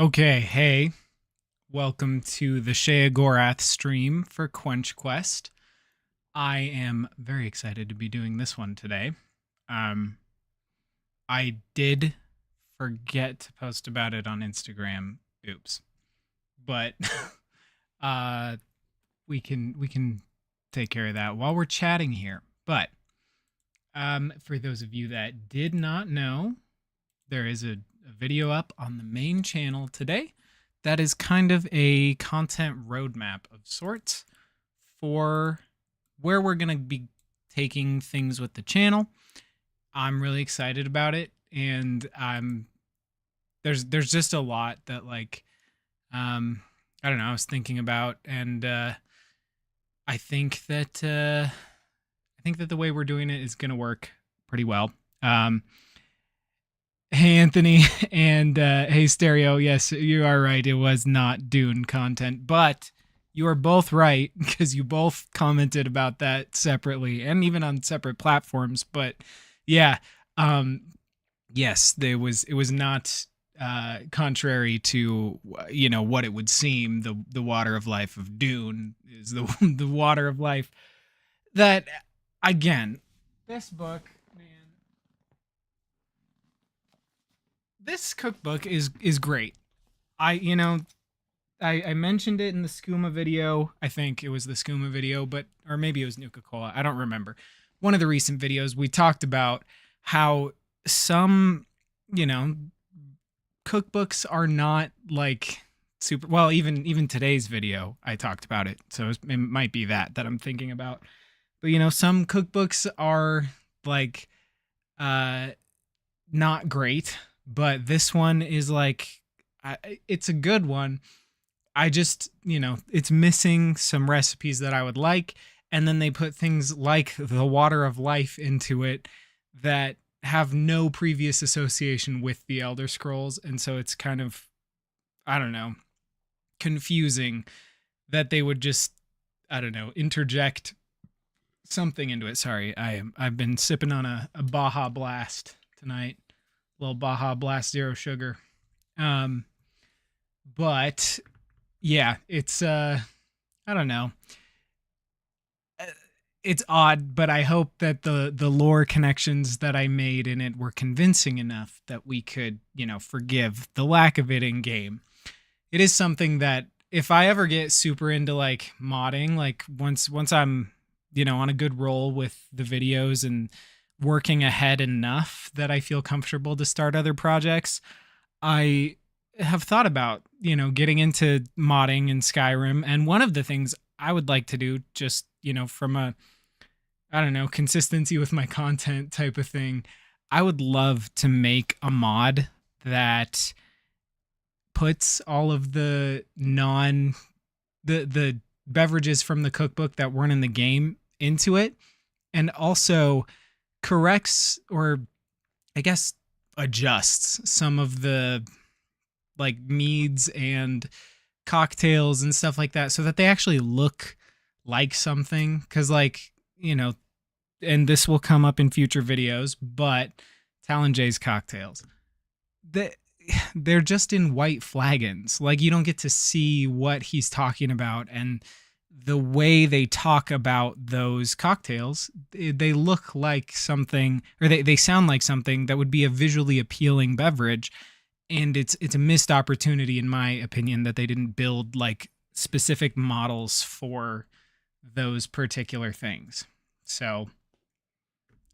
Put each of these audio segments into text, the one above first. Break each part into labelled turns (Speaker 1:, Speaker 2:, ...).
Speaker 1: Okay, hey, welcome to the Sheogorath stream for Quench Quest. I am very excited to be doing this one today. I did forget to post about it on Instagram. Oops. But we can take care of that while we're chatting here. But for those of you that did not know, there is a video up on the main channel today that is kind of a content roadmap of sorts for where we're going to be taking things with the channel. I'm really excited about it, and there's just a lot that I don't know, I was thinking about, and I think that the way we're doing it is going to work pretty well. Hey, Anthony, and hey, Stereo. Yes, you are right. It was not Dune content, but you are both right because you both commented about that separately and even on separate platforms. But yeah, yes, it was not contrary to what it would seem. The water of life of Dune is the water of life. That again, this book. This cookbook is great. I mentioned it in the skooma video. I think it was the skooma video, or maybe it was Nuka-Cola. I don't remember. One of the recent videos we talked about how some, cookbooks are not like super well. Even today's video, I talked about it, so it might be that I'm thinking about. But some cookbooks are like not great. But this one is it's a good one. I just, it's missing some recipes that I would like. And then they put things like the water of life into it that have no previous association with the Elder Scrolls. And so it's kind of, I don't know, confusing that they would just, I don't know, interject something into it. Sorry, I've been sipping on a Baja Blast tonight. Little Baja Blast Zero Sugar. But yeah, it's I don't know. It's odd, but I hope that the lore connections that I made in it were convincing enough that we could, forgive the lack of it in game. It is something that if I ever get super into modding, once I'm, on a good roll with the videos and working ahead enough that I feel comfortable to start other projects, I have thought about, getting into modding in Skyrim. And one of the things I would like to do, just, from a, I don't know, consistency with my content type of thing, I would love to make a mod that puts all of the the beverages from the cookbook that weren't in the game into it, and also corrects, or I guess adjusts, some of the meads and cocktails and stuff like that so that they actually look like something. Because and this will come up in future videos, but Talon Jay's cocktails, they're just in white flagons. You don't get to see what he's talking about, and the way they talk about those cocktails, they look like something, or they sound like something that would be a visually appealing beverage. And it's a missed opportunity, in my opinion, that they didn't build specific models for those particular things. So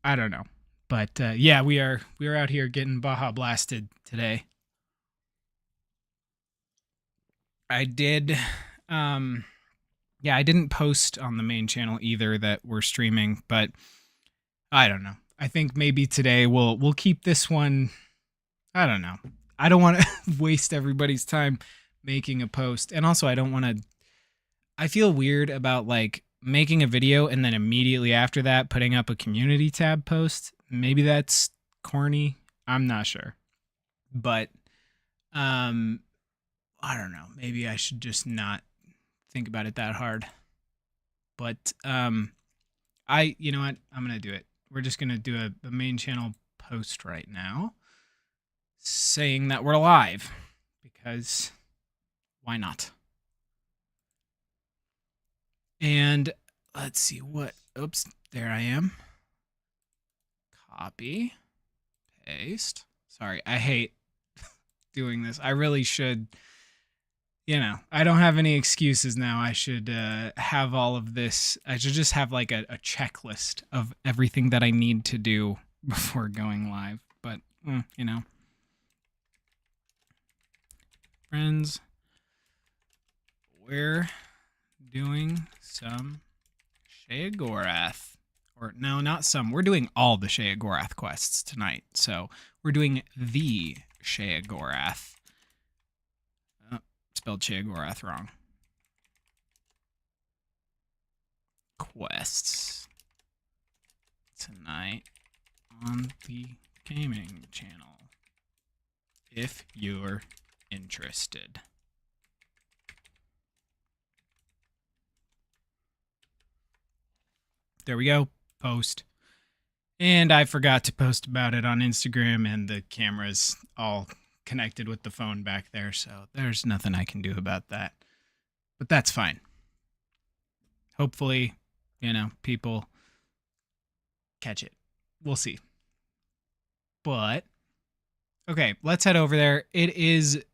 Speaker 1: I don't know. But yeah, we are out here getting Baja Blasted today. I did yeah, I didn't post on the main channel either that we're streaming, but I don't know. I think maybe today we'll keep this one. I don't know. I don't want to waste everybody's time making a post. And also I feel weird about making a video and then immediately after that putting up a community tab post. Maybe that's corny. I'm not sure. But I don't know. Maybe I should just not think about it that hard. But you know what? I'm gonna do it. We're just gonna do a main channel post right now saying that we're live, because why not? And let's see what, oops, there I am. Copy, paste. Sorry, I hate doing this. I really should, I don't have any excuses now. I should have all of this. I should just have like a checklist of everything that I need to do before going live. But, friends, we're doing some Sheogorath. Or no, not some. We're doing all the Sheogorath quests tonight. So we're doing the Sheogorath. Oh, spelled Sheogorath wrong. Quests tonight on the gaming channel, if you're interested. There we go. Post. And I forgot to post about it on Instagram, and the camera's all connected with the phone back there, so there's nothing I can do about that. But that's fine. Hopefully, people catch it. We'll see. But, okay, let's head over there. It is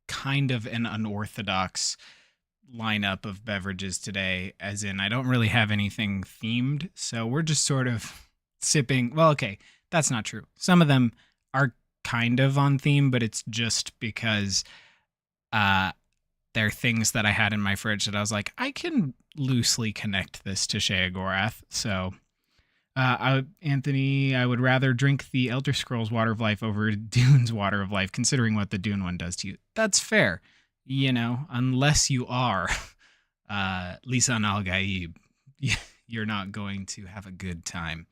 Speaker 1: kind of an unorthodox lineup of beverages today, as in I don't really have anything themed, so we're just sort of sipping. Well, okay, that's not true. Some of them are kind of on theme, but it's just because they're things that I had in my fridge that I was like, I can loosely connect this to Sheogorath. So Anthony, I would rather drink the Elder Scrolls Water of Life over Dune's Water of Life, considering what the Dune one does to you. That's fair. Unless you are Lisan al-Gaib, you're not going to have a good time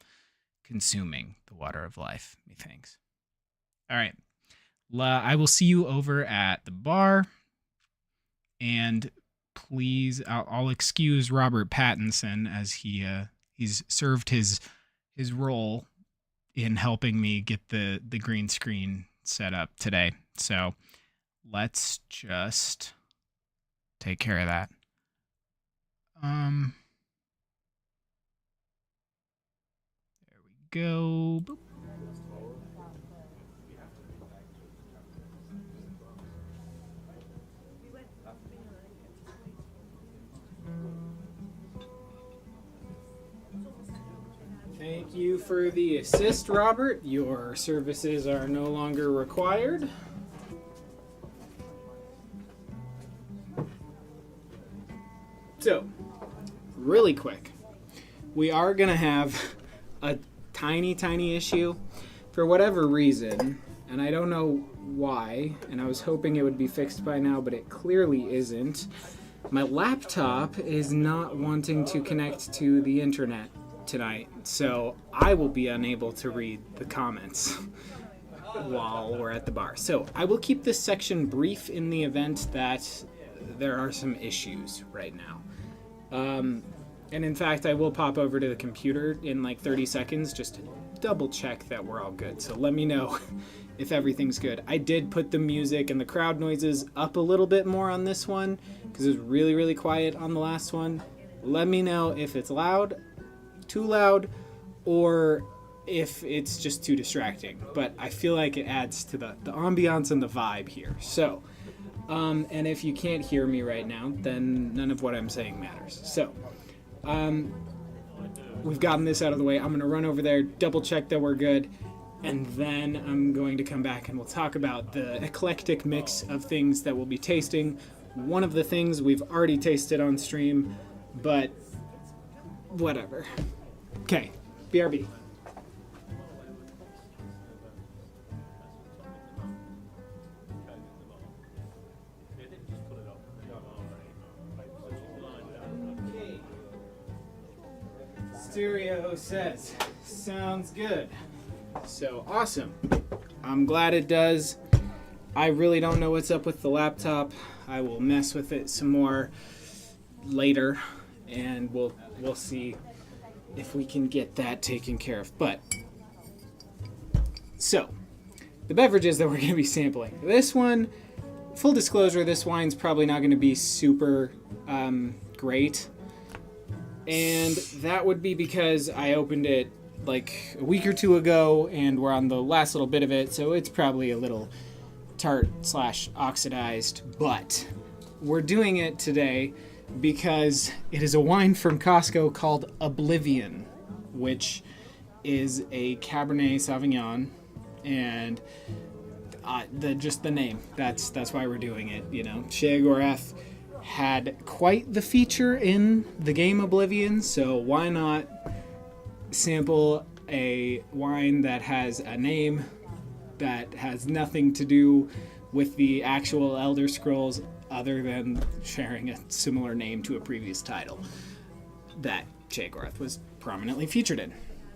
Speaker 1: consuming the Water of Life, methinks. All right. I will see you over at the bar. And please, I'll excuse Robert Pattinson as he's served his role in helping me get the green screen set up today. So let's just take care of that. There we go. Boop. Thank you for the assist, Robert. Your services are no longer required. So, really quick, we are going to have a tiny issue for whatever reason, and I don't know why, and I was hoping it would be fixed by now, but it clearly isn't. My laptop is not wanting to connect to the internet tonight, so I will be unable to read the comments while we're at the bar. So I will keep this section brief in the event that there are some issues right now. And in fact, I will pop over to the computer in like 30 seconds just to double check that we're all good. So let me know if everything's good. I did put the music and the crowd noises up a little bit more on this one because it was really quiet on the last one. Let me know if it's loud, too loud, or if it's just too distracting. But I feel like it adds to the ambiance and the vibe here. So, and if you can't hear me right now, then none of what I'm saying matters. So, we've gotten this out of the way. I'm going to run over there, double check that we're good, and then I'm going to come back and we'll talk about the eclectic mix of things that we'll be tasting. One of the things we've already tasted on stream, but whatever. Okay, BRB. Stereo says, sounds good. So awesome. I'm glad it does. I really don't know what's up with the laptop. I will mess with it some more later, and we'll see if we can get that taken care of. But so the beverages that we're going to be sampling. This one, full disclosure, this wine's probably not going to be super great. And that would be because I opened it like a week or two ago, and we're on the last little bit of it, so it's probably a little tart/oxidized. But we're doing it today because it is a wine from Costco called Oblivion, which is a Cabernet Sauvignon, and just the name. That's why we're doing it. You know, Sheogorath had quite the feature in the game Oblivion, so why not sample a wine that has a name that has nothing to do with the actual Elder Scrolls other than sharing a similar name to a previous title that Sheogorath was prominently featured in.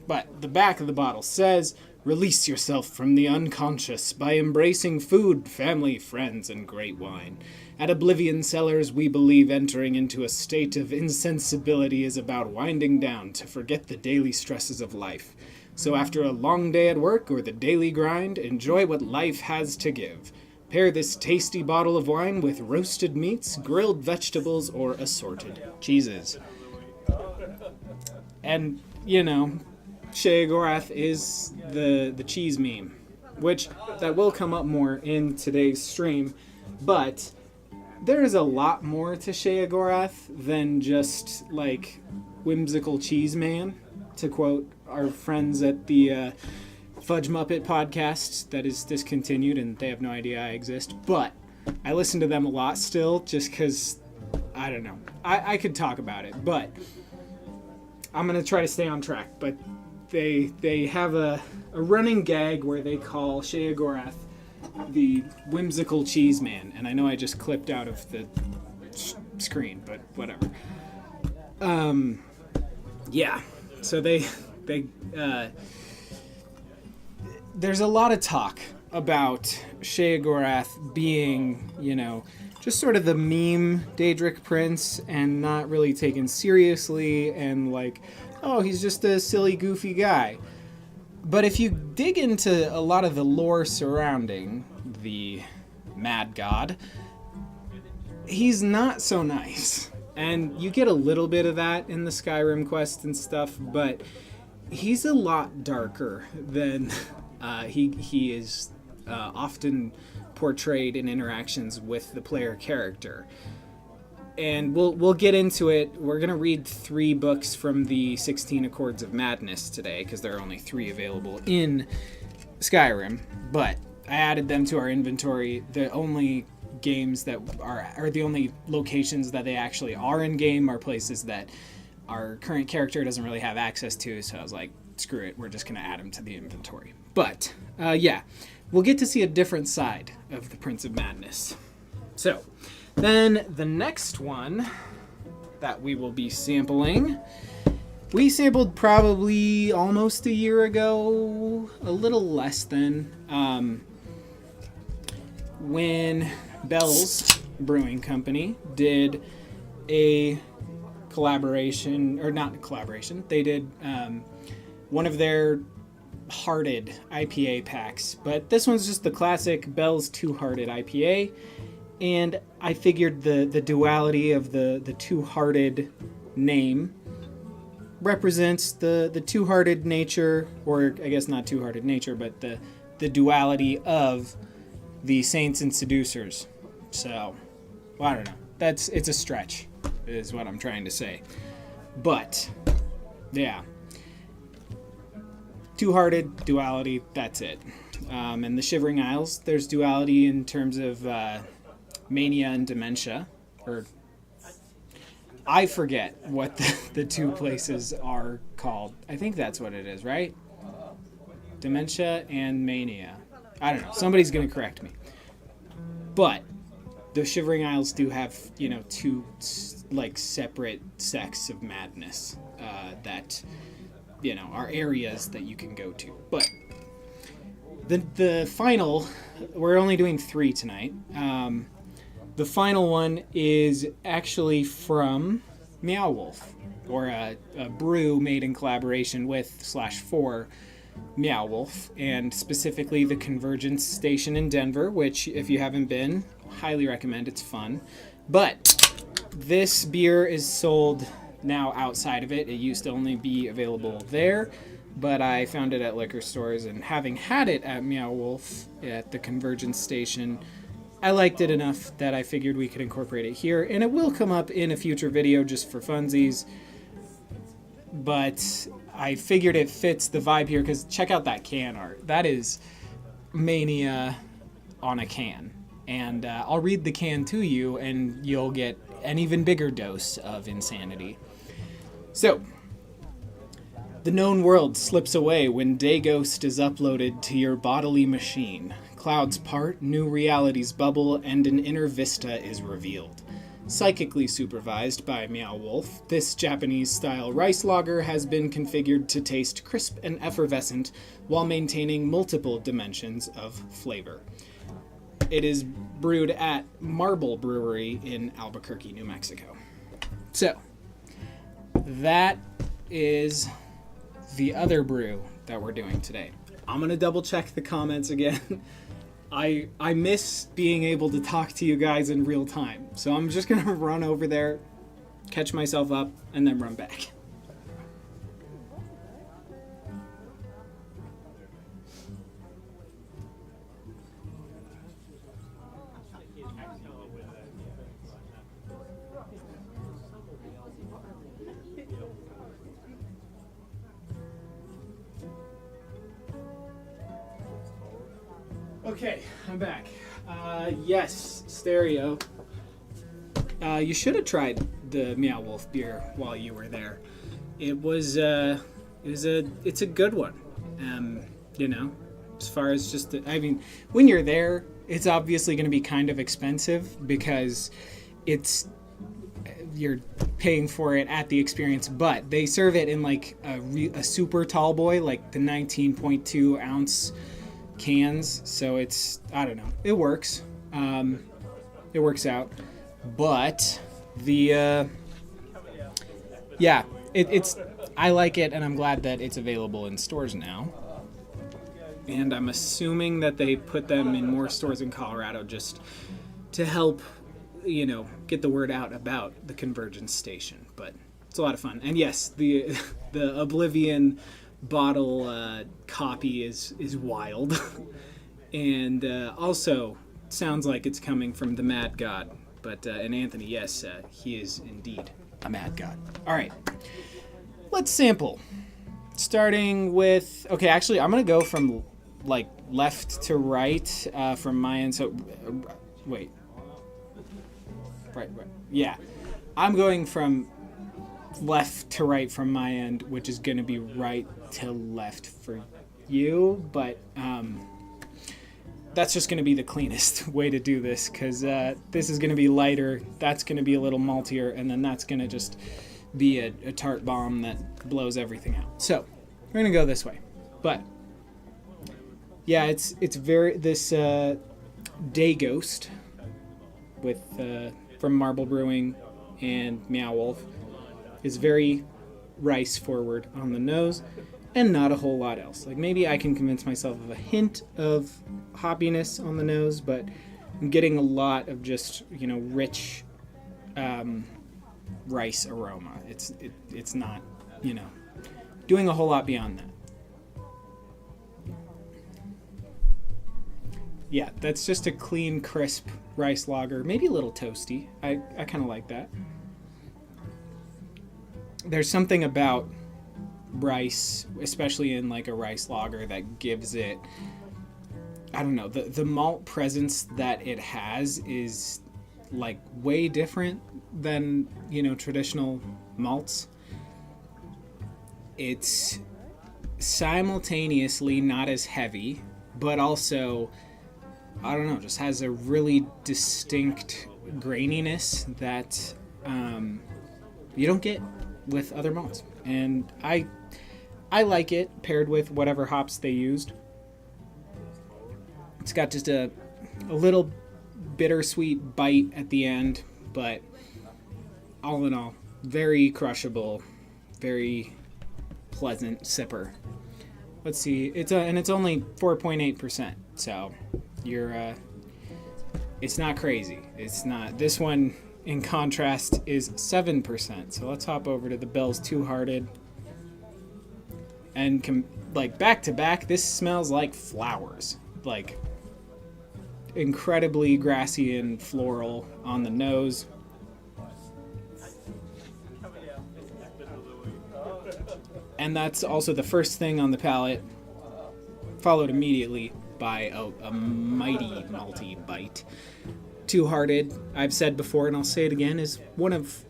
Speaker 1: But the back of the bottle says, "Release yourself from the unconscious by embracing food, family, friends, and great wine. At Oblivion Cellars, we believe entering into a state of insensibility is about winding down to forget the daily stresses of life. So after a long day at work or the daily grind, enjoy what life has to give. Pair this tasty bottle of wine with roasted meats, grilled vegetables, or assorted cheeses." And, you know, Sheogorath is the cheese meme, which that will come up more in today's stream, but there is a lot more to Sheogorath than just, like, whimsical cheese man, to quote our friends at the Fudge Muppet podcast that is discontinued and they have no idea I exist, but I listen to them a lot still just because, I don't know, I could talk about it, but I'm going to try to stay on track. But they have a running gag where they call Sheogorath the whimsical cheese man, and I know I just clipped out of the screen, but whatever. Yeah, so there's a lot of talk about Sheogorath being, you know, just sort of the meme Daedric Prince and not really taken seriously, and like, oh, he's just a silly, goofy guy. But if you dig into a lot of the lore surrounding the Mad God, he's not so nice. And you get a little bit of that in the Skyrim quest and stuff, but he's a lot darker than he is often portrayed in interactions with the player character. And we'll get into it. We're going to read 3 books from the 16 Accords of Madness today, because there are only 3 available in Skyrim, but I added them to our inventory. The only games that are the only locations that they actually are in game are places that our current character doesn't really have access to, so I was like, screw it, we're just going to add them to the inventory. But, yeah, we'll get to see a different side of the Prince of Madness. So, then the next one that we will be sampling, we sampled probably almost a year ago, a little less than, when Bell's Brewing Company did a collaboration, or not a collaboration, they did one of their hearted IPA packs, but this one's just the classic Bell's Two-Hearted IPA. And I figured the duality of the two-hearted name represents the two-hearted nature, or I guess not two-hearted nature, but the duality of the Saints and Seducers. So, well, I don't know. It's a stretch, is what I'm trying to say. But, yeah. Two-hearted, duality, that's it. And the Shivering Isles, there's duality in terms of mania and dementia, or I forget what the 2 places are called. I think that's what it is, right? Dementia and mania. I don't know. Somebody's going to correct me. But the Shivering Isles do have, 2 like separate sects of madness that, are areas that you can go to. But the final, we're only doing 3 tonight. The final one is actually from Meow Wolf, or a brew made in collaboration with /for Meow Wolf, and specifically the Convergence Station in Denver, which, if you haven't been, highly recommend. It's fun. But this beer is sold now outside of it. It used to only be available there, but I found it at liquor stores, and having had it at Meow Wolf at the Convergence Station, I liked it enough that I figured we could incorporate it here, and it will come up in a future video just for funsies, but I figured it fits the vibe here, because check out that can art. That is Mania on a can, and I'll read the can to you, and you'll get an even bigger dose of insanity. So, the known world slips away when Dayghost is uploaded to your bodily machine. Clouds part, new realities bubble, and an inner vista is revealed. Psychically supervised by Meow Wolf, this Japanese-style rice lager has been configured to taste crisp and effervescent while maintaining multiple dimensions of flavor. It is brewed at Marble Brewery in Albuquerque, New Mexico. So, that is the other brew that we're doing today. I'm going to double check the comments again. I miss being able to talk to you guys in real time. So I'm just going to run over there, catch myself up, and then run back. Okay, I'm back. Yes, Stereo. You should have tried the Meow Wolf beer while you were there. It's a good one. You know, as far as just, I mean, when you're there, it's obviously going to be kind of expensive because you're paying for it at the experience, but they serve it in like a super tall boy, like the 19.2 ounce cans, so it's, I don't know, it works. It works out, but the it's I like it, and I'm glad that it's available in stores now, and I'm assuming that they put them in more stores in Colorado just to help, you know, get the word out about the Convergence Station. But it's a lot of fun, and yes, the Oblivion bottle copy is wild, and also sounds like it's coming from the Mad God. But and Anthony, yes, he is indeed a Mad God. All right, let's sample. Starting with, okay, actually, I'm gonna go from like left to right from my end. So wait, right, yeah, I'm going from left to right from my end, which is going to be right to left for you, but that's just going to be the cleanest way to do this, because this is going to be lighter, that's going to be a little maltier, and then that's going to just be a tart bomb that blows everything out. So we're going to go this way, but yeah, it's very, this Dayghost with from Marble Brewing and Meow Wolf is very rice forward on the nose, and not a whole lot else. Like, maybe I can convince myself of a hint of hoppiness on the nose, but I'm getting a lot of just, you know, rich rice aroma. It's not, you know, doing a whole lot beyond that. Yeah, that's just a clean, crisp rice lager. Maybe a little toasty. I kind of like that. There's something about rice, especially in like a rice lager, that gives it, I don't know, the malt presence that it has is like way different than, you know, traditional malts. It's simultaneously not as heavy, but also, I don't know, just has a really distinct graininess that you don't get with other malts, and I like it paired with whatever hops they used. It's got just a little bittersweet bite at the end, but all in all, very crushable, very pleasant sipper. Let's see, it's only 4.8%, so it's not crazy. It's not. This one, in contrast, is 7%. So let's hop over to the Bell's Two-Hearted. And like back to back, this smells like flowers. Like incredibly grassy and floral on the nose. And that's also the first thing on the palate, followed immediately by a mighty malty bite. Two-Hearted, I've said before and I'll say it again, is one of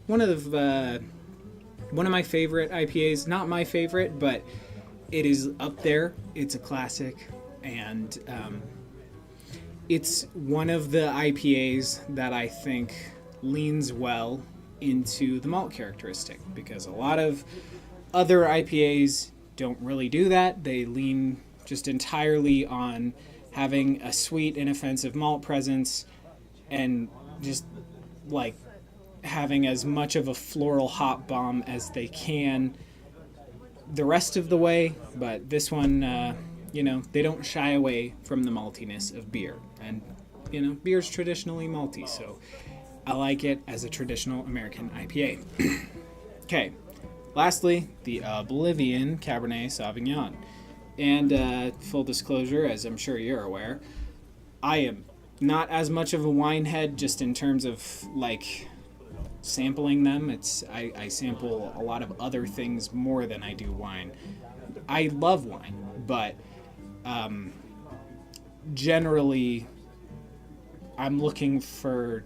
Speaker 1: my favorite IPAs. Not my favorite, but it is up there. It's a classic, and it's one of the IPAs that I think leans well into the malt characteristic, because a lot of other IPAs don't really do that. They lean just entirely on having a sweet, inoffensive malt presence and just like having as much of a floral hop bomb as they can the rest of the way. But this one, they don't shy away from the maltiness of beer. And, beer's traditionally malty, so I like it as a traditional American IPA. Okay. Lastly, the Oblivion Cabernet Sauvignon. And full disclosure, as I'm sure you're aware, I am not as much of a wine head just in terms of, like, sampling them. I sample a lot of other things more than I do wine. I love wine, but generally I'm looking for,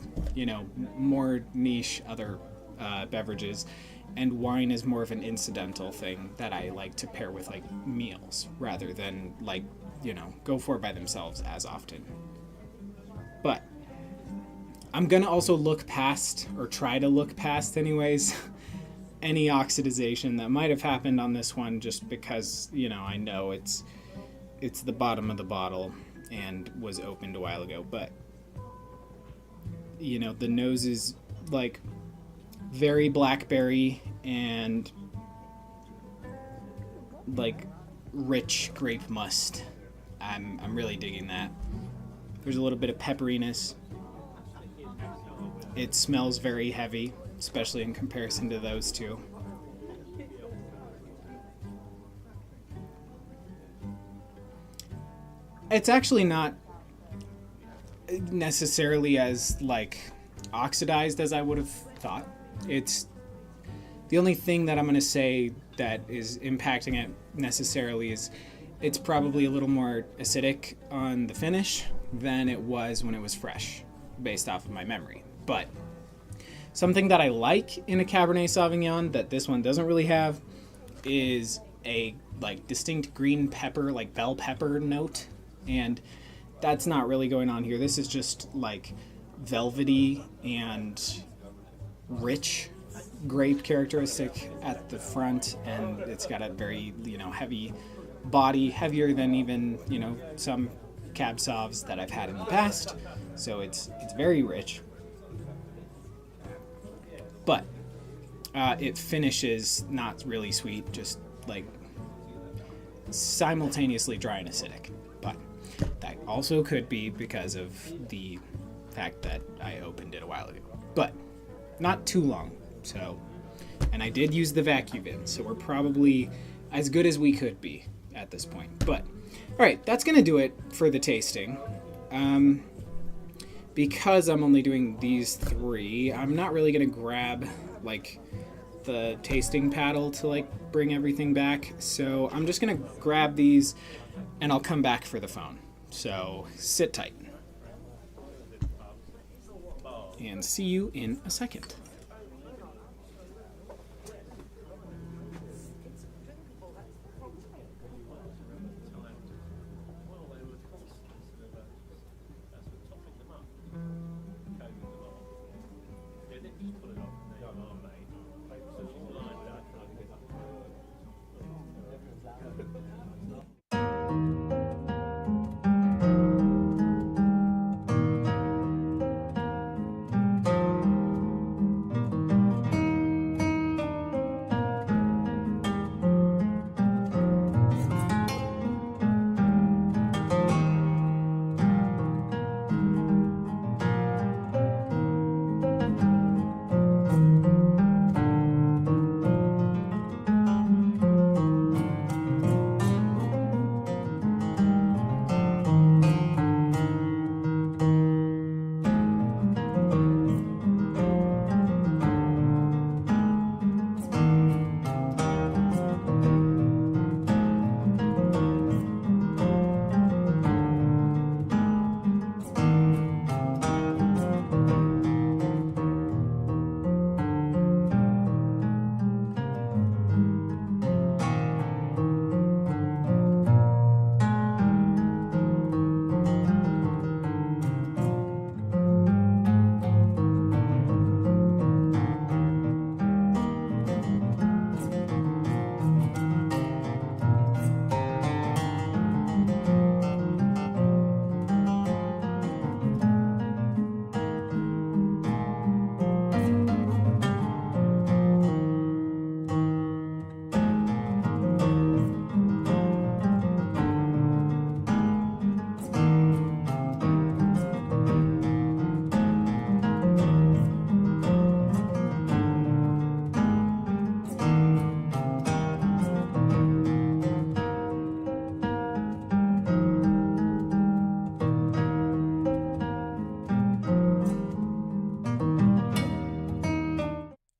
Speaker 1: more niche other beverages. And wine is more of an incidental thing that I like to pair with, like, meals rather than, like, go for it by themselves as often. But I'm going to also look past, or try to look past anyways, any oxidization that might have happened on this one, just because, I know it's the bottom of the bottle and was opened a while ago. But, the nose is, like, very blackberry and like rich grape must. I'm really digging that. There's a little bit of pepperiness. It smells very heavy, especially in comparison to those two. It's actually not necessarily as like oxidized as I would have thought. It's the only thing that I'm going to say that is impacting it necessarily is it's probably a little more acidic on the finish than it was when it was fresh, based off of my memory. But something that I like in a Cabernet Sauvignon that this one doesn't really have is a like distinct green pepper, like bell pepper note, and that's not really going on here. This is just like velvety and rich grape characteristic at the front, and it's got a very heavy body, heavier than even some Cab Sauvs that I've had in the past. So it's very rich, but it finishes not really sweet, just like simultaneously dry and acidic. But that also could be because of the fact that I opened it a while ago, but not too long. So, and I did use the vacuum bin, so we're probably as good as we could be at this point. But all right, that's gonna do it for the tasting. Because I'm only doing these three, I'm not really gonna grab like the tasting paddle to like bring everything back. So I'm just gonna grab these and I'll come back for the phone. So sit tight. And see you in a second.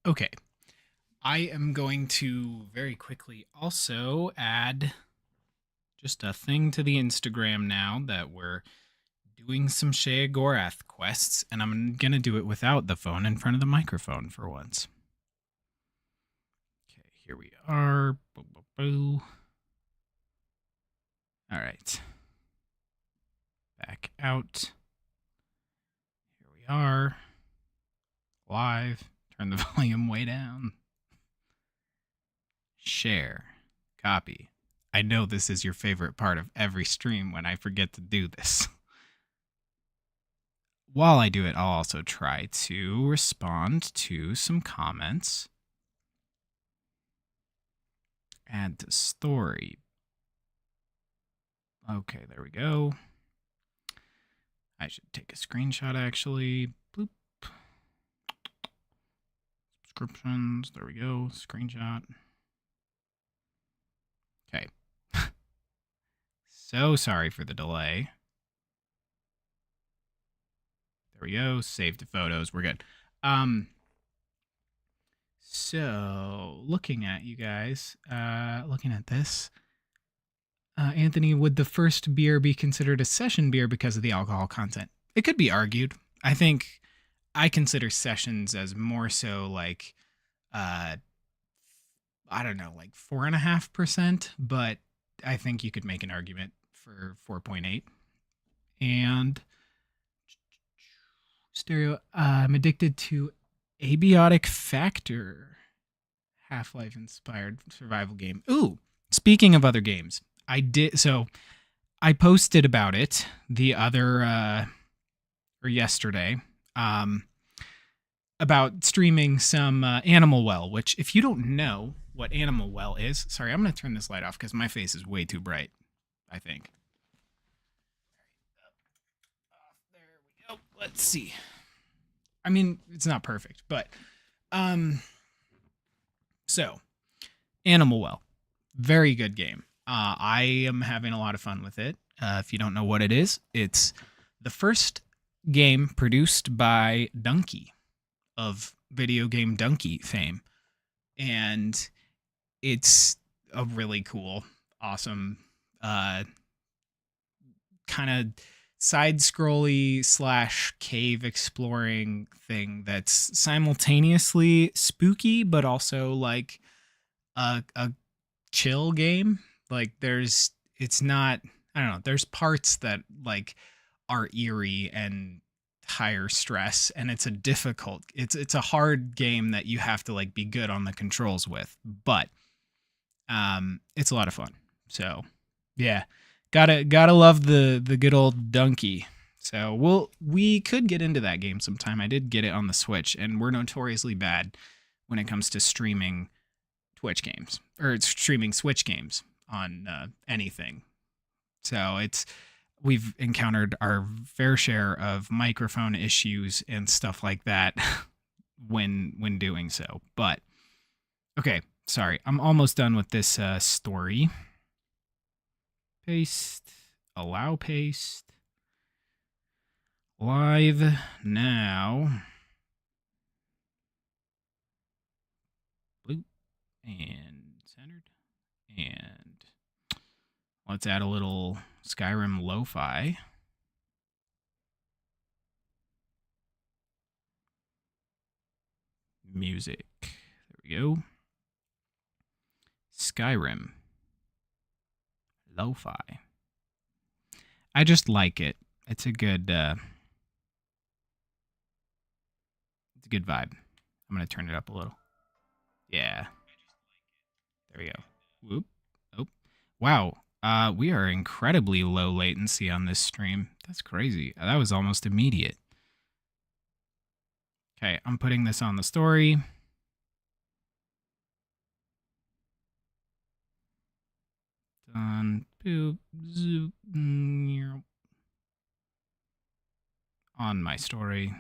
Speaker 1: Okay. I am going to very quickly also add just a thing to the Instagram now that we're doing some Sheogorath quests, and I'm going to do it without the phone in front of the microphone for once. Okay, here we are. Boo, boo, boo. All right. Back out. Here we are. Live. Turn the volume way down. Share. Copy. I know this is your favorite part of every stream when I forget to do this. While I do it, I'll also try to respond to some comments. Add to story. Okay, there we go. I should take a screenshot, actually. Bloop. Subscriptions. There we go. Screenshot. Okay. So sorry for the delay. There we go. Save to photos. We're good. So looking at you guys, looking at this, Anthony, would the first beer be considered a session beer because of the alcohol content? It could be argued. I think I consider sessions as more so like, I don't know, like 4.5%, but I think you could make an argument for 4.8. And Stereo, I'm addicted to Abiotic Factor, Half-Life inspired survival game. Ooh, speaking of other games, I posted about it the other or yesterday, about streaming some Animal Well, which if you don't know what Animal Well is, sorry, I'm going to turn this light off because my face is way too bright, I think. There we go. Let's see. I mean, it's not perfect, but so Animal Well, very good game. I am having a lot of fun with it. If you don't know what it is, it's the first game produced by Donkey of video game Donkey fame, and it's a really cool, awesome, kind of side-scrolly / cave exploring thing that's simultaneously spooky but also like a chill game. Like there's parts that like are eerie and higher stress, and it's a hard game that you have to like be good on the controls with, but it's a lot of fun. So yeah, gotta love the good old Donkey. So we could get into that game sometime. I did get it on the Switch, and we're notoriously bad when it comes to streaming Twitch games or streaming Switch games on anything. So we've encountered our fair share of microphone issues and stuff like that when doing so. But okay, sorry, I'm almost done with this story. Paste, allow paste, live now. Bloop, and centered. And let's add a little Skyrim lo-fi. Music. There we go. Skyrim lo-fi. I just like it. It's a good vibe. I'm going to turn it up a little. Yeah. There we go. Whoop. Oh. Wow. We are incredibly low latency on this stream. That's crazy. That was almost immediate. Okay, I'm putting this on the story. Done. Boop. Zoop. On my story.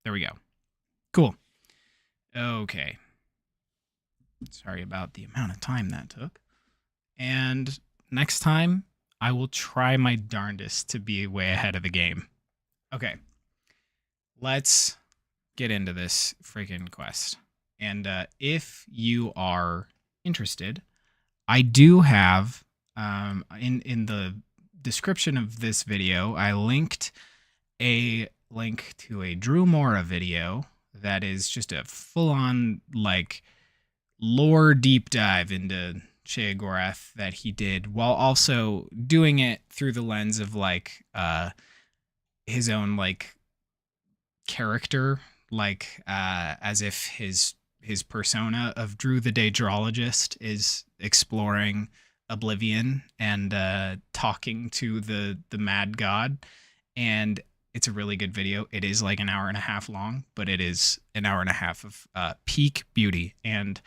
Speaker 1: There we go. Cool. Okay. Sorry about the amount of time that took. And next time, I will try my darndest to be way ahead of the game. Okay. Let's get into this freaking quest. And if you are interested, I do have in the description of this video, I linked a link to a Drew Mora video that is just a full-on like lore deep dive into Sheogorath that he did, while also doing it through the lens of like his own like character, like as if his persona of Drew the Daedrologist is exploring Oblivion and talking to the mad god. And it's a really good video. It is like an hour and a half long, but it is an hour and a half of peak beauty. And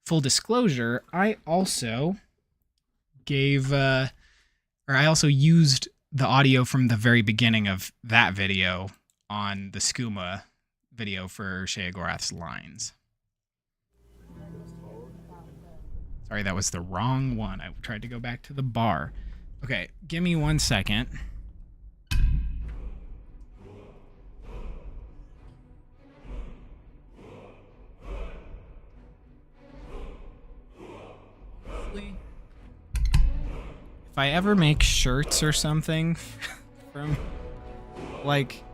Speaker 1: full disclosure, I also used the audio from the very beginning of that video on the Skooma video for Sheogorath's lines. Sorry, that was the wrong one. I tried to go back to the bar. Okay, give me 1 second. If I ever make shirts or something from, like,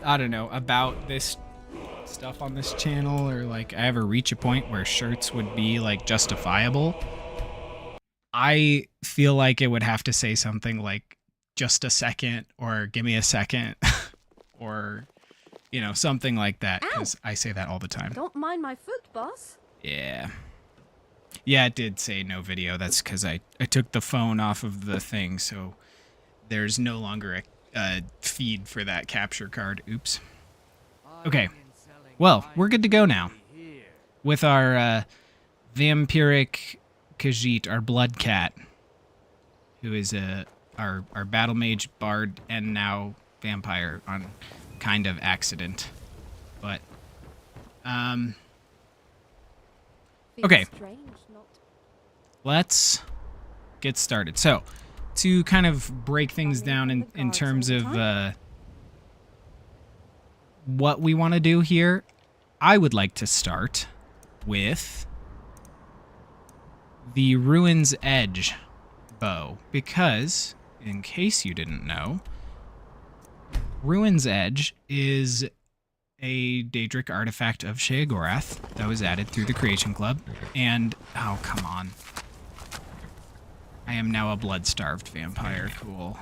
Speaker 1: I don't know, about this stuff on this channel, or like I ever reach a point where shirts would be like justifiable, I feel like it would have to say something like just a second or give me a second or, you know, something like that, because I say that all the time.
Speaker 2: Don't mind my foot, boss.
Speaker 1: Yeah, it did say no video. That's because I took the phone off of the thing, so there's no longer a feed for that capture card. Oops. Okay. Well, we're good to go now with our vampiric Khajiit, our blood cat, who is our Battlemage Bard and now vampire on kind of accident. But okay. Let's get started. So, to kind of break things down in terms of what we want to do here, I would like to start with the Ruin's Edge bow, because, in case you didn't know, Ruin's Edge is a Daedric artifact of Sheogorath that was added through the Creation Club, and, oh, come on. I am now a blood-starved vampire. Cool.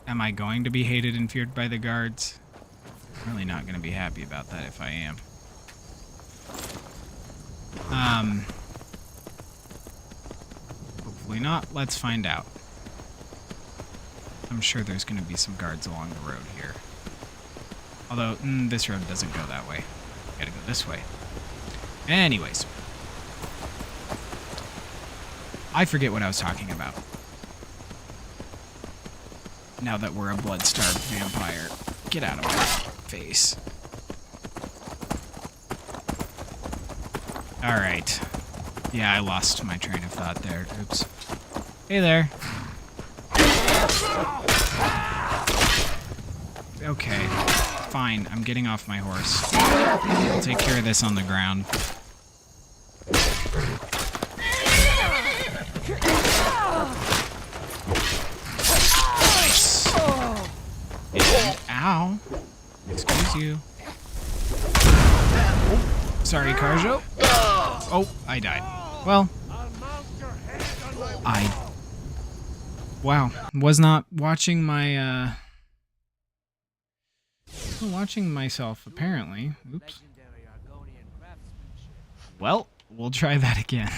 Speaker 1: Am I going to be hated and feared by the guards? I'm really not going to be happy about that if I am. Hopefully not. Let's find out. I'm sure there's going to be some guards along the road here. Although, this road doesn't go that way. Gotta go this way. Anyways. I forget what I was talking about. Now that we're a blood-starved vampire. Get out of my face. Alright. Yeah, I lost my train of thought there. Oops. Hey there. Okay. Fine. I'm getting off my horse. I'll take care of this on the ground. Ow. Excuse you. Oh, sorry, Karjo. Oh, I died. Well, wow, was not watching my, watching myself, apparently. Oops. Well, we'll try that again.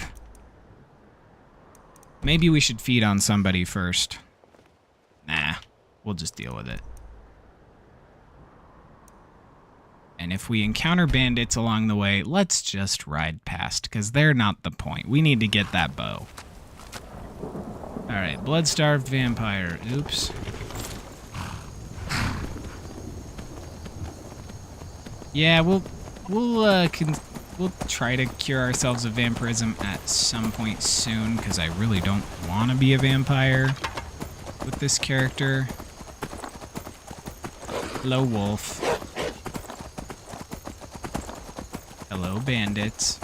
Speaker 1: Maybe we should feed on somebody first. Nah, we'll just deal with it. And if we encounter bandits along the way, let's just ride past, because they're not the point. We need to get that bow. Alright, blood-starved vampire. Oops. Yeah, we'll try to cure ourselves of vampirism at some point soon, because I really don't want to be a vampire with this character. Hello, wolf. Hello, bandits.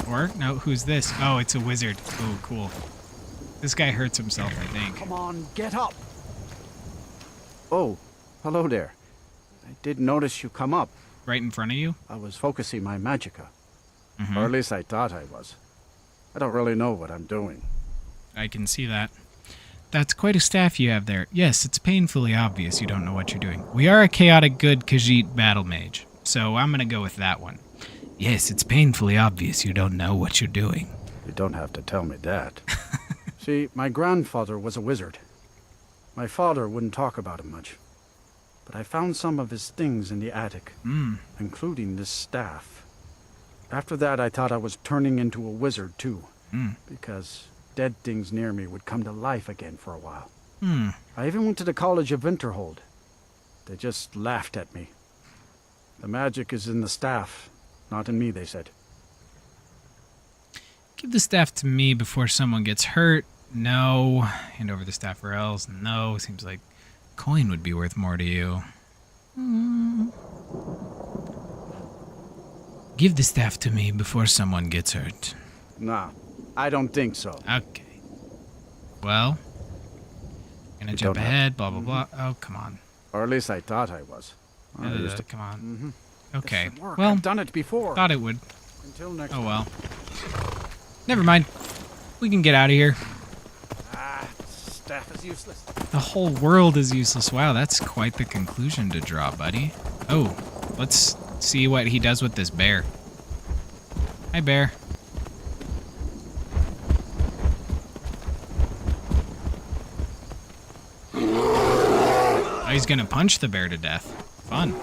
Speaker 1: Or, no, who's this? Oh, it's a wizard. Oh, cool. This guy hurts himself, I think.
Speaker 2: Come on, get up! Oh, hello there. I did notice you come up.
Speaker 1: Right in front of you?
Speaker 2: I was focusing my magicka. Or at least I thought I was. I don't really know what I'm doing.
Speaker 1: I can see that. That's quite a staff you have there. Yes, it's painfully obvious you don't know what you're doing. We are a chaotic Good Khajiit Battlemage, so I'm gonna go with that one. Yes, it's painfully obvious you don't know what you're doing.
Speaker 2: You don't have to tell me that. See, my grandfather was a wizard. My father wouldn't talk about him much. But I found some of his things in the attic, including this staff. After that, I thought I was turning into a wizard, too. Because dead things near me would come to life again for a while. I even went to the College of Winterhold. They just laughed at me. The magic is in the staff, not in me, they said.
Speaker 1: Give the staff to me before someone gets hurt. No. Hand over the staff or else. No. Seems like coin would be worth more to you. Give the staff to me before someone gets hurt.
Speaker 2: Nah, I don't think so.
Speaker 1: Okay. Well, gonna jump ahead, blah, blah, blah. Oh, come on.
Speaker 2: Or at least I thought I was.
Speaker 1: Come on. Okay.
Speaker 2: Well,
Speaker 1: Well,
Speaker 2: I've done it before.
Speaker 1: thought it would.
Speaker 2: Until next
Speaker 1: Oh, well. Never mind. We can get out of here.
Speaker 2: Staff is useless.
Speaker 1: The whole world is useless. Wow, that's quite the conclusion to draw, buddy. Oh, let's see what he does with this bear. Hi, bear. Oh, he's gonna punch the bear to death. Fun.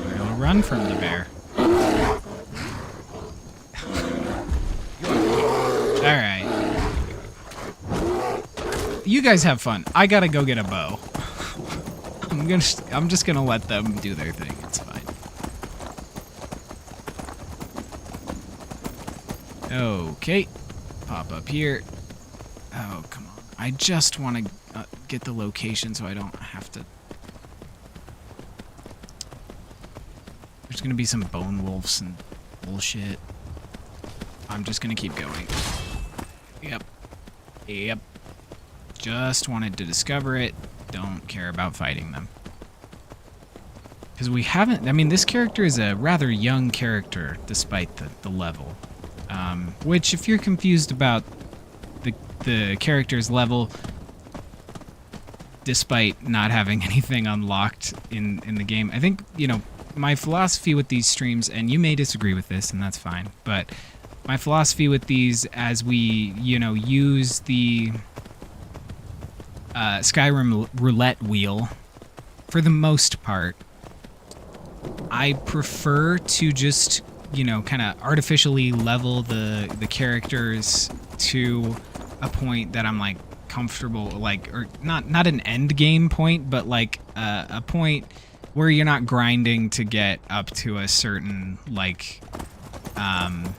Speaker 1: We're gonna run from the bear. Alright. You guys have fun. I gotta go get a bow. I'm just gonna let them do their thing. It's fine. Okay. Pop up here. Oh, come on. I just want to get the location so I don't have to... There's gonna be some bone wolves and bullshit. I'm just gonna keep going. Yep. Just wanted to discover it. Don't care about fighting them. Because we haven't... I mean, this character is a rather young character, despite the level. Which, if you're confused about the character's level, despite not having anything unlocked in the game, I think, you know, my philosophy with these streams, and you may disagree with this, and that's fine, but my philosophy with these, as we, you know, use the Skyrim roulette wheel, for the most part, I prefer to just, you know, kind of artificially level the characters to a point that I'm, like, comfortable, like, or not an end game point, but, like, a point where you're not grinding to get up to a certain, like, I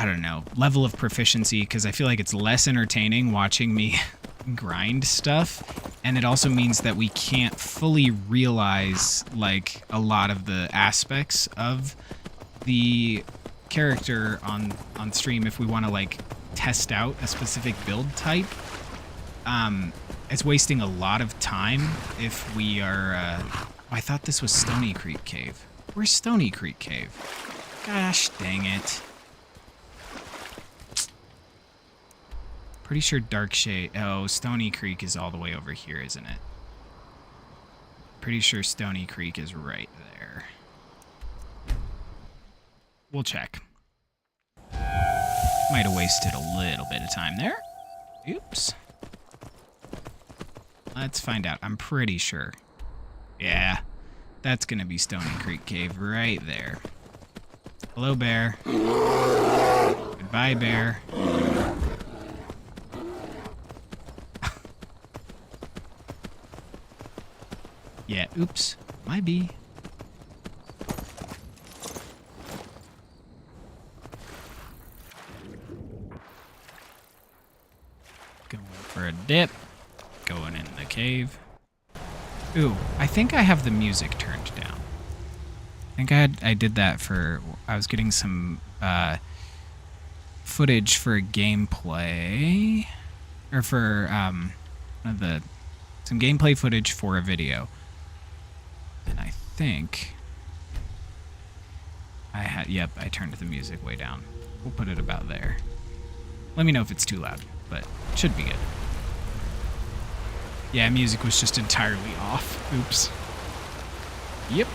Speaker 1: don't know, level of proficiency, because I feel like it's less entertaining watching me grind stuff, and it also means that we can't fully realize, like, a lot of the aspects of the character on stream if we want to, like, test out a specific build type. It's wasting a lot of time if we are... I thought this was Stony Creek Cave. Where's Stony Creek Cave? Gosh dang it. Pretty sure Dark Shade... Oh, Stony Creek is all the way over here, isn't it? Pretty sure Stony Creek is right there. We'll check. Might have wasted a little bit of time there. Oops. Let's find out. I'm pretty sure. Yeah, that's gonna be Stony Creek Cave right there. Hello, bear. Goodbye, bear. Yeah, oops. Might be. for a dip. Going in the cave. Ooh, I think I have the music turned down. I think I did that for... I was getting some footage for gameplay. Or for some gameplay footage for a video. And I think... Yep, I turned the music way down. We'll put it about there. Let me know if it's too loud, but it should be good. Yeah, music was just entirely off. Oops. Yep.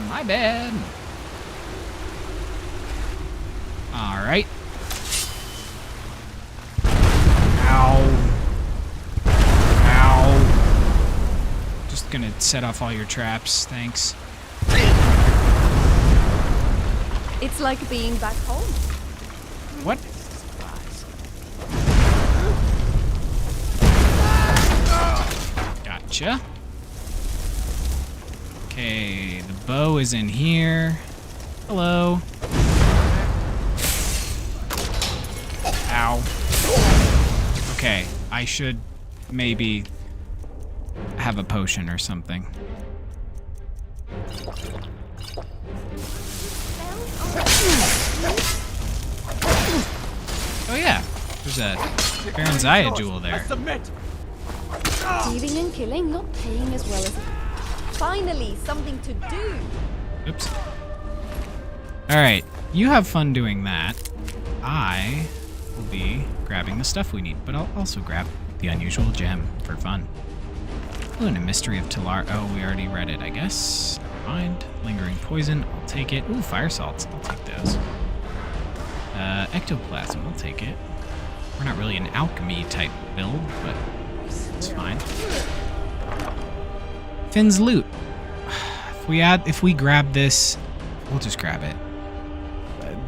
Speaker 1: My bad. Alright. Ow. Ow. Just gonna set off all your traps, thanks.
Speaker 3: It's like being back home.
Speaker 1: What? Gotcha. Okay, the bow is in here. Hello. Ow. Okay, I should maybe have a potion or something. Oh yeah, there's a Baron's Eye jewel there.
Speaker 3: Stealing and killing, not paying as well as... Finally, something to do.
Speaker 1: Oops. Alright, you have fun doing that. I will be grabbing the stuff we need, but I'll also grab the unusual gem for fun. Ooh, and a Mystery of Talar. Oh, we already read it, I guess. Never mind. Lingering Poison, I'll take it. Ooh, Fire Salts, I'll take those. Ectoplasm, I'll take it. We're not really an alchemy type build, but it's fine. Finn's loot. If we grab this, we'll just grab it.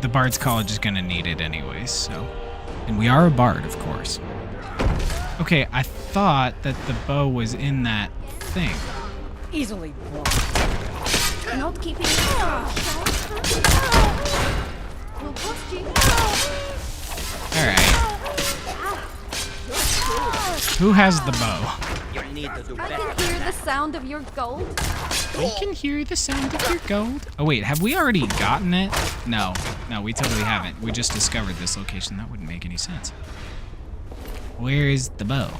Speaker 1: The Bard's College is gonna need it anyways, so. And we are a bard, of course. Okay, I thought that the bow was in that thing.
Speaker 3: Easily blocked. Not keeping will cost you.
Speaker 1: Alright. Who has the bow?
Speaker 3: I can hear the sound of your gold.
Speaker 1: We can hear the sound of your gold. Oh wait, have we already gotten it? No, we totally haven't. We just discovered this location. That wouldn't make any sense. Where is the bow?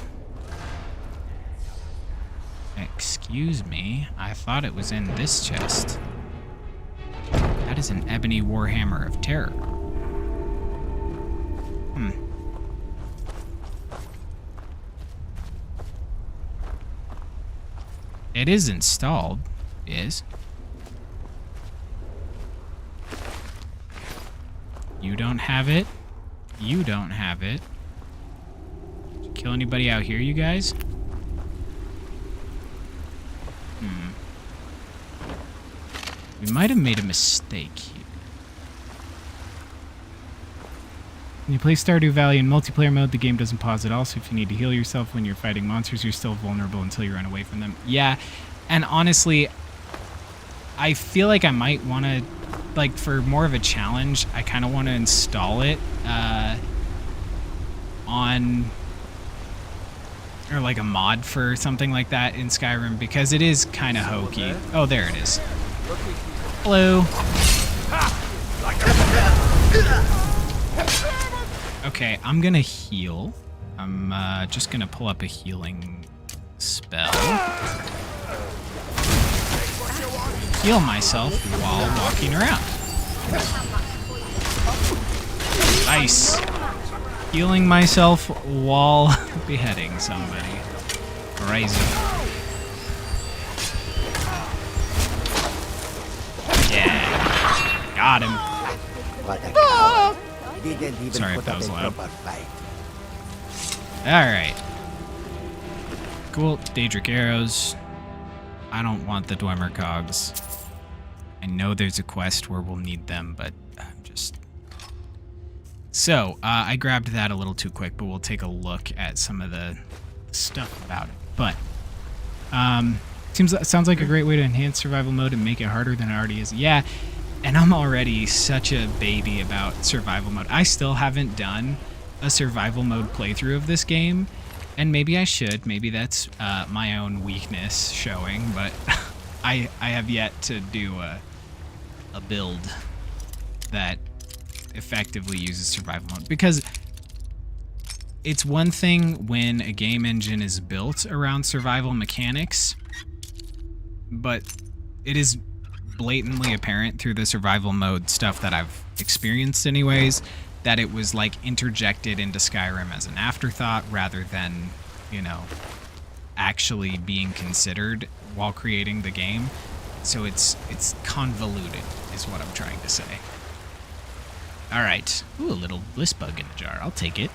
Speaker 1: Excuse me, I thought it was in this chest. That is an ebony warhammer of terror. It is installed. Is. You don't have it. You don't have it. Did you kill anybody out here, you guys? We might have made a mistake here. When you play Stardew Valley in multiplayer mode, the game doesn't pause at all, so if you need to heal yourself when you're fighting monsters, you're still vulnerable until you run away from them. Yeah, and honestly, I feel like I might want to, like, for more of a challenge, I kind of want to install it on, or like a mod for something like that in Skyrim, because it is kind of hokey. Oh, there it is. Hello. Okay, I'm gonna heal. I'm just gonna pull up a healing spell. Heal myself while walking around. Nice. Healing myself while beheading somebody. Crazy. Yeah. Got him. Sorry if that was loud. Alright. Cool. Daedric arrows. I don't want the Dwemer cogs. I know there's a quest where we'll need them, but I'm just... So, I grabbed that a little too quick, but we'll take a look at some of the stuff about it. But, sounds like a great way to enhance survival mode and make it harder than it already is. Yeah, and I'm already such a baby about survival mode. I still haven't done a survival mode playthrough of this game, and maybe I should. Maybe that's my own weakness showing, but I have yet to do a build that effectively uses survival mode, because it's one thing when a game engine is built around survival mechanics, but it is blatantly apparent through the survival mode stuff that I've experienced anyways, that it was like interjected into Skyrim as an afterthought rather than, you know, actually being considered while creating the game. So it's convoluted is what I'm trying to say. All right. Ooh, a little bliss bug in a jar. I'll take it.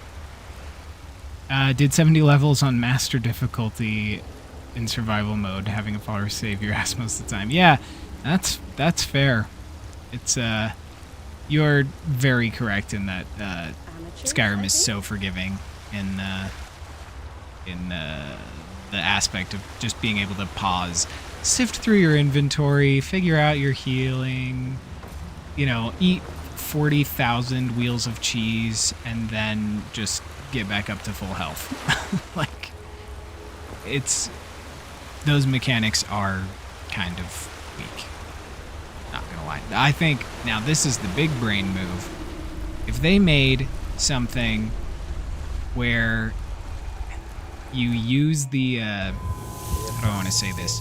Speaker 1: Did 70 levels on master difficulty in survival mode, having a follower save your ass most of the time. Yeah, that's fair. It's you're very correct in that Skyrim is so forgiving in the aspect of just being able to pause, sift through your inventory, figure out your healing, you know, eat 40,000 wheels of cheese, and then just get back up to full health. Like, it's, those mechanics are kind of weak. Not gonna lie. I think, now this is the big brain move. If they made something where you use the, how do I want to say this?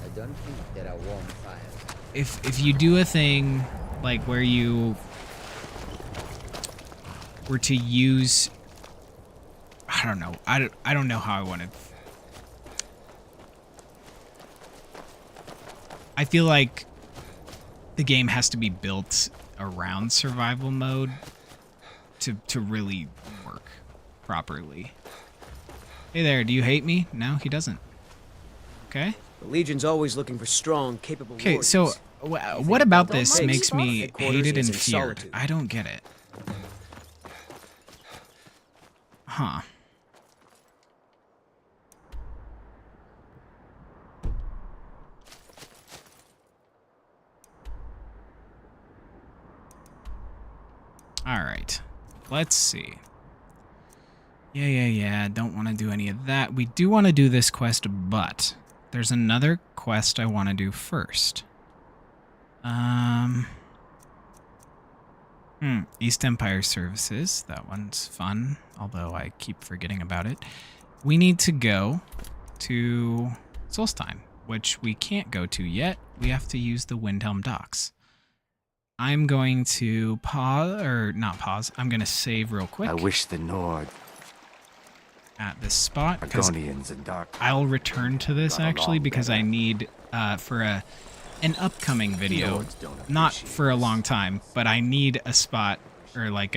Speaker 4: I don't think there are warm fires.
Speaker 1: If you do a thing like where you were to use, I don't know. I don't know how I want to. I feel like the game has to be built around survival mode to really work properly. Hey there, do you hate me? No, he doesn't. Okay.
Speaker 5: The Legion's always looking for strong, capable
Speaker 1: Okay,
Speaker 5: warriors.
Speaker 1: so what about this
Speaker 5: Don't
Speaker 1: makes me
Speaker 5: Headquarters
Speaker 1: hated
Speaker 5: is
Speaker 1: and
Speaker 5: in
Speaker 1: feared?
Speaker 5: Solitude.
Speaker 1: I don't get it. Huh. All right. Let's see. Yeah. Don't want to do any of that. We do want to do this quest, but there's another quest I want to do first. East Empire Services. That one's fun, although I keep forgetting about it. We need to go to Solstheim, which we can't go to yet. We have to use the Windhelm docks. I'm going to pause, or not pause, I'm going to save real quick.
Speaker 6: I wish the Nord,
Speaker 1: At this spot, because
Speaker 6: Argonians, and Dark.
Speaker 1: I'll return to this
Speaker 6: Got
Speaker 1: actually
Speaker 6: along
Speaker 1: because
Speaker 6: better.
Speaker 1: I need for an upcoming video,
Speaker 6: Lords don't
Speaker 1: not
Speaker 6: appreciate
Speaker 1: for a
Speaker 6: this.
Speaker 1: long time, but I need a spot or like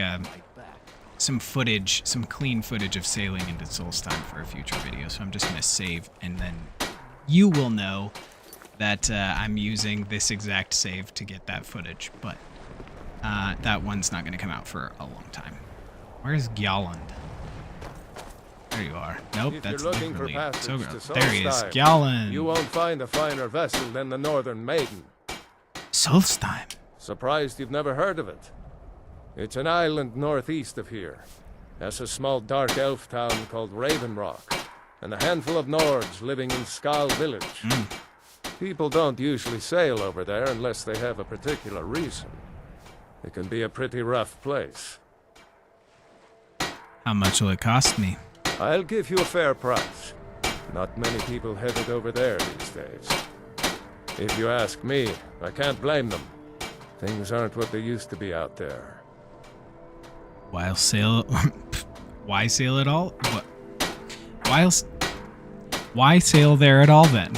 Speaker 1: some footage, some clean footage of sailing into Solstheim for a future video. So I'm just gonna save, and then you will know that I'm using this exact save to get that footage. But that one's not gonna come out for a long time. Where's Gjalland? There you are. Nope,
Speaker 7: If
Speaker 1: that's
Speaker 7: you're looking
Speaker 1: literally
Speaker 7: for passage
Speaker 1: Sheogorath.
Speaker 7: to
Speaker 1: There he is.
Speaker 7: Solstheim,
Speaker 1: Gjalland.
Speaker 7: You won't find a finer vessel than the Northern Maiden.
Speaker 1: Solstheim.
Speaker 7: Surprised you've never heard of it. It's an island northeast of here. Has a small dark elf town called Raven Rock, and a handful of Nords living in Skal Village. People don't usually sail over there unless they have a particular reason. It can be a pretty rough place.
Speaker 1: How much will it cost me?
Speaker 7: I'll give you a fair price. Not many people headed over there these days. If you ask me, I can't blame them. Things aren't what they used to be out there.
Speaker 1: Why sail? Why sail at all? What? Why sail there at all then?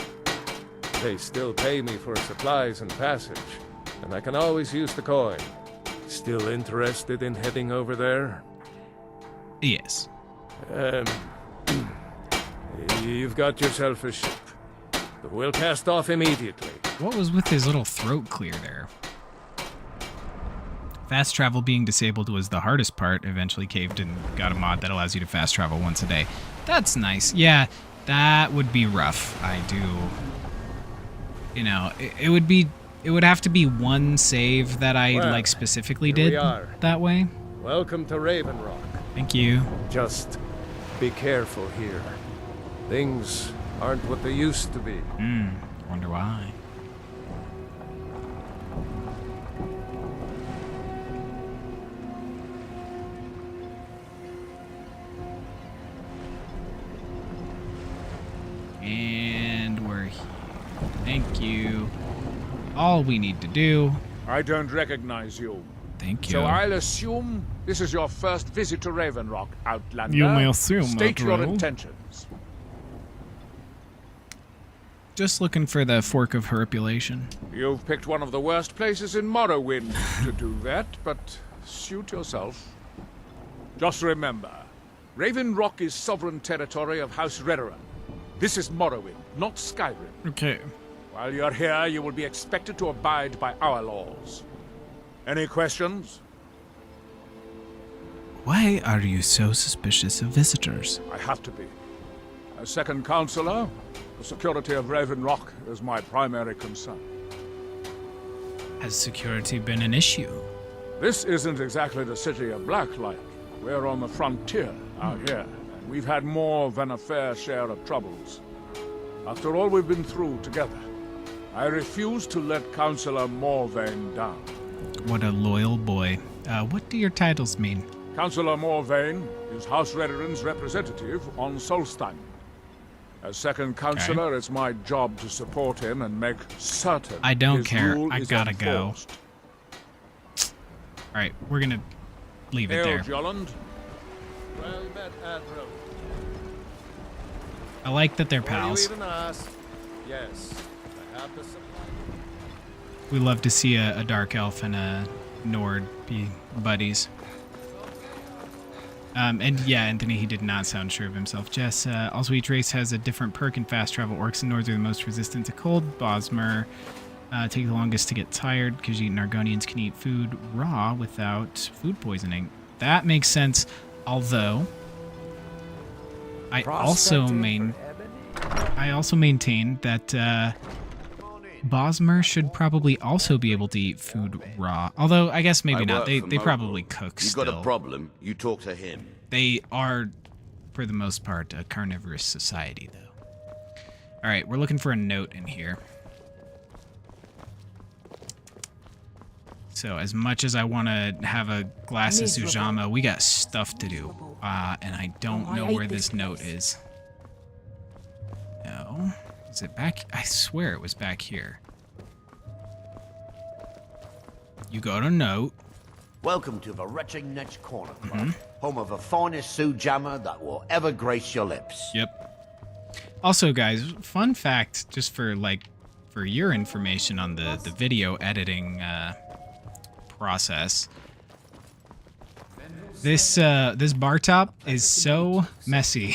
Speaker 7: They still pay me for supplies and passage, and I can always use the coin. Still interested in heading over there?
Speaker 1: Yes.
Speaker 7: You've got yourself a ship. But we'll cast off immediately.
Speaker 1: What was with his little throat clear there? Fast travel being disabled was the hardest part. Eventually caved and got a mod that allows you to fast travel once a day. That's nice. Yeah, that would be rough. I do. You know, it would be. It would have to be one save that I
Speaker 7: Well,
Speaker 1: like specifically
Speaker 7: here we
Speaker 1: did
Speaker 7: are.
Speaker 1: that way.
Speaker 7: Welcome to Raven Rock.
Speaker 1: Thank you.
Speaker 7: Just be careful here. Things aren't what they used to be.
Speaker 1: Wonder why. And we're here. Thank you. All we need to do.
Speaker 6: I don't recognize you.
Speaker 1: Thank you.
Speaker 6: So I'll assume this is your first visit to Raven Rock, Outlander.
Speaker 1: You may assume,
Speaker 6: State your
Speaker 1: Admiral.
Speaker 6: intentions.
Speaker 1: Just looking for the fork of Horripilation.
Speaker 6: You've picked one of the worst places in Morrowind to do that, but suit yourself. Just remember, Raven Rock is sovereign territory of House Redoran. This is Morrowind, not Skyrim.
Speaker 1: Okay.
Speaker 6: While you're here, you will be expected to abide by our laws. Any questions?
Speaker 1: Why are you so suspicious of visitors?
Speaker 6: I have to be. As second counselor, the security of Raven Rock is my primary concern.
Speaker 1: Has security been an issue?
Speaker 6: This isn't exactly the city of Blacklight. We're on the frontier out here, and we've had more than a fair share of troubles. After all we've been through together, I refuse to let Councillor Morvain down.
Speaker 1: What a loyal boy. What do your titles mean?
Speaker 6: Councillor Morvain is House Redoran's representative on Solstheim. As second councillor, it's my job to support him and make certain
Speaker 1: I don't
Speaker 6: his
Speaker 1: care.
Speaker 6: rule
Speaker 1: I
Speaker 6: is
Speaker 1: gotta
Speaker 6: enforced.
Speaker 1: go. Alright, we're gonna leave it
Speaker 6: Hail,
Speaker 1: there.
Speaker 6: Jolland.
Speaker 7: Well met, Admiral.
Speaker 1: I like that they're
Speaker 7: Before
Speaker 1: pals.
Speaker 7: you even ask, yes, I have the supply.
Speaker 1: We love to see a dark elf and a Nord be buddies. And yeah, Anthony, he did not sound sure of himself. Jess, also each race has a different perk in fast travel. Orcs and Nords are the most resistant to cold. Bosmer take the longest to get tired. Khajiit and Argonians can eat food raw without food poisoning. That makes sense, although I also maintain that Bosmer should probably also be able to eat food raw. Although, I guess maybe not. They probably cook
Speaker 8: You
Speaker 1: still.
Speaker 8: got a problem, you talk to him.
Speaker 1: They are, for the most part, a carnivorous society, though. All right, we're looking for a note in here. So as much as I want to have a glass of Sujama, we got stuff to do. And I don't know where this note is. No. Is it back? I swear it was back here. You got a note.
Speaker 8: Welcome to the Retching Netch Corner Club, home of the finest Sujama that will ever grace your lips.
Speaker 1: Yep. Also, guys, fun fact, just for your information on the video editing process. This bar top is so messy,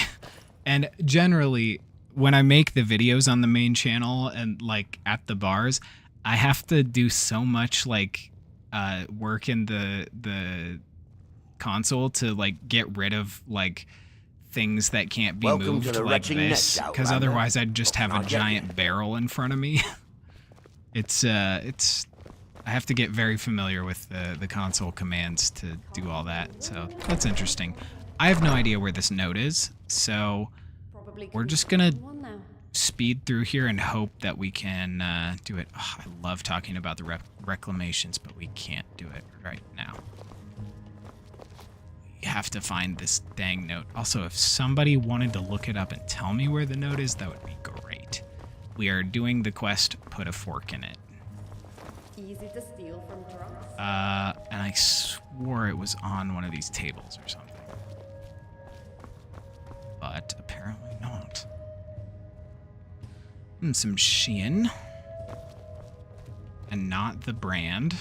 Speaker 1: and generally, when I make the videos on the main channel and like at the bars, I have to do so much work in the console to like get rid of like things that can't be moved like this, because otherwise I'd just have a giant barrel in front of me. It's I have to get very familiar with the console commands to do all that, so that's interesting. I have no idea where this note is, so we're just gonna speed through here and hope that we can do it. Oh, I love talking about the reclamations, but we can't do it right now. We have to find this dang note. Also, if somebody wanted to look it up and tell me where the note is, that would be great. We are doing the quest, put a fork in it.
Speaker 3: Easy to steal from drunks.
Speaker 1: And I swore it was on one of these tables or something. But apparently not. Some Shein. And not the brand.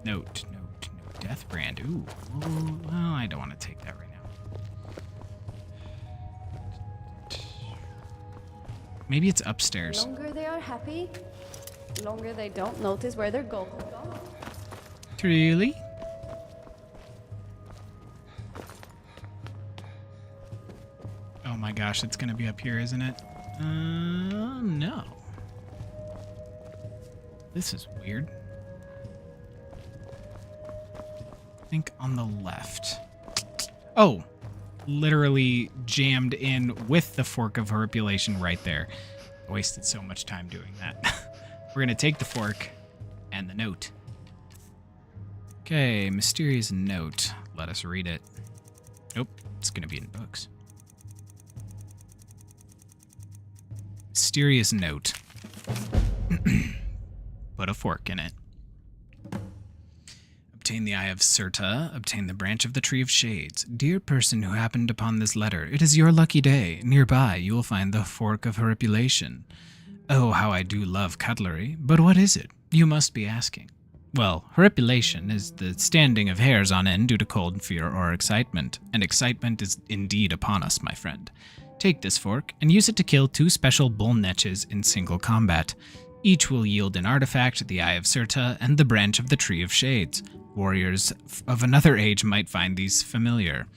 Speaker 1: Note. Death brand. Ooh. Well, I don't want to take that right now. Maybe it's upstairs.
Speaker 3: Longer they are happy, longer they don't notice where they're going.
Speaker 1: Really? Oh my gosh, it's gonna be up here, isn't it? No. This is weird. I think on the left. Oh, literally jammed in with the fork of Horripilation right there. I wasted so much time doing that. We're going to take the fork and the note. Okay, mysterious note. Let us read it. Nope, it's going to be in books. Mysterious note. Put a fork in it. Obtain the Eye of Serta, obtain the branch of the Tree of Shades. Dear person who happened upon this letter, it is your lucky day. Nearby, you will find the fork of Horripilation. Oh, how I do love cutlery. But what is it? You must be asking. Well, Horripilation is the standing of hairs on end due to cold, fear, or excitement. And excitement is indeed upon us, my friend. Take this fork and use it to kill 2 special bull netches in single combat. Each will yield an artifact, the Eye of Serta, and the branch of the Tree of Shades. Warriors of another age might find these familiar.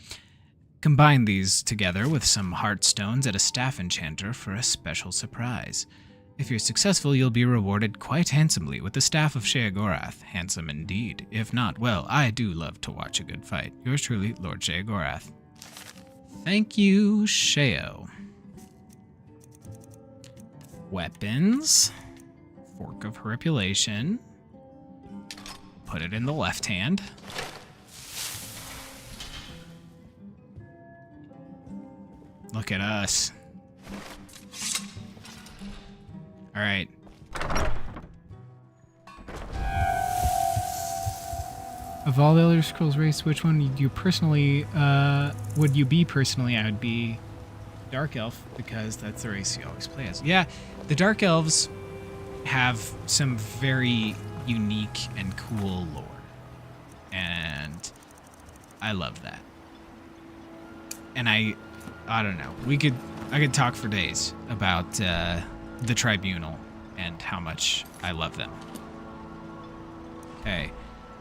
Speaker 1: Combine these together with some heartstones at a staff enchanter for a special surprise. If you're successful, you'll be rewarded quite handsomely with the Staff of Sheogorath. Handsome indeed. If not, well, I do love to watch a good fight. Yours truly, Lord Sheogorath. Thank you, Sheo. Weapons. Fork of Horripilation. Put it in the left hand. Look at us. All right. Of all the Elder Scrolls race, which one would you personally, would you be personally? I would be Dark Elf, because that's the race you always play as. Yeah, the Dark Elves have some very unique and cool lore. And I love that. And I don't know. I could talk for days about the Tribunal and how much I love them. Okay.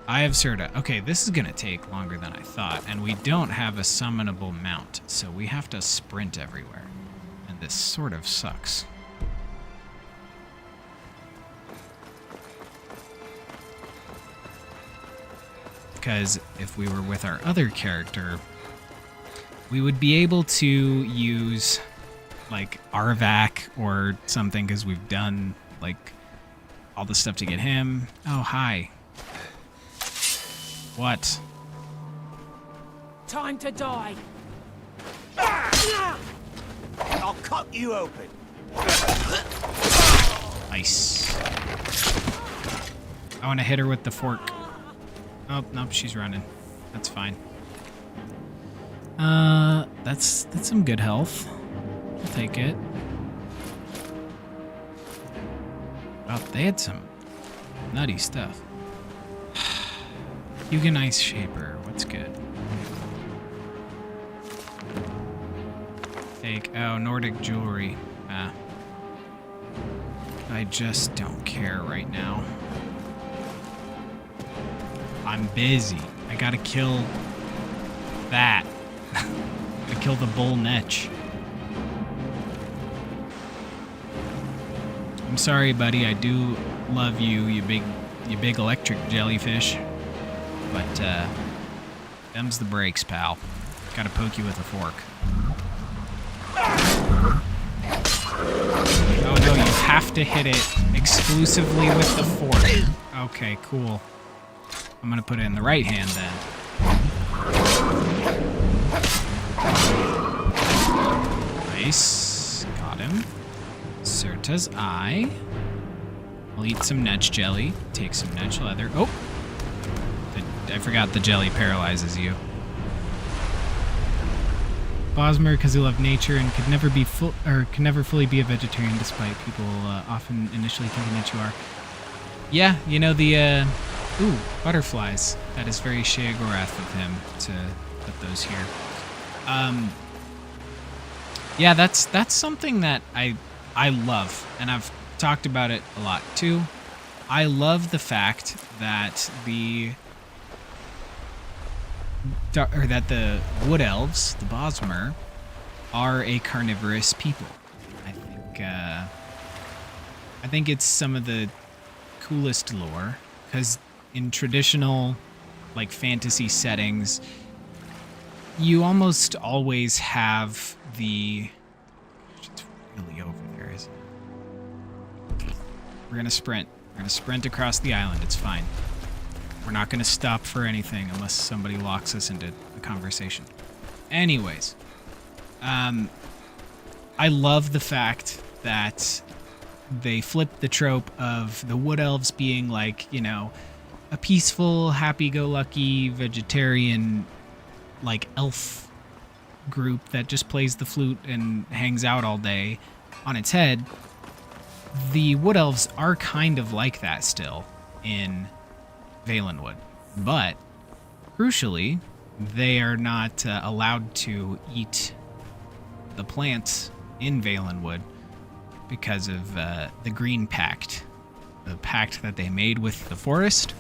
Speaker 1: Eye of Serta. Okay, this is gonna take longer than I thought, and we don't have a summonable mount, so we have to sprint everywhere. And this sort of sucks. Because if we were with our other character, we would be able to use like Arvac or something, because we've done like all the stuff to get him. Oh, hi. What?
Speaker 9: Time to die.
Speaker 8: I'll cut you open.
Speaker 1: Nice. I want to hit her with the fork. Oh, nope, she's running. That's fine. That's some good health. I'll take it. Oh, they had some nutty stuff. Huguenot Ice Shaper, what's good? Take, oh, Nordic jewelry. Ah. I just don't care right now. I'm busy. I gotta kill that. Gotta kill the bull netch. I'm sorry, buddy. I do love you, you big electric jellyfish. But, them's the breaks, pal. Gotta poke you with a fork. Oh no, you have to hit it exclusively with the fork. Okay, cool. I'm gonna put it in the right hand then. Nice. Got him. Serta's eye. I'll eat some netch jelly. Take some netch leather. Oh! I forgot the jelly paralyzes you. Bosmer, because you love nature and could never fully be a vegetarian, despite people often initially thinking that you are. Yeah, you know the ooh, butterflies. That is very Sheogorath of him to put those here. Yeah, that's something that I love, and I've talked about it a lot too. I love the fact that the wood elves, the Bosmer, are a carnivorous people. I think it's some of the coolest lore, because in traditional, like, fantasy settings, you almost always have the... It's really over there, isn't it? We're gonna sprint. We're gonna sprint across the island. It's fine. We're not gonna stop for anything unless somebody locks us into a conversation. Anyways, I love the fact that they flipped the trope of the Wood Elves being like, you know, a peaceful, happy-go-lucky, vegetarian, like, elf group that just plays the flute and hangs out all day on its head. The Wood Elves are kind of like that still in Valenwood, but crucially, they are not allowed to eat the plants in Valenwood because of the Green Pact, the pact that they made with the forest,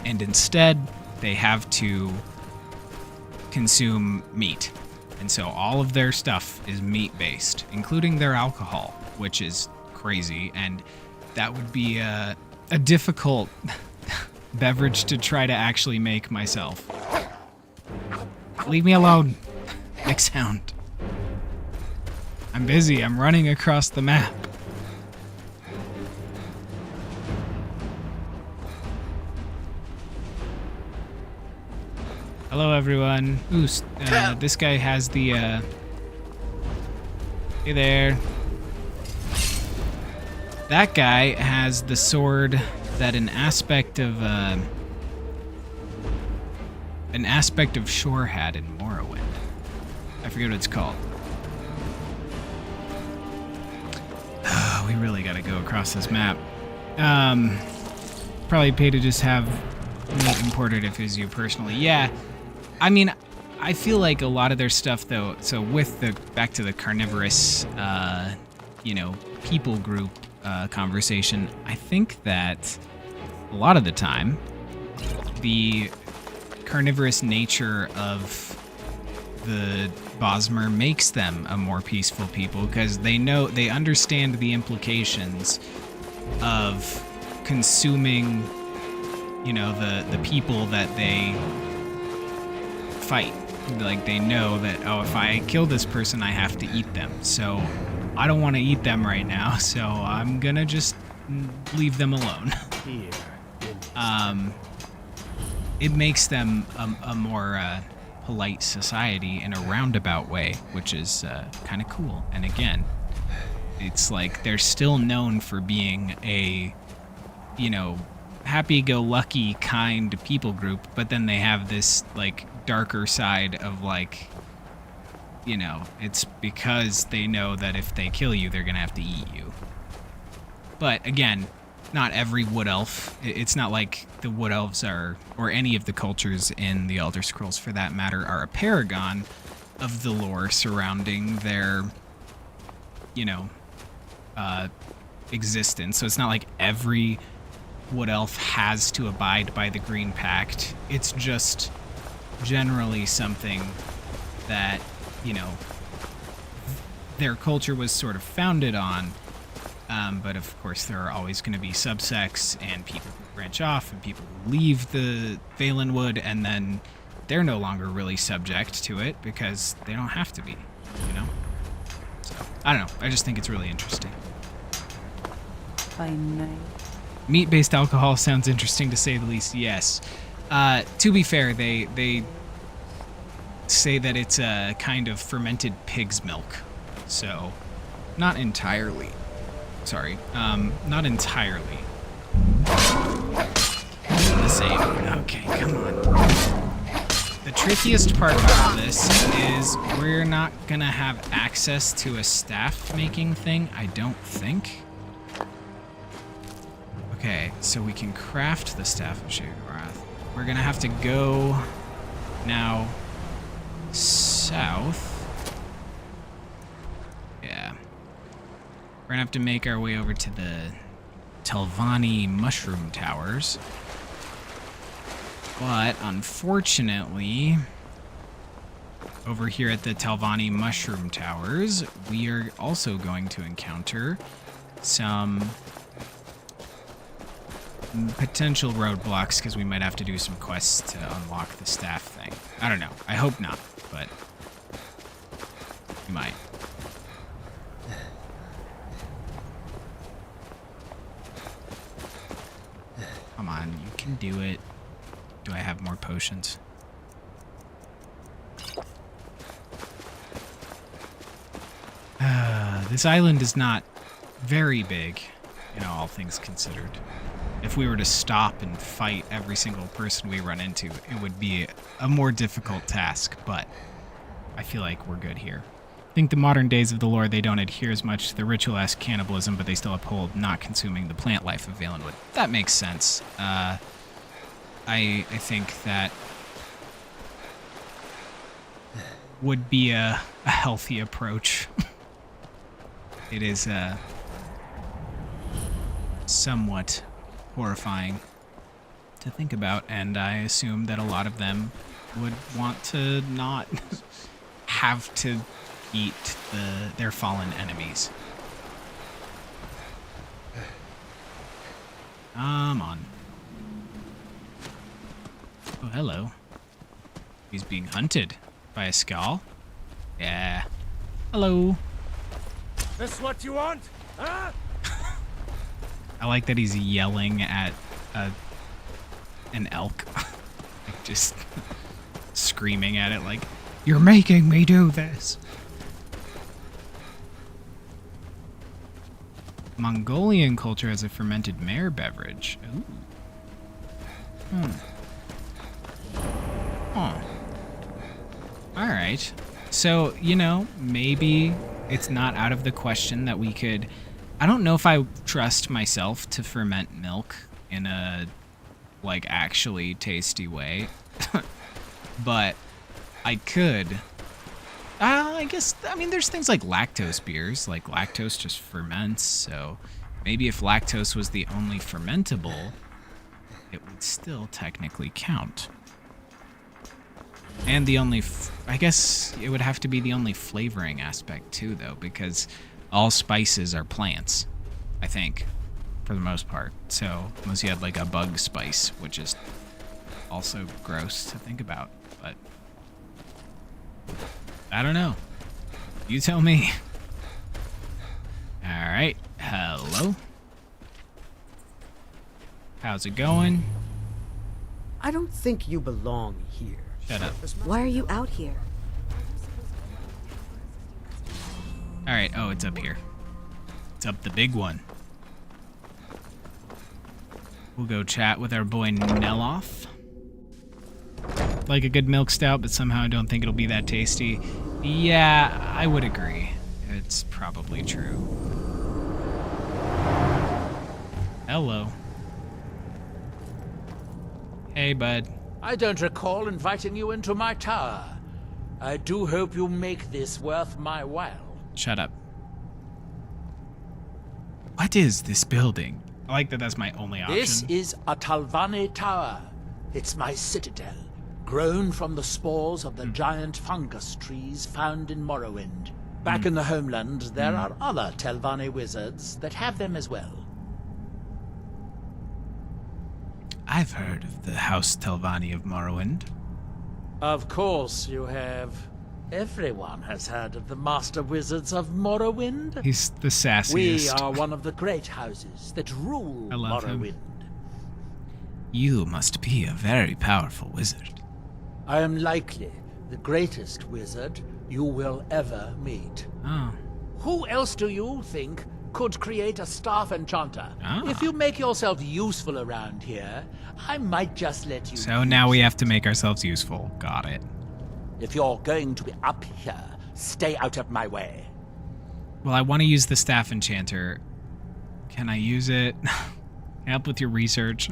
Speaker 1: and instead they have to consume meat. And so all of their stuff is meat-based, including their alcohol, which is crazy, and that would be a difficult beverage to try to actually make myself. Leave me alone. Next sound. I'm busy. I'm running across the map. Hello, everyone. Ooh, this guy has the, Hey there. That guy has the sword that an aspect of Shore had in Morrowind. I forget what it's called. We really gotta go across this map. Probably pay to just have meat imported if it's you personally. Yeah, I mean, I feel like a lot of their stuff, though, so with the, back to the carnivorous, you know, people group conversation, I think that a lot of the time, the carnivorous nature of the Bosmer makes them a more peaceful people because they understand the implications of consuming, you know, the people that they fight. Like, they know that, oh, if I kill this person, I have to eat them. So I don't want to eat them right now, so I'm gonna just leave them alone. It makes them a more polite society in a roundabout way, which is kind of cool. And again, it's like they're still known for being a, you know, happy-go-lucky kind people group, but then they have this, like, darker side of, like, you know, it's because they know that if they kill you, they're gonna have to eat you. But again, not every wood elf. It's not like the wood elves are, or any of the cultures in the Elder Scrolls for that matter, are a paragon of the lore surrounding their, you know, existence. So it's not like every wood elf has to abide by the Green Pact. It's just generally something that, you know, their culture was sort of founded on. But of course, there are always going to be subsects and people who branch off and people who leave the Valenwood, and then they're no longer really subject to it because they don't have to be, you know? So, I don't know. I just think it's really interesting. Meat-based alcohol sounds interesting to say the least, yes. To be fair, they say that it's a kind of fermented pig's milk. So, not entirely. Sorry, not entirely the same. Okay, come on. The trickiest part about all this is we're not gonna have access to a staff making thing, I don't think. Okay, so we can craft the Staff of Sheogorath. We're gonna have to go now south. Yeah. We're gonna have to make our way over to the Telvanni Mushroom Towers. But unfortunately, over here at the Telvanni Mushroom Towers, we are also going to encounter some potential roadblocks because we might have to do some quests to unlock the staff thing. I don't know. I hope not, but we might. Come on, you can do it. Do I have more potions? This island is not very big, all things considered. If we were to stop and fight every single person we run into, it would be a more difficult task, but I feel like we're good here. I think the modern days of the lore, they don't adhere as much to the ritual-esque cannibalism, but they still uphold not consuming the plant life of Valenwood. That makes sense. I think that would be a healthy approach. It is somewhat horrifying to think about, and I assume that a lot of them would want to not have to eat their fallen enemies. Come on. Oh, hello. He's being hunted by a skull. Yeah. Hello.
Speaker 7: This what you want? Huh?
Speaker 1: I like that he's yelling at an elk. Like just screaming at it like, "You're making me do this." Mongolian culture has a fermented mare beverage. Ooh. Oh. Alright. So, maybe it's not out of the question that we could... I don't know if I trust myself to ferment milk in a, actually tasty way. But I could. I guess, there's things like lactose beers. Like, lactose just ferments, so maybe if lactose was the only fermentable, it would still technically count. And the only... I guess it would have to be the only flavoring aspect, too, though, because all spices are plants, I think, for the most part. So, unless you had, a bug spice, which is also gross to think about, but... I don't know. You tell me. Alright. Hello. How's it going?
Speaker 5: I don't think you belong here.
Speaker 1: Shut up.
Speaker 3: Why are you out here?
Speaker 1: Alright, oh, it's up here. It's up the big one. We'll go chat with our boy Neloth. Like a good milk stout, but somehow I don't think it'll be that tasty. Yeah, I would agree. It's probably true. Hello. Hey, bud.
Speaker 9: I don't recall inviting you into my tower. I do hope you make this worth my while.
Speaker 1: Shut up. What is this building? I like that that's my only option.
Speaker 9: This is a Talvani tower. It's my citadel, grown from the spores of the giant fungus trees found in Morrowind. Back in the homeland, there are other Telvanni wizards that have them as well.
Speaker 1: I've heard of the House Telvanni of Morrowind.
Speaker 9: Of course you have. Everyone has heard of the Master Wizards of Morrowind.
Speaker 1: He's the sassiest.
Speaker 9: We are one of the great houses that rule
Speaker 1: I love
Speaker 9: Morrowind.
Speaker 1: him. You must be a very powerful wizard.
Speaker 9: I am likely the greatest wizard you will ever meet.
Speaker 1: Oh.
Speaker 9: Who else do you think could create a staff enchanter?
Speaker 1: Ah.
Speaker 9: If you make yourself useful around here, I might just let you.
Speaker 1: So now we have to make ourselves useful. Got it.
Speaker 9: If you're going to be up here, stay out of my way.
Speaker 1: Well, I want to use the staff enchanter. Can I use it? Help with your research.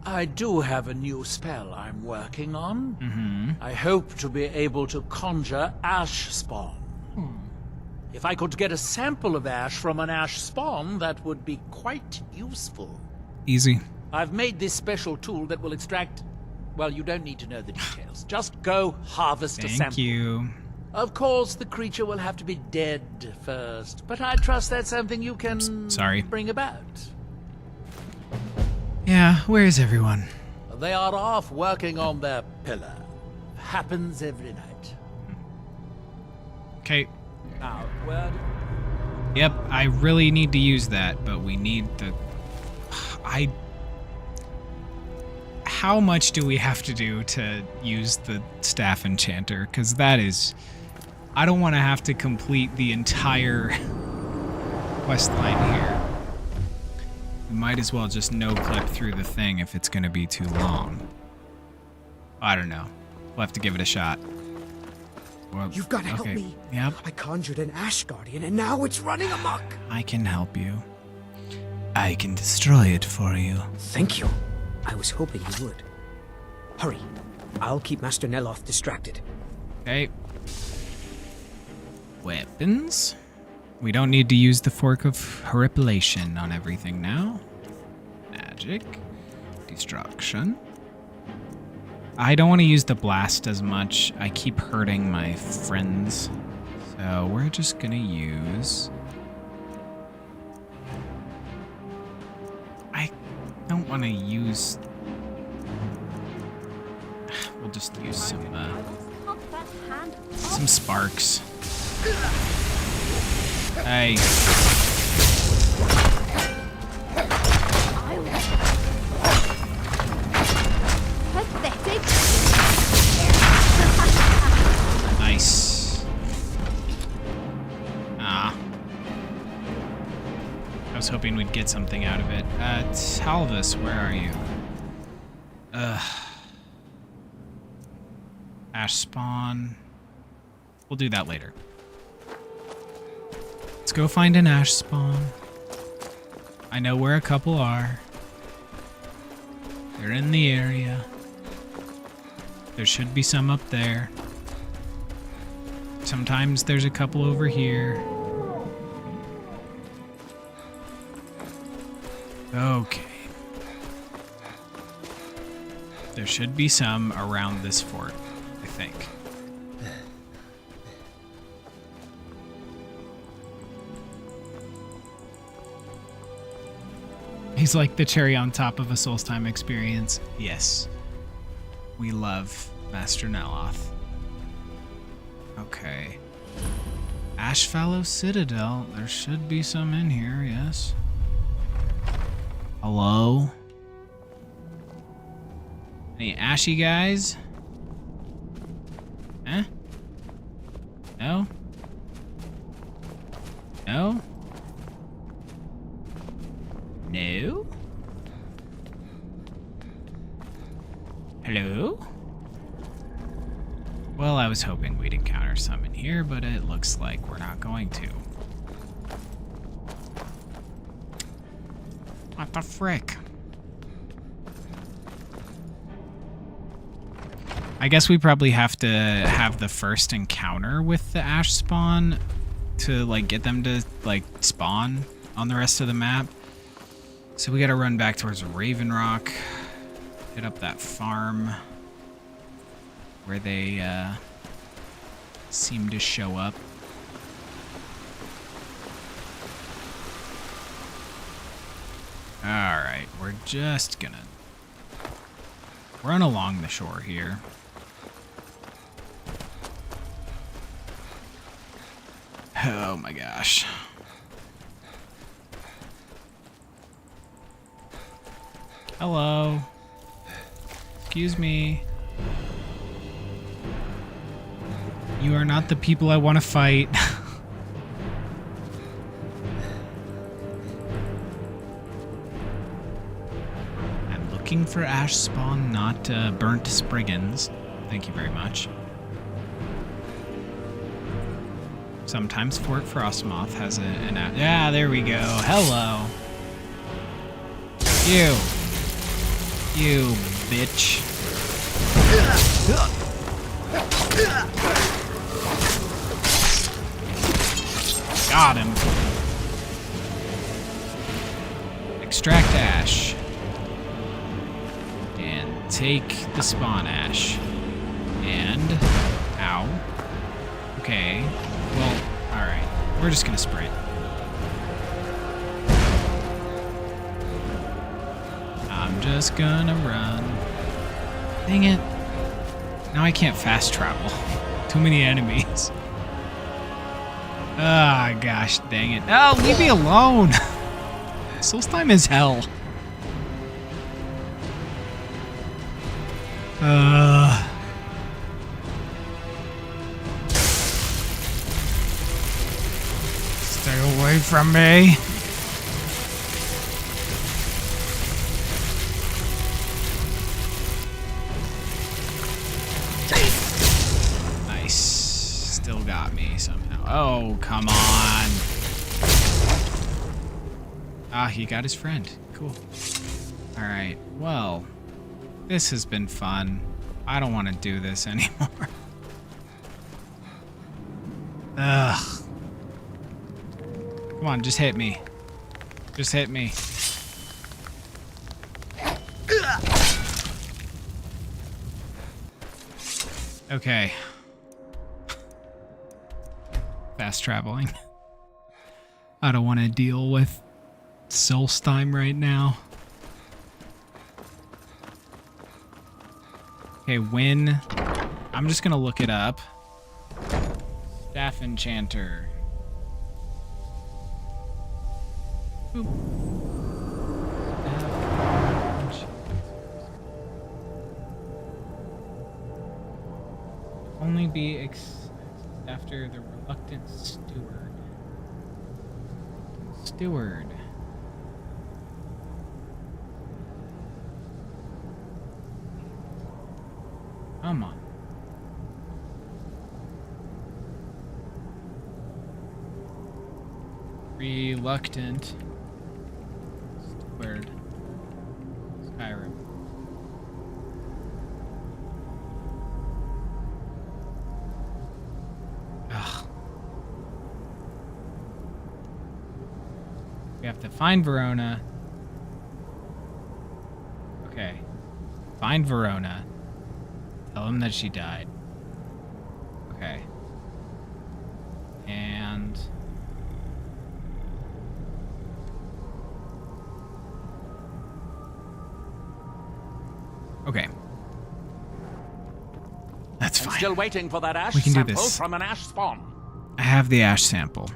Speaker 9: I do have a new spell I'm working on.
Speaker 1: Mm-hmm.
Speaker 9: I hope to be able to conjure ash spawn. If I could get a sample of ash from an ash spawn, that would be quite useful.
Speaker 1: Easy.
Speaker 9: I've made this special tool that will extract... Well, you don't need to know the details. Just go harvest a sample.
Speaker 1: Thank you.
Speaker 9: Of course, the creature will have to be dead first, but I trust that's something you can
Speaker 1: Sorry.
Speaker 9: bring about.
Speaker 1: Yeah, where's everyone?
Speaker 9: They are off working on their pillar. Happens every night.
Speaker 1: Okay.
Speaker 9: Now, where...
Speaker 1: Yep, I really need to use that, but we need the... How much do we have to do to use the staff enchanter? Because that is... I don't want to have to complete the entire quest line here. We might as well just no-clip through the thing if it's going to be too long. I don't know. We'll have to give it a shot. Well,
Speaker 5: You've got to help me.
Speaker 1: Yep.
Speaker 5: I conjured an Ash Guardian and now it's running amok.
Speaker 1: I can help you. I can destroy it for you.
Speaker 5: Thank you. I was hoping you would. Hurry. I'll keep Master Neloth distracted.
Speaker 1: Okay. Weapons. We don't need to use the Fork of Horripilation on everything now. Magic. Destruction. I don't want to use the blast as much. I keep hurting my friends. So we're just gonna use... I don't want to use... We'll just use some sparks. Hey.
Speaker 3: Pathetic.
Speaker 1: Nice. I was hoping we'd get something out of it. Talvis, where are you? Ash spawn. We'll do that later. Let's go find an ash spawn. I know where a couple are. They're in the area. There should be some up there. Sometimes there's a couple over here. Okay. There should be some around this fort, I think. He's like the cherry on top of a Soul's Time experience. Yes. We love Master Neloth. Okay. Ashfallow Citadel. There should be some in here, yes. Hello? Any ashy guys? Huh? No? No? No? Hello? Well, I was hoping we'd encounter some in here, but it looks like we're not going to. What the frick? I guess we probably have to have the first encounter with the ash spawn to like get them to like spawn on the rest of the map. So we gotta run back towards Raven Rock, hit up that farm where they seem to show up. Alright, we're just gonna run along the shore here. Oh my gosh. Hello. Excuse me. You are not the people I want to fight. I'm looking for ash spawn, not burnt spriggans. Thank you very much. Sometimes Fort Frostmoth has an yeah, there we go. Hello. You bitch. Got him. Extract ash. And take the spawn ash. And... Ow. Okay. Well, alright. We're just gonna sprint. I'm just gonna run. Dang it. Now I can't fast travel. Too many enemies. Ah, gosh, dang it. Oh, leave me alone. Soul's time is hell. Stay away from me. Nice. Still got me somehow. Oh, come on. Ah, he got his friend. Cool. All right. Well, this has been fun. I don't want to do this anymore. Ugh. Come on, just hit me. Just hit me. Okay. Fast traveling. I don't want to deal with Solstheim right now. Okay, when... I'm just gonna look it up. Staff Enchanter. Boop. Only be after the reluctant steward. Steward. Come on. Reluctant steward. Skyrim. Ugh. We have to find Verona. Okay. Find Verona. Tell him that she died. Okay. And... okay. That's fine.
Speaker 9: Still waiting for that ash
Speaker 1: We can do
Speaker 9: sample
Speaker 1: this.
Speaker 9: from an ash spawn.
Speaker 1: I have the ash sample.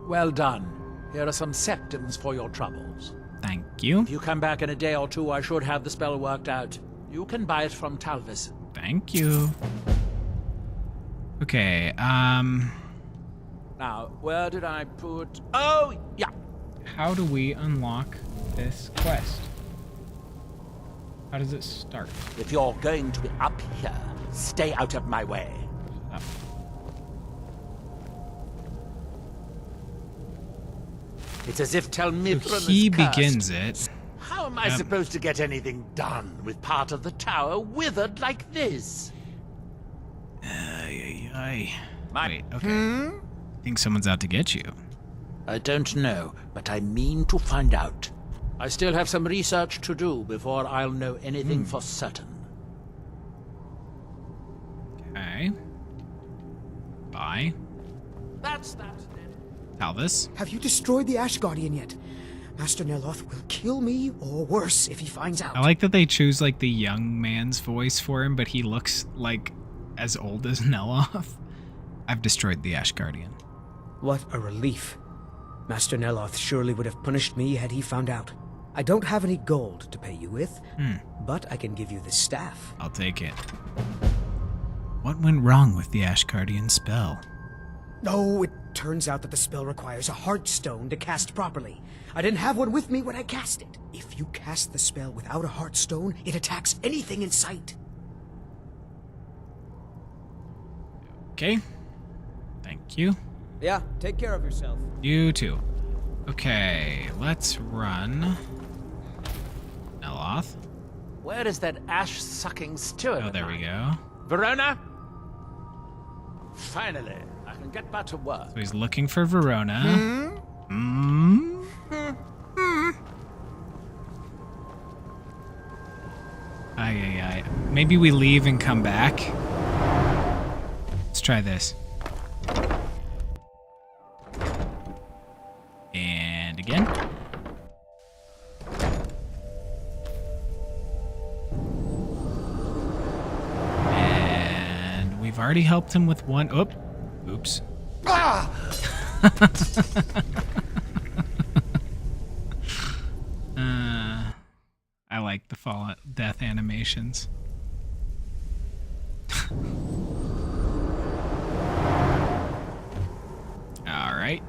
Speaker 9: Well done. Here are some septums for your troubles.
Speaker 1: Thank you.
Speaker 9: If you come back in a day or two, I should have the spell worked out. You can buy it from Talvis.
Speaker 1: Thank you. Okay,
Speaker 9: Now, where did I put... oh, yeah.
Speaker 1: how do we unlock this quest? How does it start?
Speaker 9: If you're going to be up here, stay out of my way.
Speaker 1: Up.
Speaker 9: It's as if Telmithrin
Speaker 1: He
Speaker 9: is cursed.
Speaker 1: begins it.
Speaker 9: How am I supposed to get anything done with part of the tower withered like this?
Speaker 1: Wait, okay. I think someone's out to get you.
Speaker 9: I don't know, but I mean to find out. I still have some research to do before I'll know anything for certain.
Speaker 1: Okay. Bye.
Speaker 9: That's that then.
Speaker 1: Talvis.
Speaker 5: Have you destroyed the Ash Guardian yet? Master Neloth will kill me, or worse, if he finds out.
Speaker 1: I like that they choose like the young man's voice for him, but he looks like as old as Neloth. I've destroyed the Ash Guardian.
Speaker 5: What a relief. Master Neloth surely would have punished me had he found out. I don't have any gold to pay you with, but I can give you the staff.
Speaker 1: I'll take it. What went wrong with the Ash Guardian spell?
Speaker 5: Oh, it turns out that the spell requires a heartstone to cast properly. I didn't have one with me when I cast it. If you cast the spell without a heartstone, it attacks anything in sight.
Speaker 1: Okay. Thank you.
Speaker 5: Yeah, take care of yourself.
Speaker 1: You too. Okay, let's run. Neloth.
Speaker 9: Where is that ash-sucking steward?
Speaker 1: Oh, there we go.
Speaker 9: Verona? Finally, I can get back to work.
Speaker 1: So he's looking for Verona. Aye. Maybe we leave and come back. Let's try this. And again. You've already helped him with one. Oops.
Speaker 8: Ah!
Speaker 1: I like the fall death animations. All right.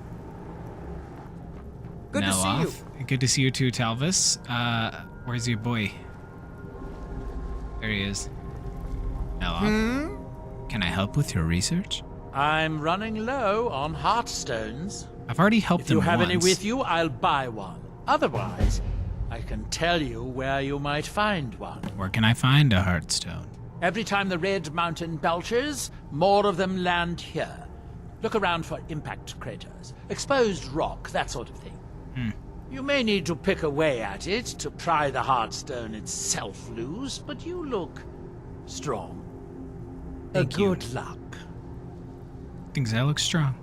Speaker 5: Good to see you.
Speaker 1: Good to see you too, Talvis. Where's your boy? There he is. Neloth. Can I help with your research?
Speaker 9: I'm running low on heartstones.
Speaker 1: I've already helped
Speaker 9: If you
Speaker 1: him
Speaker 9: have
Speaker 1: once.
Speaker 9: any with you, I'll buy one. Otherwise, I can tell you where you might find one.
Speaker 1: Where can I find a heartstone?
Speaker 9: Every time the Red Mountain belches, more of them land here. Look around for impact craters, exposed rock, that sort of thing. You may need to pick away at it to pry the heartstone itself loose, but you look strong.
Speaker 1: Thank you.
Speaker 9: Good luck.
Speaker 1: Thinks I look strong.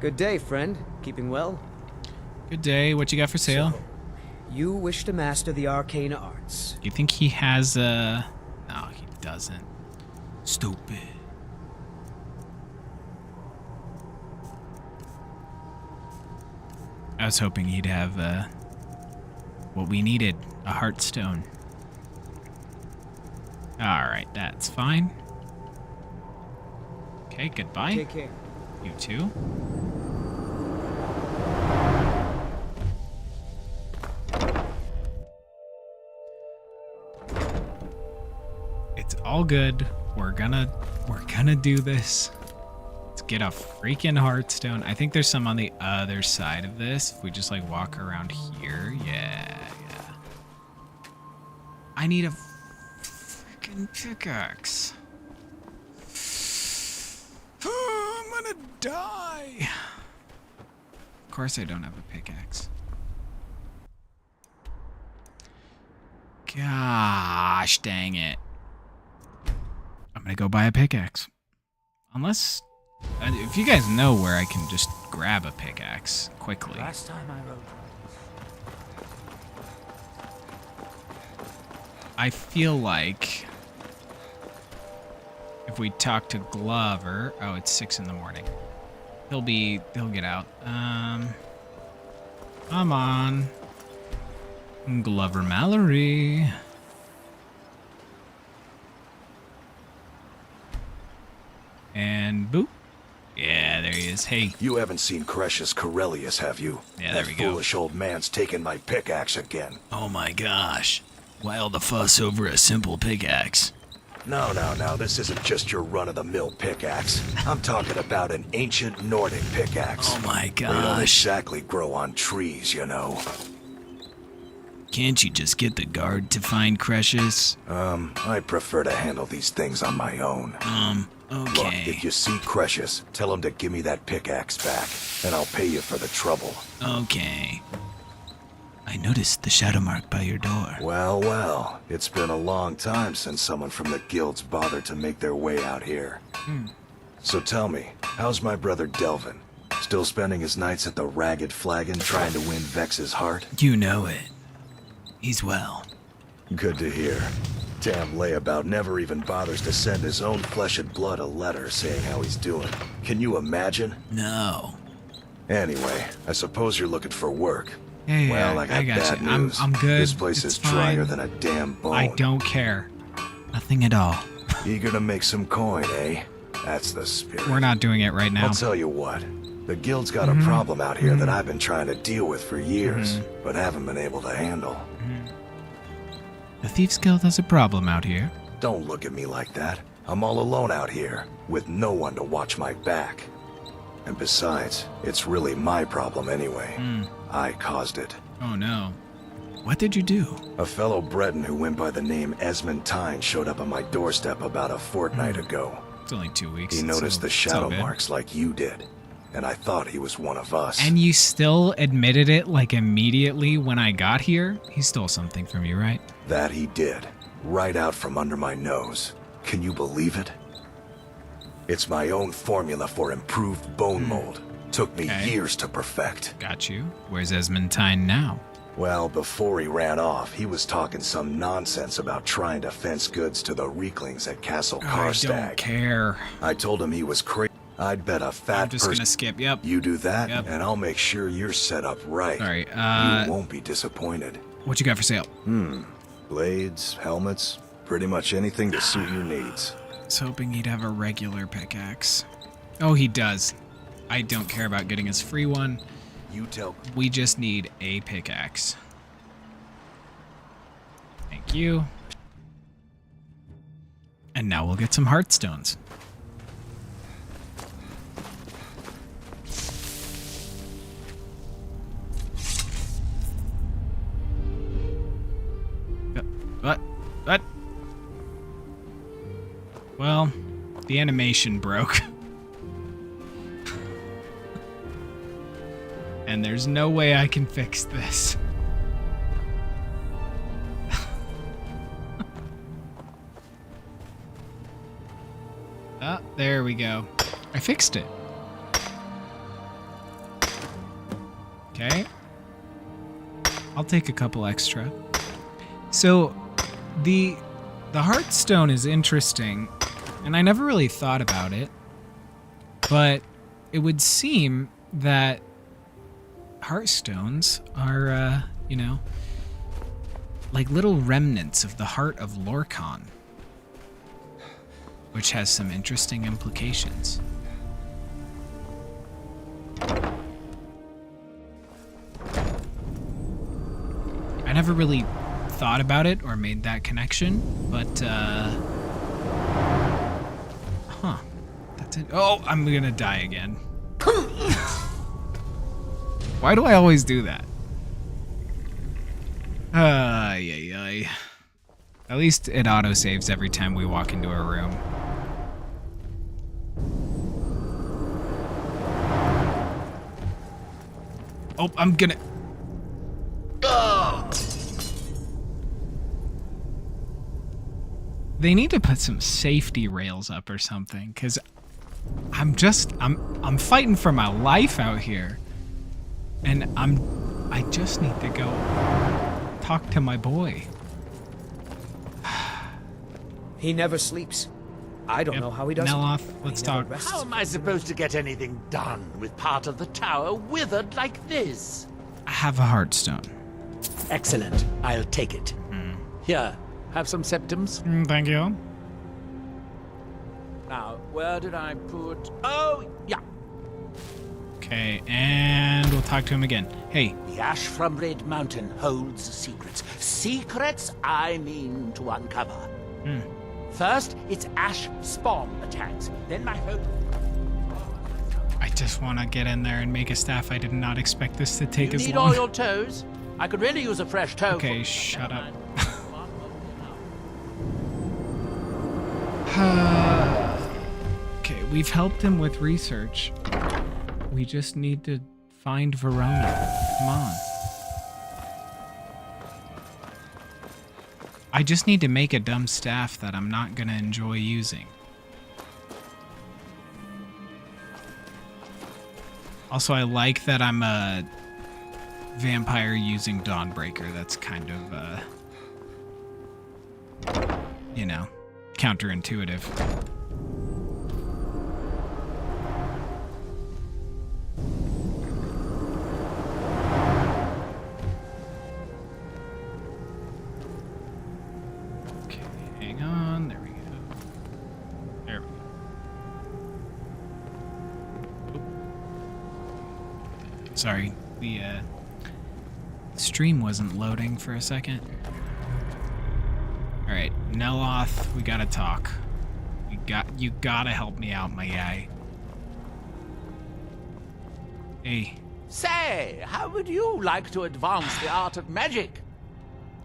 Speaker 10: Good day, friend. Keeping well?
Speaker 1: Good day. What you got for sale?
Speaker 5: So, you wish to master the arcane arts.
Speaker 1: Do you think he has a... No, he doesn't. Stupid. I was hoping he'd have what we needed, a heartstone. Alright, that's fine. Okay, goodbye.
Speaker 5: Take care.
Speaker 1: You too. It's all good. We're gonna do this. Let's get a freaking heartstone. I think there's some on the other side of this. If we just like walk around here. Yeah. I need a freaking pickaxe. I'm gonna die. Of course I don't have a pickaxe. Gosh dang it. I'm gonna go buy a pickaxe. Unless, if you guys know where I can just grab a pickaxe quickly.
Speaker 9: Last time I wrote.
Speaker 1: I feel like if we talk to Glover, oh, it's 6 in the morning. He'll get out. Come on. Glover Mallory. And boop. Yeah, there he is. Hey.
Speaker 11: You haven't seen Crucius Corellius, have you?
Speaker 1: Yeah, there
Speaker 11: that
Speaker 1: we go.
Speaker 11: Foolish old man's taken my pickaxe again.
Speaker 1: Oh my gosh. Why all the fuss over a simple pickaxe?
Speaker 11: No, this isn't just your run-of-the-mill pickaxe. I'm talking about an ancient Nordic pickaxe.
Speaker 1: Oh my
Speaker 11: They don't
Speaker 1: gosh.
Speaker 11: exactly grow on trees, you know.
Speaker 1: Can't you just get the guard to find Crucius?
Speaker 11: I prefer to handle these things on my own. Look,
Speaker 1: Okay.
Speaker 11: if you see Crucius, tell him to give me that pickaxe back, and I'll pay you for the trouble.
Speaker 1: Okay. I noticed the shadow mark by your door.
Speaker 11: Well, it's been a long time since someone from the guilds bothered to make their way out here. So tell me, how's my brother Delvin? Still spending his nights at the Ragged Flagon trying to win Vex's heart?
Speaker 1: You know it. He's well.
Speaker 11: Good to hear. Damn layabout never even bothers to send his own flesh and blood a letter saying how he's doing. Can you imagine?
Speaker 1: No.
Speaker 11: Anyway, I suppose you're looking for work.
Speaker 1: Yeah,
Speaker 11: Well, I got bad
Speaker 1: you.
Speaker 11: news.
Speaker 1: I'm good.
Speaker 11: This place
Speaker 1: It's
Speaker 11: is drier
Speaker 1: fine.
Speaker 11: than a damn bone.
Speaker 1: I don't care. Nothing at all.
Speaker 11: Eager to make some coin, eh? That's the spirit.
Speaker 1: We're not doing it right now.
Speaker 11: I'll tell you what. The guild's got a problem out here that I've been trying to deal with for years, but haven't been able to handle.
Speaker 1: The Thieves Guild has a problem out here.
Speaker 11: Don't look at me like that. I'm all alone out here, with no one to watch my back. And besides, it's really my problem anyway. I caused it.
Speaker 1: Oh no. What did you do?
Speaker 11: A fellow Breton who went by the name Esmond Tyne showed up on my doorstep about a fortnight ago.
Speaker 1: It's only 2 weeks.
Speaker 11: He noticed
Speaker 1: so
Speaker 11: the
Speaker 1: it's all
Speaker 11: shadow
Speaker 1: good.
Speaker 11: marks like you did, and I thought he was one of us.
Speaker 1: And you still admitted it like immediately when I got here? He stole something from you, right?
Speaker 11: That he did, right out from under my nose. Can you believe it? It's my own formula for improved bone mold. Took me
Speaker 1: Okay.
Speaker 11: years to perfect.
Speaker 1: Got you. Where's Esmond Tyne now?
Speaker 11: Well, before he ran off, he was talking some nonsense about trying to fence goods to the Reeklings at Castle Karstag.
Speaker 1: I don't care.
Speaker 11: I told him he was crazy. I'd bet a fat
Speaker 1: I'm just gonna skip. Yep.
Speaker 11: You do that,
Speaker 1: Yep.
Speaker 11: and I'll make sure you're set up right.
Speaker 1: Sorry.
Speaker 11: You won't be disappointed.
Speaker 1: What you got for sale?
Speaker 11: Blades, helmets, pretty much anything to suit your needs.
Speaker 1: I was hoping he'd have a regular pickaxe. Oh, he does. I don't care about getting his free one.
Speaker 11: You tell.
Speaker 1: We just need a pickaxe. Thank you. And now we'll get some heartstones. What? Well, the animation broke. And there's no way I can fix this. There we go. I fixed it. Okay. I'll take a couple extra. So, the Heartstone is interesting, and I never really thought about it, but it would seem that Heartstones are, you know, like little remnants of the heart of Lorkhan, which has some interesting implications. I never really thought about it or made that connection, but, that's it. Oh, I'm gonna die again. Why do I always do that? Ay. At least it autosaves every time we walk into a room. Oh, I'm gonna... They need to put some safety rails up or something, because I'm fighting for my life out here. And I just need to go talk to my boy.
Speaker 5: He never sleeps. I don't know how he does it.
Speaker 1: Neloth, let's talk.
Speaker 9: How am I supposed to get anything done with part of the tower withered like this?
Speaker 1: I have a Heartstone.
Speaker 9: Excellent. I'll take it. Here, have some septums.
Speaker 1: Thank you.
Speaker 9: Now, where did I put... Oh, yeah.
Speaker 1: Okay, and we'll talk to him again. Hey.
Speaker 9: The ash from Red Mountain holds secrets. Secrets I mean to uncover. First, it's ash spawn attacks. Then my hope...
Speaker 1: I just want to get in there and make a staff. I did not expect this to take as
Speaker 9: You need
Speaker 1: long.
Speaker 9: all your toes? I could really use a fresh toe.
Speaker 1: Okay, shut up. Okay, we've helped him with research. We just need to find Verona. Come on. I just need to make a dumb staff that I'm not gonna enjoy using. Also, I like that I'm a vampire using Dawnbreaker. That's kind of, you know, counterintuitive. Okay, hang on. There we go. There we go. Oh. Sorry, the stream wasn't loading for a second. All right, Neloth, we gotta talk. You gotta help me out, my guy. Hey.
Speaker 9: Say, how would you like to advance the art of magic?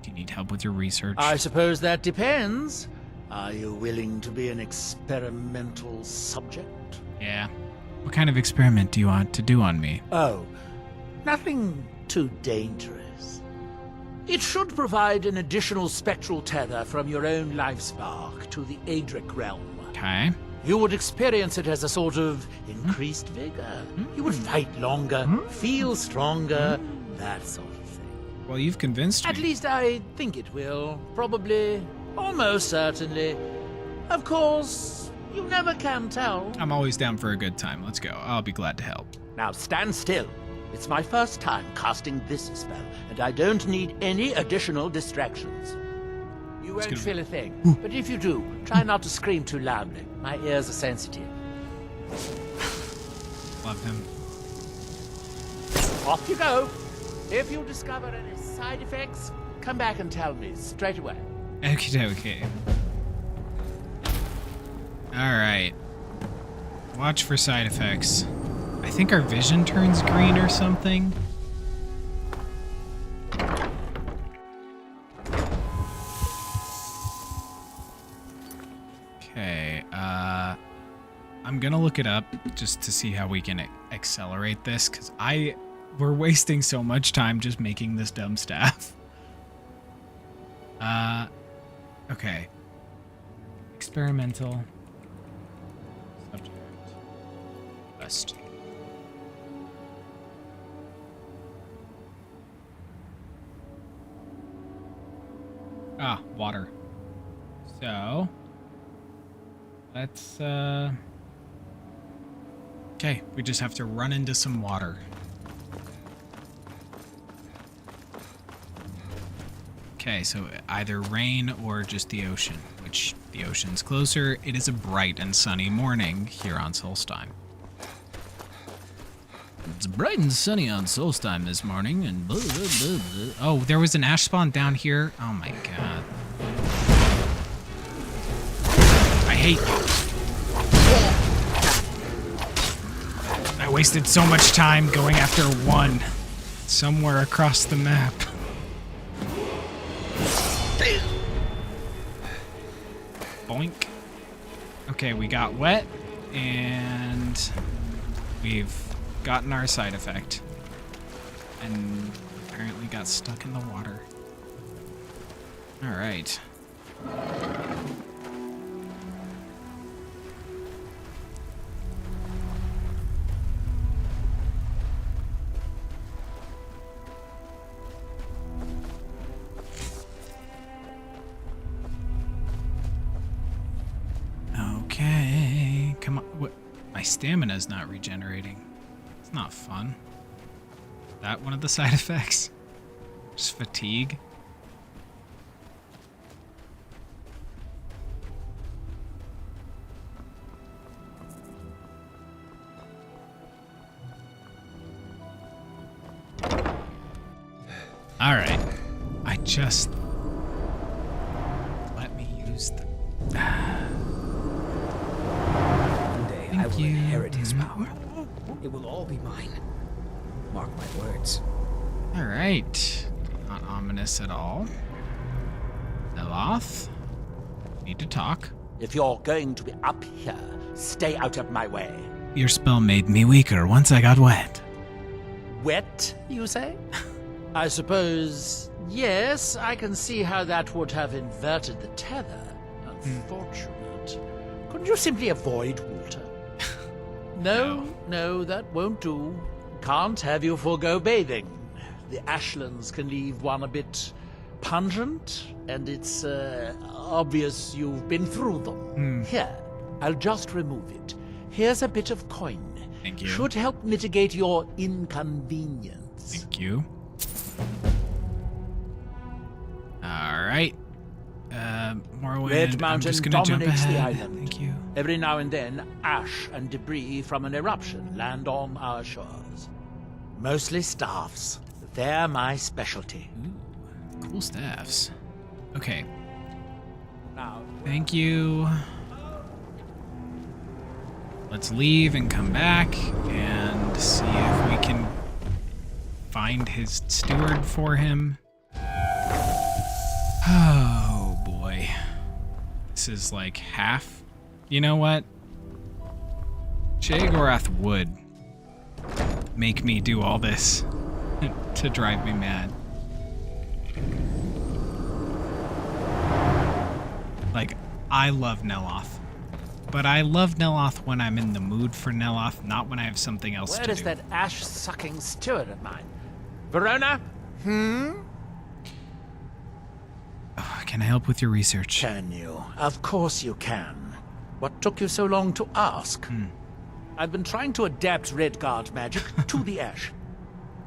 Speaker 1: Do you need help with your research?
Speaker 9: I suppose that depends. Are you willing to be an experimental subject?
Speaker 1: Yeah. What kind of experiment do you want to do on me?
Speaker 9: Oh, nothing too dangerous. It should provide an additional spectral tether from your own life spark to the Adric realm.
Speaker 1: Okay.
Speaker 9: You would experience it as a sort of increased vigor. You would fight longer, feel stronger, that sort of thing.
Speaker 1: Well, you've convinced me.
Speaker 9: At least I think it will. Probably. Almost certainly. Of course, you never can tell.
Speaker 1: I'm always down for a good time. Let's go. I'll be glad to help.
Speaker 9: Now stand still. It's my first time casting this spell, and I don't need any additional distractions. You won't feel a thing, but if you do, try not to scream too loudly. My ears are sensitive.
Speaker 1: Love him.
Speaker 9: Off you go. If you discover any side effects, come back and tell me straight away.
Speaker 1: Okay. Alright. Watch for side effects. I think our vision turns green or something. Okay, I'm gonna look it up just to see how we can accelerate this, because we're wasting so much time just making this dumb staff. Okay. Experimental. Subject. Quest. Water. So, let's, okay, we just have to run into some water. Okay, so either rain or just the ocean, which the ocean's closer. It is a bright and sunny morning here on Solstheim. It's bright and sunny on Solstheim this morning, and blah, blah, blah, blah. Oh, there was an ash spawn down here. Oh my god. I wasted so much time going after one somewhere across the map. Boink. Okay, we got wet, and we've gotten our side effect. And apparently got stuck in the water. Alright. Okay, come on. What? My stamina's not regenerating. It's not fun. Is that one of the side effects? Just fatigue? Alright. I just... Let me use the...
Speaker 5: One day I will inherit his power. It will all be mine. Mark my words.
Speaker 1: Alright. Not ominous at all. Neloth? Need to talk.
Speaker 9: If you're going to be up here, stay out of my way.
Speaker 1: Your spell made me weaker once I got wet.
Speaker 9: Wet, you say? I suppose, yes, I can see how that would have inverted the tether. Unfortunate. Couldn't you simply avoid water? No, that won't do. Can't have you forego bathing. The ashlands can leave one a bit pungent, and it's obvious you've been through them. Here, I'll just remove it. Here's a bit of coin.
Speaker 1: Thank you.
Speaker 9: Should help mitigate your inconvenience.
Speaker 1: Thank you. Alright. Morrowind.
Speaker 9: Red Mountain
Speaker 1: I'm just gonna jump
Speaker 9: dominates
Speaker 1: ahead.
Speaker 9: the island.
Speaker 1: Thank you.
Speaker 9: Every now and then, ash and debris from an eruption land on our shores. Mostly staffs. They're my specialty.
Speaker 1: Ooh, cool staffs. Okay.
Speaker 9: Now,
Speaker 1: thank you. Let's leave and come back and see if we can find his steward for him. Oh boy. This is like half. You know what? Sheogorath would make me do all this to drive me mad. Like, I love Neloth. But I love Neloth when I'm in the mood for Neloth, not when I have something else to do.
Speaker 9: where is that ash-sucking steward of mine? Verona?
Speaker 1: Can I help with your research?
Speaker 9: Can you? Of course you can. What took you so long to ask? I've been trying to adapt Redguard magic to the Ash.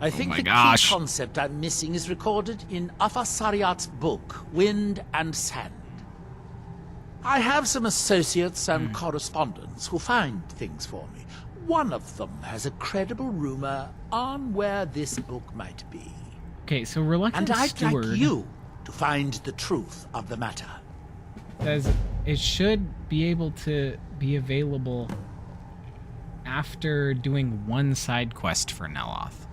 Speaker 9: I think the key concept I'm missing is recorded in Afasariat's book, Wind and Sand. I have some associates and correspondents who find things for me. One of them has a credible rumor on where this book might be.
Speaker 1: Okay, so Reluctant
Speaker 9: And I'd
Speaker 1: Steward
Speaker 9: like you to find the truth of the matter.
Speaker 1: says it should be able to be available after doing one side quest for Neloth.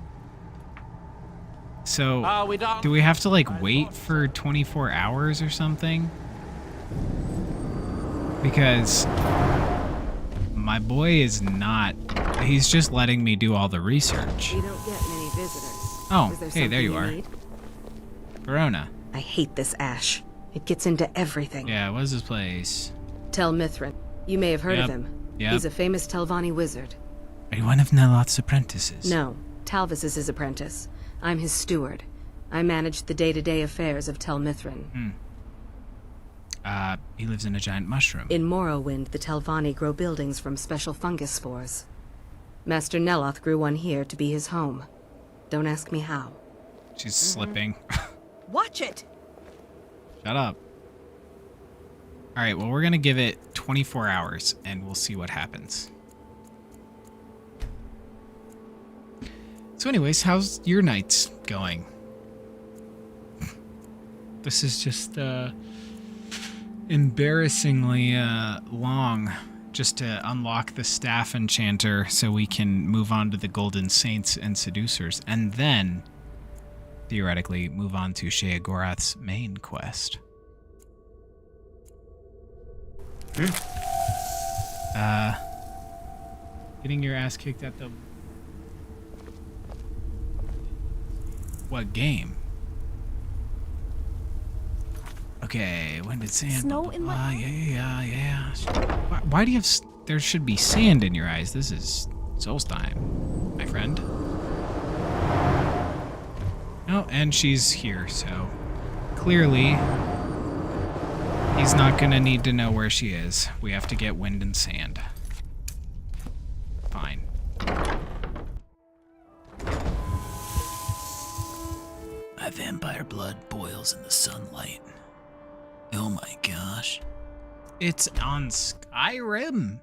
Speaker 1: So, do we have to, like, wait for 24 hours or something? Because my boy is not... He's just letting me do all the research.
Speaker 12: You don't get many visitors.
Speaker 1: Oh, hey, there you are. Verona.
Speaker 12: I hate this Ash. It gets into everything.
Speaker 1: Yeah, what is this place?
Speaker 12: Tel Mithrin. You may have heard of him.
Speaker 1: Yep.
Speaker 12: He's a famous Telvanni wizard.
Speaker 1: Are you one of Neloth's apprentices?
Speaker 12: No, Talvis is his apprentice. I'm his steward. I manage the day-to-day affairs of Tel Mithrin.
Speaker 1: He lives in a giant mushroom.
Speaker 12: In Morrowind, the Telvanni grow buildings from special fungus spores. Master Neloth grew one here to be his home. Don't ask me how.
Speaker 1: She's slipping.
Speaker 12: Watch it!
Speaker 1: Shut up. Alright, well, we're gonna give it 24 hours, and we'll see what happens. So anyways, how's your nights going? This is just, embarrassingly, long, just to unlock the Staff Enchanter so we can move on to the Golden Saints and Seducers, and then, theoretically, move on to Sheogorath's main quest. Getting your ass kicked at the... What game? Okay, when did sand...
Speaker 3: Snow in my...
Speaker 1: Yeah. Why do you have... There should be sand in your eyes. This is Solstheim, my friend. Oh, and she's here, so... Clearly... He's not gonna need to know where she is. We have to get wind and sand. Fine. My vampire blood boils in the sunlight. Oh my gosh. It's on Skyrim.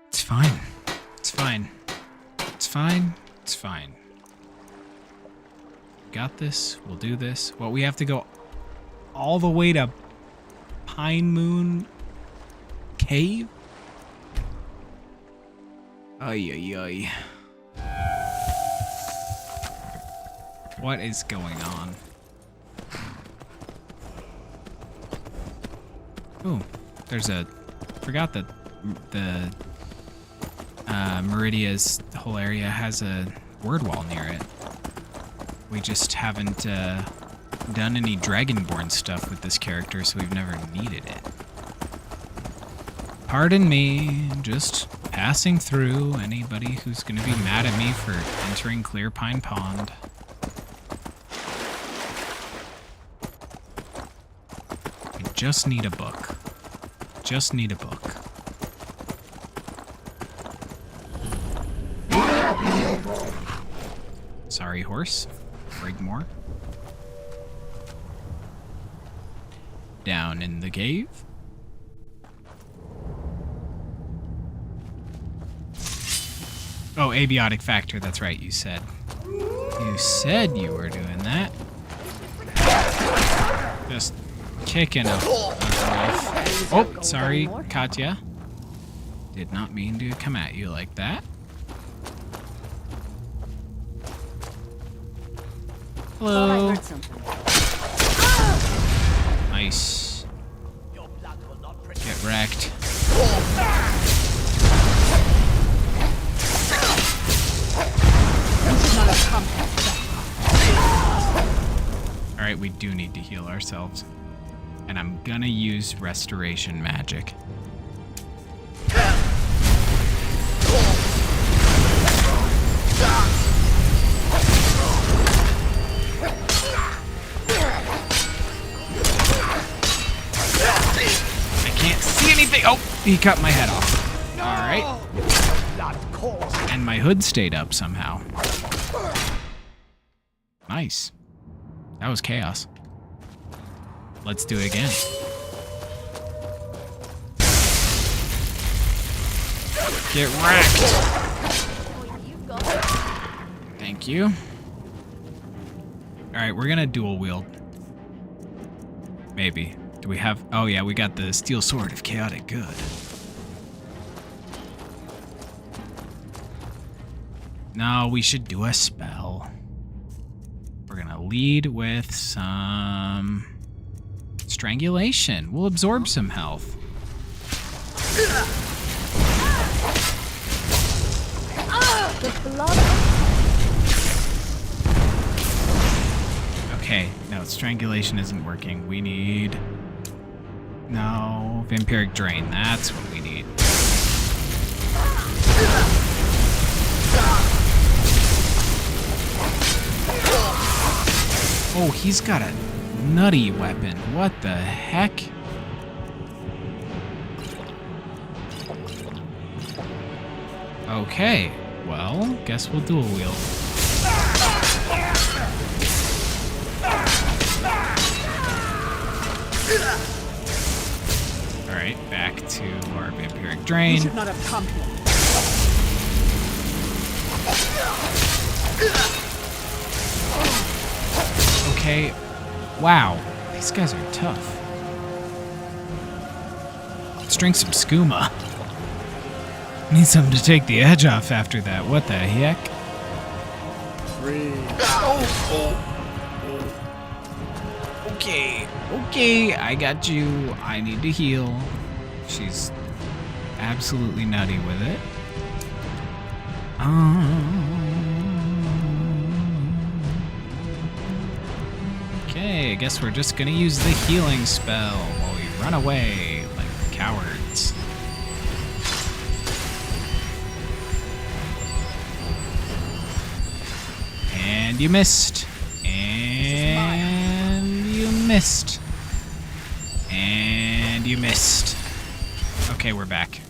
Speaker 1: It's fine. It's fine. It's fine. It's fine. Got this. We'll do this. Well, we have to go all the way to Pine Moon Cave? Ay. What is going on? Ooh, there's a... Forgot that the Meridia's whole area has a word wall near it. We just haven't done any Dragonborn stuff with this character, so we've never needed it. Pardon me, just passing through. Anybody who's going to be mad at me for entering Clear Pine Pond. I just need a book. Just need a book. Sorry, horse. Rigmore. Down in the cave. Oh, abiotic factor, that's right, you said. You said you were doing that. Just kicking a wolf. Oh, sorry, Katya. Did not mean to come at you like that. Hello. Nice. Get wrecked. Alright, we do need to heal ourselves. And I'm gonna use restoration magic. he cut my head off. All right. And my hood stayed up somehow. Nice. That was chaos. Let's do it again. Get wrecked. Thank you. All right, we're gonna dual wield. Maybe. Do we have... Oh yeah, we got the steel sword of chaotic good. No, we should do a spell. We're gonna lead with some... strangulation. We'll absorb some health.
Speaker 3: The blood.
Speaker 1: Okay, no, strangulation isn't working. We need... No, vampiric drain. That's what we need. Oh, he's got a nutty weapon. What the heck? Okay, well, guess we'll dual wield. Alright, back to our vampiric drain.
Speaker 9: You should not have come here.
Speaker 1: Okay, wow, these guys are tough. Let's drink some skooma. Need something to take the edge off after that. What the heck? Okay, I got you. I need to heal. She's absolutely nutty with it. Okay, I guess we're just gonna use the healing spell while we run away like cowards. And you missed. And you missed. And you missed. Okay, we're back.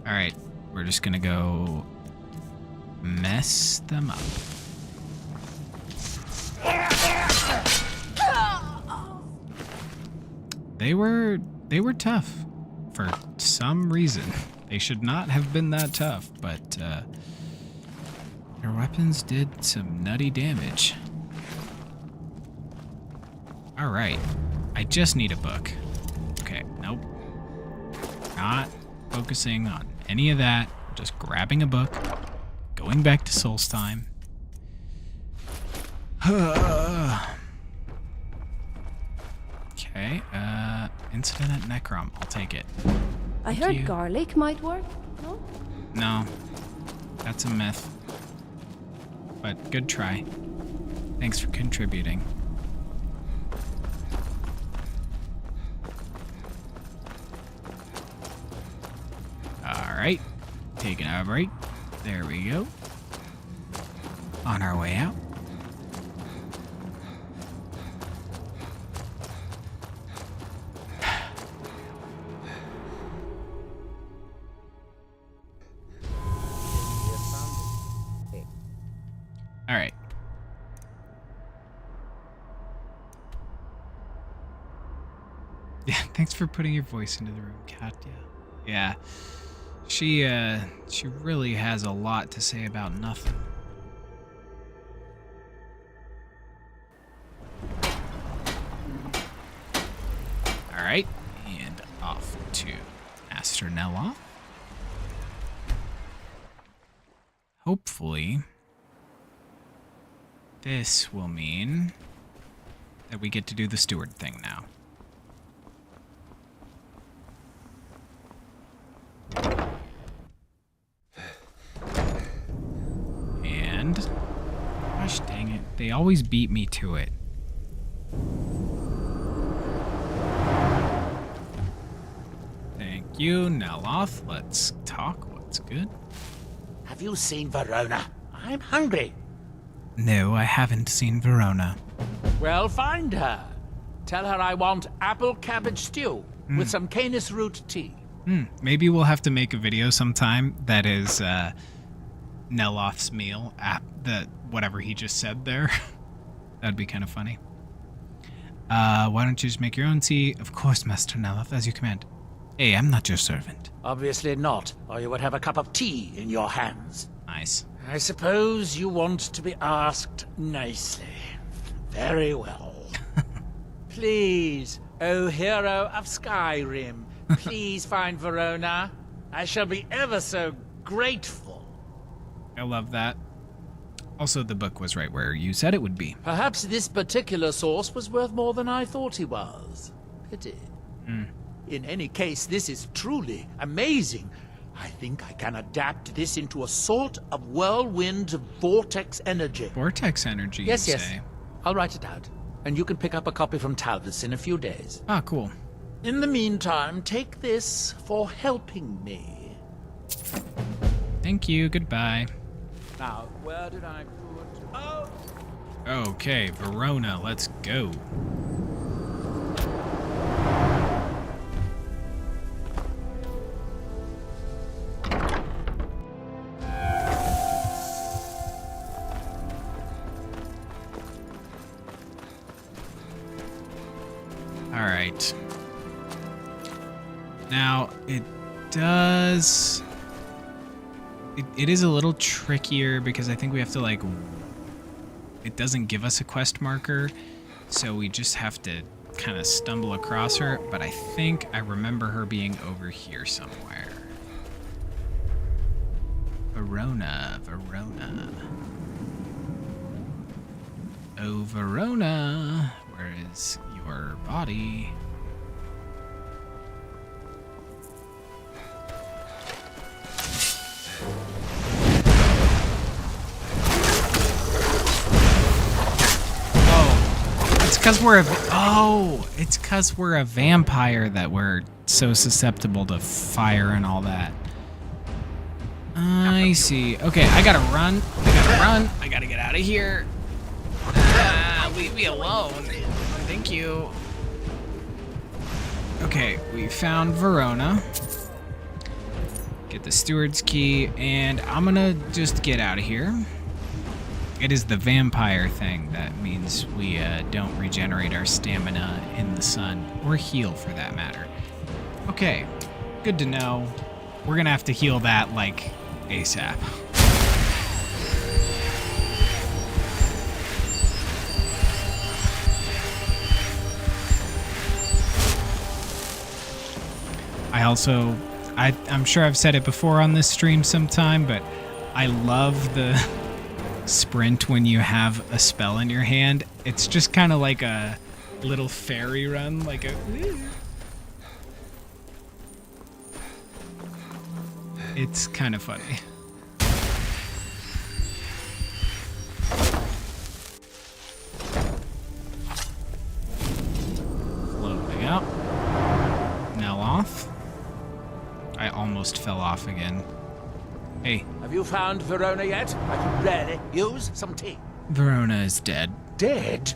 Speaker 1: Alright, we're just gonna go mess them up. They were tough for some reason. They should not have been that tough, but their weapons did some nutty damage. All right, I just need a book. Okay, nope. Not focusing on any of that. Just grabbing a book, going back to Solstheim. Okay, incident at Necrom. I'll take it.
Speaker 3: I heard garlic might work. No?
Speaker 1: No, that's a myth. But good try. Thanks for contributing. All right, taking a break. There we go. On our way out. All right. Yeah, thanks for putting your voice into the room, Katya. Yeah, she really has a lot to say about nothing. All right, and off to Master Neloth. Hopefully, this will mean that we get to do the steward thing now. And, gosh dang it, they always beat me to it. Thank you, Neloth. Let's talk. What's good?
Speaker 9: Have you seen Verona? I'm hungry.
Speaker 1: No, I haven't seen Verona.
Speaker 9: Well, find her. Tell her I want apple cabbage stew with some canis root tea.
Speaker 1: Maybe we'll have to make a video sometime that is Neloth's meal at whatever he just said there. That'd be kind of funny. Why don't you just make your own tea? Of course, Master Neloth, as you command. Hey, I'm not your servant.
Speaker 9: Obviously not, or you would have a cup of tea in your hands.
Speaker 1: Nice.
Speaker 9: I suppose you want to be asked nicely. Very well. Please, O hero of Skyrim, please find Verona. I shall be ever so grateful.
Speaker 1: I love that. Also, the book was right where you said it would be.
Speaker 9: Perhaps this particular source was worth more than I thought he was. Pity. In any case, this is truly amazing. I think I can adapt this into a sort of whirlwind vortex energy.
Speaker 1: Vortex energy,
Speaker 9: yes,
Speaker 1: you
Speaker 9: yes.
Speaker 1: say?
Speaker 9: I'll write it out. And you can pick up a copy from Talbot's in a few days.
Speaker 1: Ah, cool.
Speaker 9: In the meantime, take this for helping me.
Speaker 1: Thank you, goodbye.
Speaker 9: Now, where did I put... Oh!
Speaker 1: Okay, Verona, let's go. Alright. Now, it does... It is a little trickier because I think we have to, like... It doesn't give us a quest marker, so we just have to kind of stumble across her, but I think I remember her being over here somewhere. Verona, Verona. Oh, Verona, where is your body? It's because we're a vampire that we're so susceptible to fire and all that. I see. Okay, I gotta run. I gotta get out of here. Leave me alone. Thank you. Okay, we found Verona. Get the steward's key, and I'm gonna just get out of here. It is the vampire thing that means we don't regenerate our stamina in the sun, or heal for that matter. Okay, good to know. We're gonna have to heal that, like, ASAP. I'm sure I've said it before on this stream sometime, but I love the sprint when you have a spell in your hand. It's just kind of like a little fairy run, like a... It's kind of funny. Loading up. Neloth. I almost fell off again. Hey.
Speaker 9: Have you found Verona yet? I could really use some tea.
Speaker 1: Verona is dead.
Speaker 9: Dead?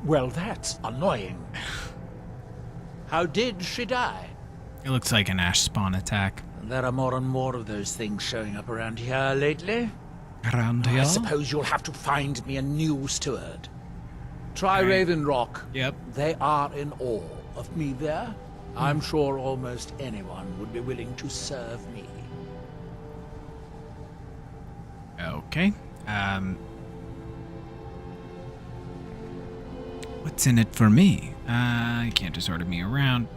Speaker 9: Well, that's annoying. How did she die?
Speaker 1: It looks like an ash spawn attack.
Speaker 9: There are more and more of those things showing up around here lately.
Speaker 1: Around here?
Speaker 9: I suppose you'll have to find me a new steward. Try Raven Rock.
Speaker 1: Yep.
Speaker 9: They are in awe of me there. I'm sure almost anyone would be willing to serve me.
Speaker 1: Okay. What's in it for me? You can't just order me around.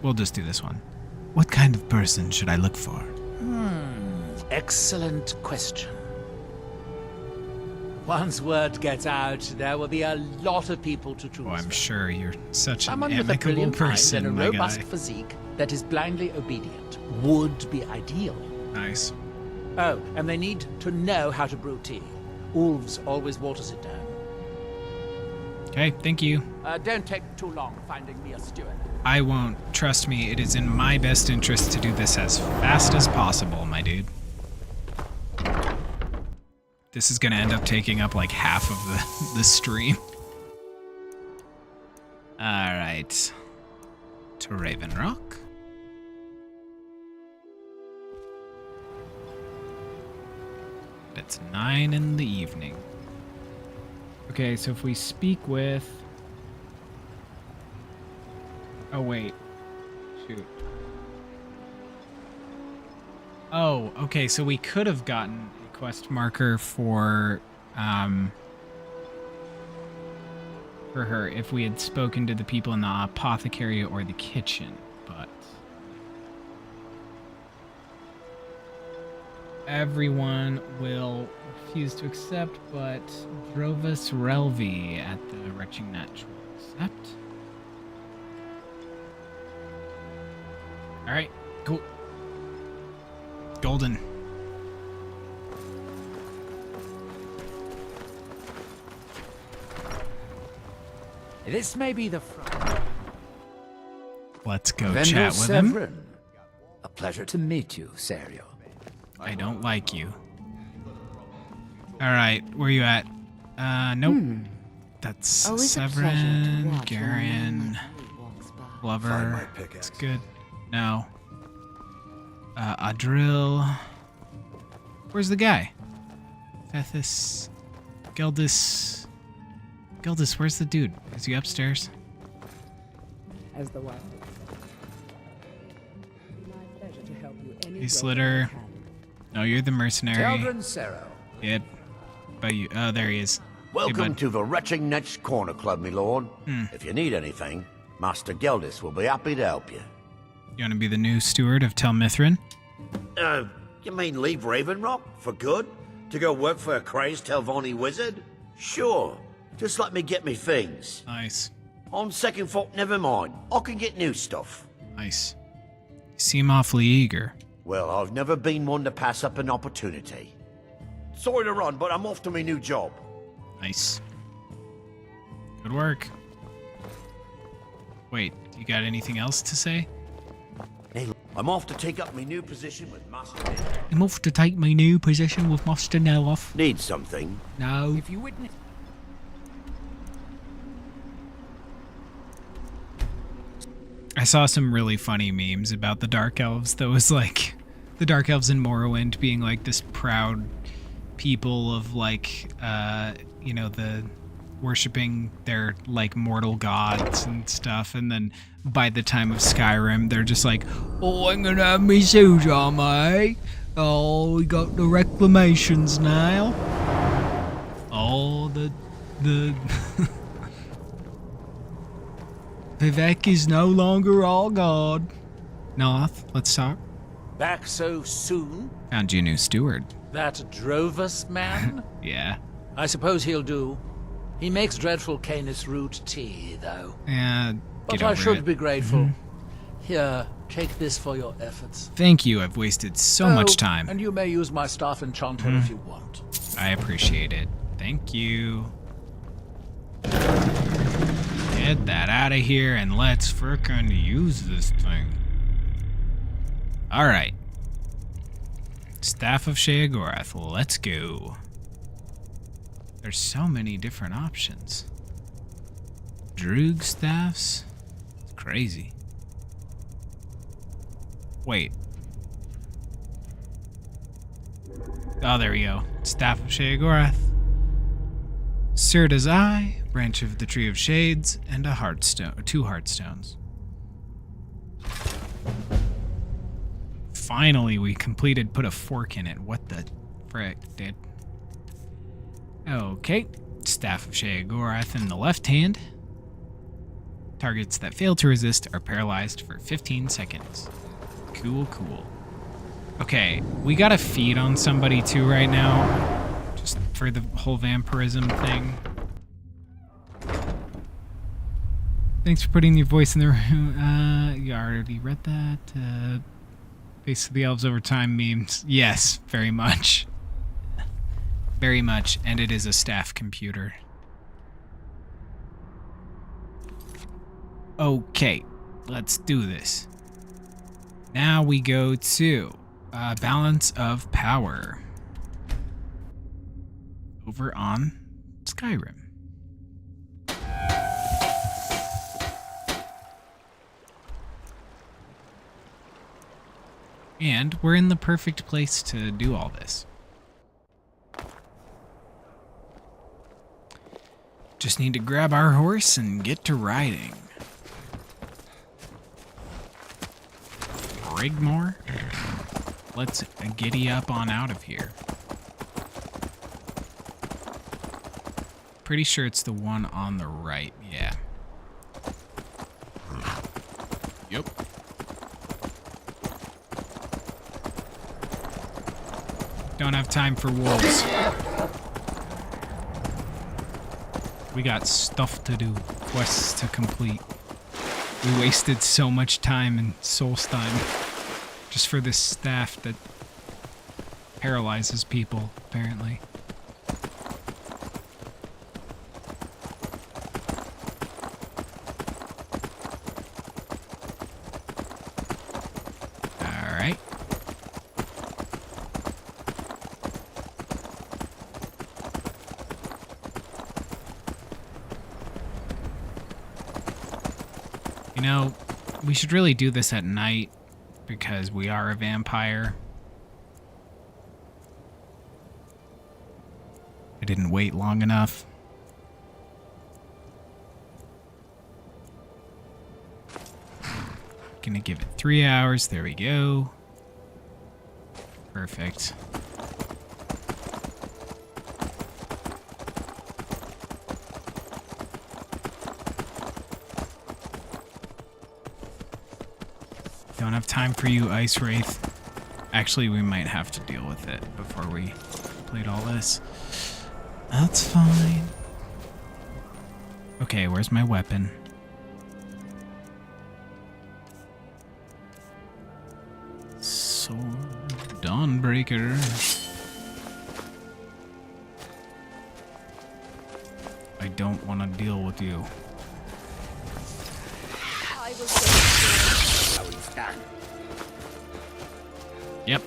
Speaker 1: We'll just do this one. What kind of person should I look for?
Speaker 9: Excellent question. Once word gets out, there will be a lot of people to choose from.
Speaker 1: I'm sure you're such an
Speaker 9: Someone with a
Speaker 1: amicable
Speaker 9: brilliant
Speaker 1: person,
Speaker 9: mind
Speaker 1: my
Speaker 9: and a robust
Speaker 1: guy.
Speaker 9: physique that is blindly obedient would be ideal.
Speaker 1: Nice.
Speaker 9: Oh, and they need to know how to brew tea. Ulves always waters it down.
Speaker 1: Okay, thank you.
Speaker 9: Don't take too long finding me a steward.
Speaker 1: I won't. Trust me, it is in my best interest to do this as fast as possible, my dude. This is gonna end up taking up like half of the stream. Alright. To Raven Rock. It's 9 in the evening. Okay, so if we speak with... Oh, wait. Shoot. Oh, okay, so we could have gotten a quest marker for her if we had spoken to the people in the apothecary or the kitchen, but everyone will refuse to accept, but Drovus Relvi at the Retching Net will accept. Alright, cool. Golden.
Speaker 9: This may be the front.
Speaker 1: Let's go chat with him.
Speaker 9: A pleasure to meet you, Serio.
Speaker 1: I don't like you. Alright, where you at? Nope. That's Severin, Garen, Glover. It's good. No. Adril. Where's the guy? Fethis. Geldis. Geldis, where's the dude? Is he upstairs?
Speaker 13: As the wife. My pleasure to help you any
Speaker 1: Hey, Slitter. No, you're the mercenary.
Speaker 9: Teldrin Sero.
Speaker 1: Yep. But you. Oh, there he is.
Speaker 8: Welcome to the Retching Netch Corner Club, my lord. If you need anything, Master Geldis will be happy to help you.
Speaker 1: You want to be the new steward of Tel Mithrin?
Speaker 8: You mean leave Ravenrock for good? To go work for a crazed Telvanni wizard? Sure. Just let me get me things.
Speaker 1: Nice.
Speaker 8: On second thought, never mind. I can get new stuff.
Speaker 1: Nice. You seem awfully eager.
Speaker 8: Well, I've never been one to pass up an opportunity. Sorry to run, but I'm off to my new job.
Speaker 1: Nice. Good work. Wait, you got anything else to say?
Speaker 8: I'm off to take up my new position with Master
Speaker 1: I'm off to take my new position with Master Neloth.
Speaker 8: Need something?
Speaker 1: No.
Speaker 13: If you witness.
Speaker 1: I saw some really funny memes about the Dark Elves that was like the Dark Elves in Morrowind being like this proud people of like you know, the worshipping their like mortal gods and stuff, and then by the time of Skyrim they're just like, oh, I'm gonna have me suit on, mate. Oh, we got the reclamations now. Oh, the Vivek is no longer all god. Neloth, let's talk.
Speaker 9: Back so soon?
Speaker 1: Found you a new steward.
Speaker 9: That Drovus man?
Speaker 1: Yeah.
Speaker 9: I suppose he'll do. He makes dreadful Canis root tea, though.
Speaker 1: Yeah,
Speaker 9: but I should be grateful. Here, take this for your efforts.
Speaker 1: Thank you, I've wasted so much time.
Speaker 9: And you may use my staff enchanter if you want.
Speaker 1: I appreciate it. Thank you. Get that out of here and let's frickin' use this thing. Alright. Staff of Sheogorath, let's go. There's so many different options. Droog staffs? It's crazy. Wait. Oh, there we go. Staff of Sheogorath. Sirda's Eye, Branch of the Tree of Shades, and a Heartstone, 2 Heartstones. Finally, we completed put a fork in it. What the frick, dude? Okay. Staff of Sheogorath in the left hand. Targets that fail to resist are paralyzed for 15 seconds. Cool, cool. Okay, we gotta feed on somebody too right now. Just for the whole vampirism thing. Thanks for putting your voice in the room. You already read that. Face of the Elves over time memes. Yes, very much. Very much, and it is a staff computer. Okay, let's do this. Now we go to Balance of Power. Over on Skyrim. And we're in the perfect place to do all this. Just need to grab our horse and get to riding. Rigmore? Let's giddy up on out of here. Pretty sure it's the one on the right, yeah. Yep. Don't have time for wolves. We got stuff to do, quests to complete. We wasted so much time in Solstheim just for this staff that paralyzes people, apparently. Alright. You know, we should really do this at night because we are a vampire. I didn't wait long enough. Gonna give it 3 hours. There we go. Perfect. Don't have time for you, Ice Wraith. Actually, we might have to deal with it before we complete all this. That's fine. Okay, where's my weapon? Sword Dawnbreaker. I don't want to deal with you.
Speaker 3: I will
Speaker 1: Yep.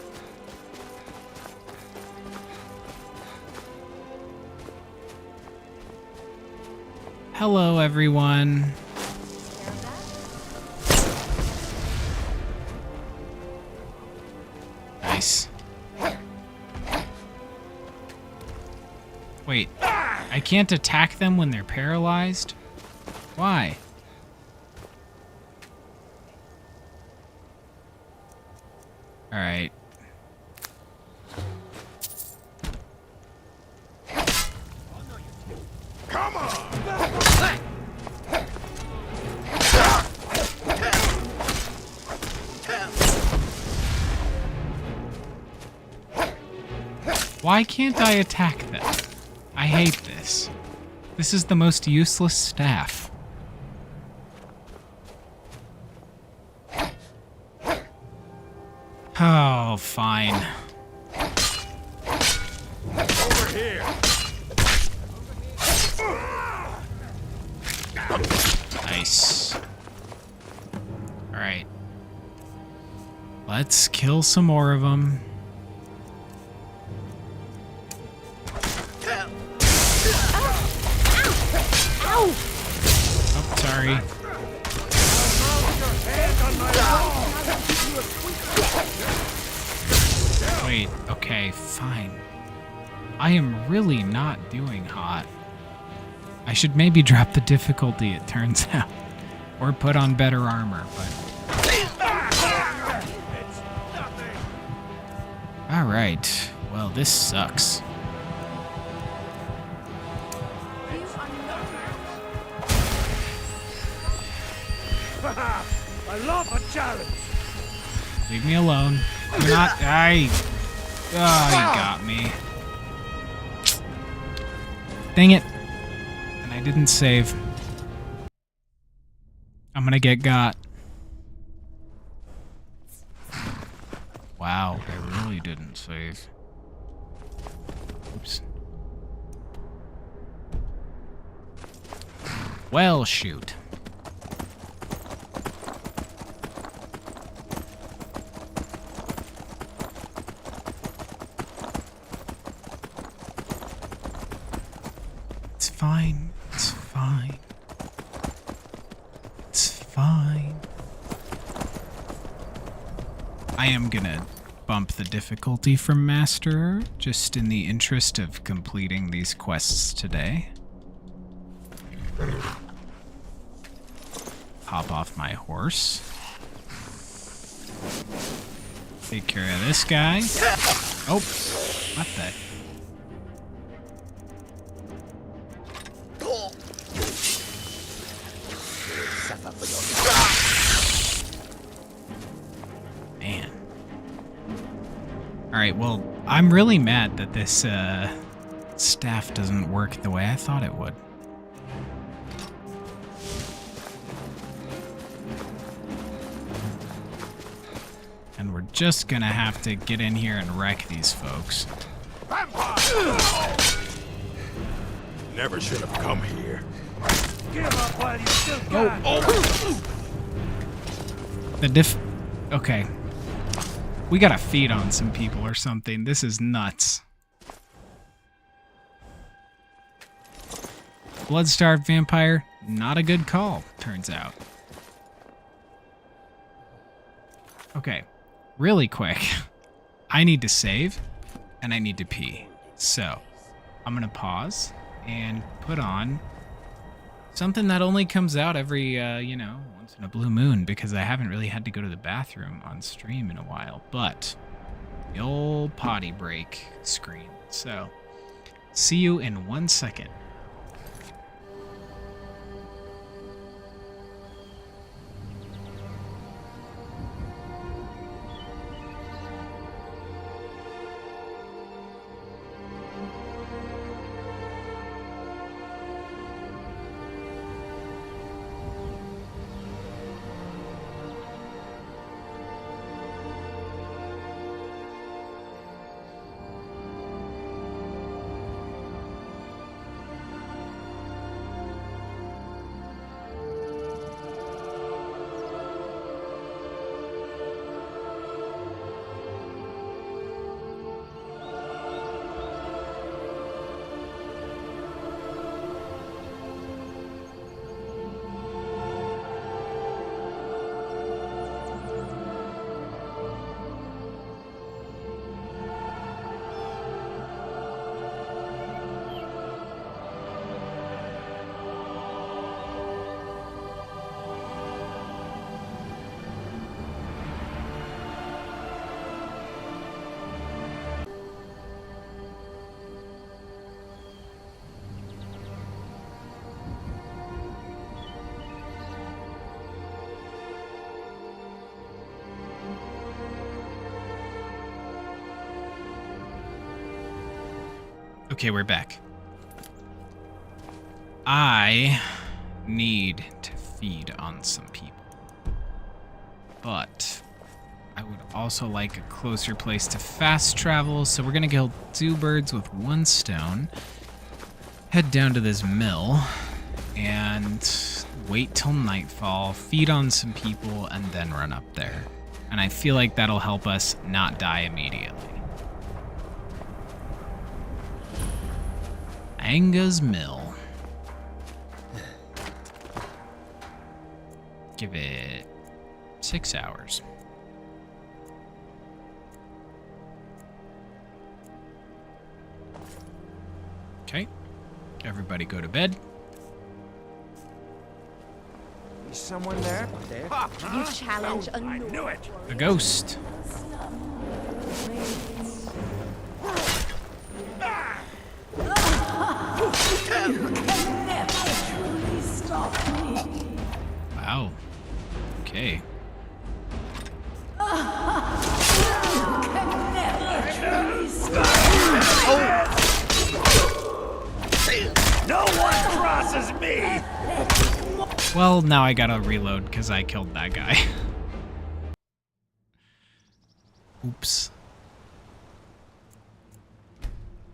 Speaker 1: Hello, everyone. Nice. Wait, I can't attack them when they're paralyzed? Why? All right.
Speaker 6: Come on!
Speaker 1: Why can't I attack them? I hate this. This is the most useless staff. Oh, fine.
Speaker 6: Over here!
Speaker 1: Nice. Alright. Let's kill some more of them. Oh, sorry. Wait, okay, fine. I am really not doing hot. I should maybe drop the difficulty, it turns out. Or put on better armor, but... Alright, well, this sucks.
Speaker 6: I love a challenge!
Speaker 1: Leave me alone. Do not... Oh, he got me. Dang it. And I didn't save. I'm gonna get got. Wow, I really didn't save. Oops. Well, shoot. It's fine. It's fine. It's fine. I am gonna bump the difficulty from Master, just in the interest of completing these quests today. Hop off my horse. Take care of this guy. Oh, what the? Man. Alright, well, I'm really mad that this staff doesn't work the way I thought it would. And we're just gonna have to get in here and wreck these folks.
Speaker 11: Never should have come here.
Speaker 14: Give up while you still got
Speaker 1: Okay. We gotta feed on some people or something. This is nuts. Blood-starved vampire, not a good call, turns out. Okay, really quick. I need to save, and I need to pee. So, I'm gonna pause and put on something that only comes out every, once in a blue moon, because I haven't really had to go to the bathroom on stream in a while. But, the old potty break screen. So, see you in 1 second. Okay, we're back. I need to feed on some people. But I would also like a closer place to fast travel, so we're gonna kill 2 birds with 1 stone. Head down to this mill and wait till nightfall, feed on some people, and then run up there. And I feel like that'll help us not die immediately. Anga's Mill. Give it 6 hours. Okay. Everybody go to bed.
Speaker 14: Is someone there?
Speaker 3: You challenge a
Speaker 14: I knew it.
Speaker 1: A ghost. Wow. Okay.
Speaker 14: No one crosses me.
Speaker 1: Well, now I gotta reload because I killed that guy. Oops.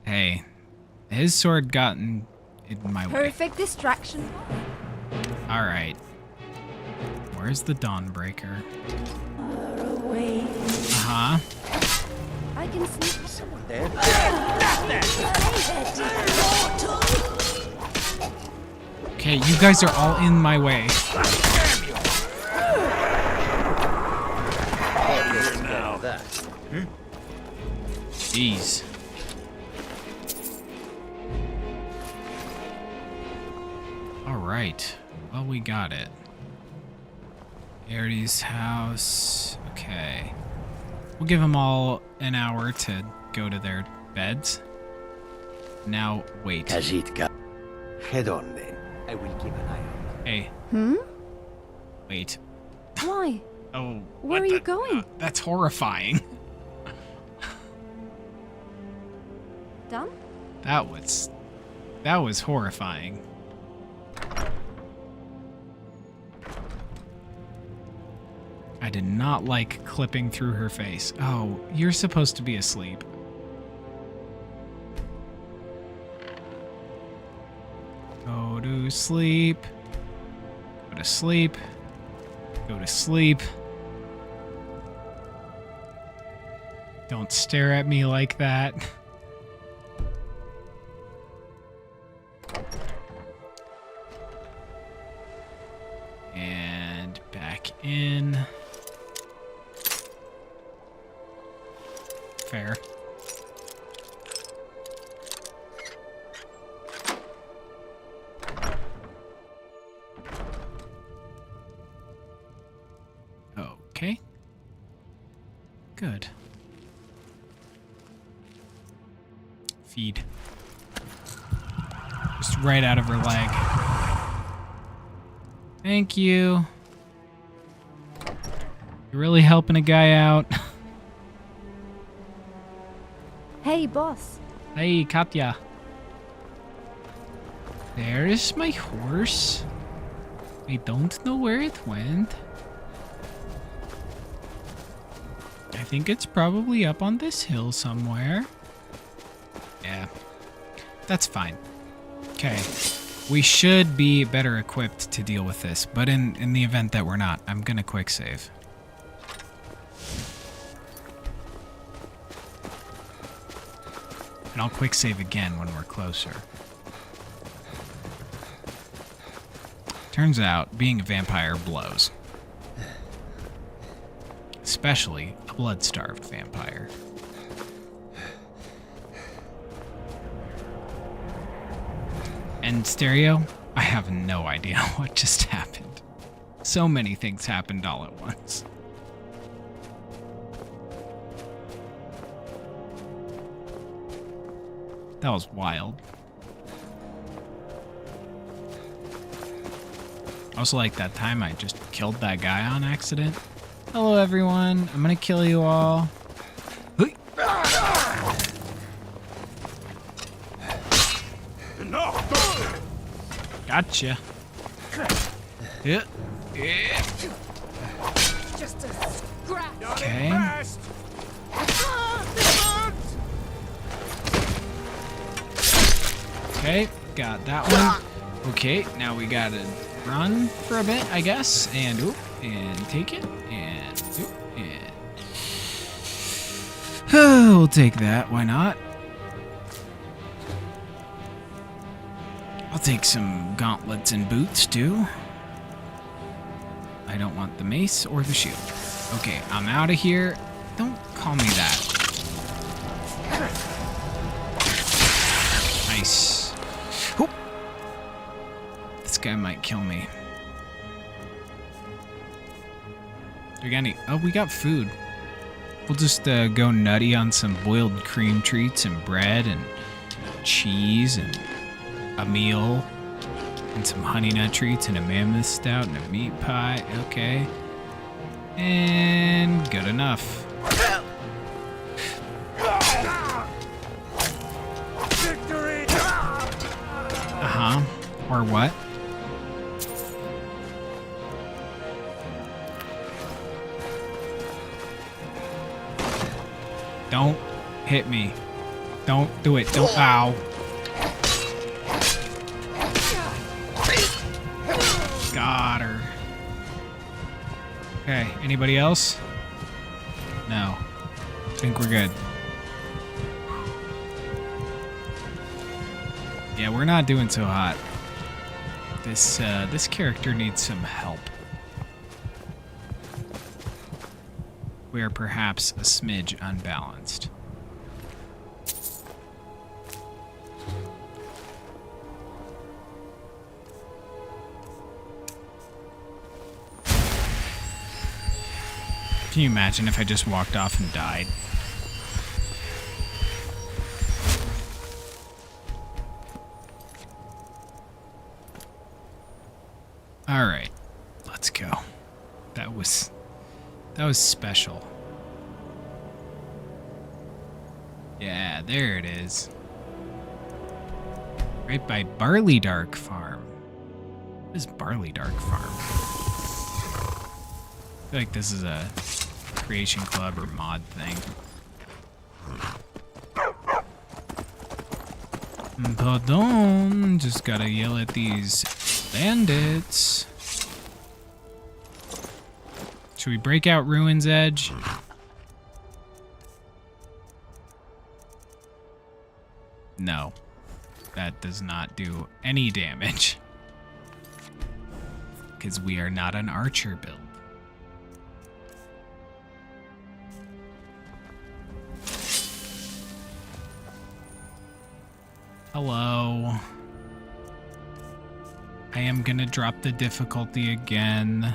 Speaker 1: Hey, his sword got in my way.
Speaker 3: Perfect distraction.
Speaker 1: All right. Where's the Dawnbreaker? Uh-huh.
Speaker 3: I can sneak someone
Speaker 14: there.
Speaker 1: Okay, you guys are all in my way. Jeez. Alright. Well, we got it. Ari's house. Okay. We'll give them all an hour to go to their beds. Now, wait.
Speaker 11: Khajiit, head on then.
Speaker 10: I will keep an eye on.
Speaker 1: Hey. Wait.
Speaker 3: Why?
Speaker 1: Oh.
Speaker 3: Where are you going?
Speaker 1: That's horrifying.
Speaker 3: Done?
Speaker 1: That was horrifying. I did not like clipping through her face. Oh, you're supposed to be asleep. Go to sleep. Go to sleep. Go to sleep. Don't stare at me like that. And back in. Fair. Okay. Good. Feed. Just right out of her leg. Thank you. You're really helping a guy out.
Speaker 3: Hey, boss.
Speaker 1: Hey, Katya. There is my horse. I don't know where it went. I think it's probably up on this hill somewhere. Yeah, that's fine. Okay, we should be better equipped to deal with this, but in the event that we're not, I'm gonna quick save. And I'll quick save again when we're closer. Turns out, being a vampire blows. Especially a blood-starved vampire. And Stereo, I have no idea what just happened. So many things happened all at once. That was wild. Also, like that time I just killed that guy on accident. Hello, everyone. I'm gonna kill you all. Gotcha. Yeah. Yeah.
Speaker 14: Just a scratch.
Speaker 1: Okay. Okay, got that one. Okay, now we gotta run for a bit, I guess. And oop, and take it. And oop, and we'll take that. Why not? I'll take some gauntlets and boots too. I don't want the mace or the shield. Okay, I'm out of here. Don't call me that. Nice. Oop. This guy might kill me. Do we got any? Oh, we got food. We'll just go nutty on some boiled cream treats and bread and cheese and a meal and some honey nut treats and a mammoth stout and a meat pie. Okay. And good enough.
Speaker 14: Victory!
Speaker 1: Uh-huh. Or what? Don't hit me. Don't do it. Don't. Ow. Got her. Okay, anybody else? No. I think we're good. Yeah, we're not doing so hot. This character needs some help. We are perhaps a smidge unbalanced. Can you imagine if I just walked off and died? All right, let's go. That was special. Yeah, there it is. Right by Barley Dark Farm. What is Barley Dark Farm? I feel like this is a creation club or mod thing. Pardon, just gotta yell at these bandits. Should we break out Ruin's Edge? No, that does not do any damage. Because we are not an archer build. Hello. I am gonna drop the difficulty again.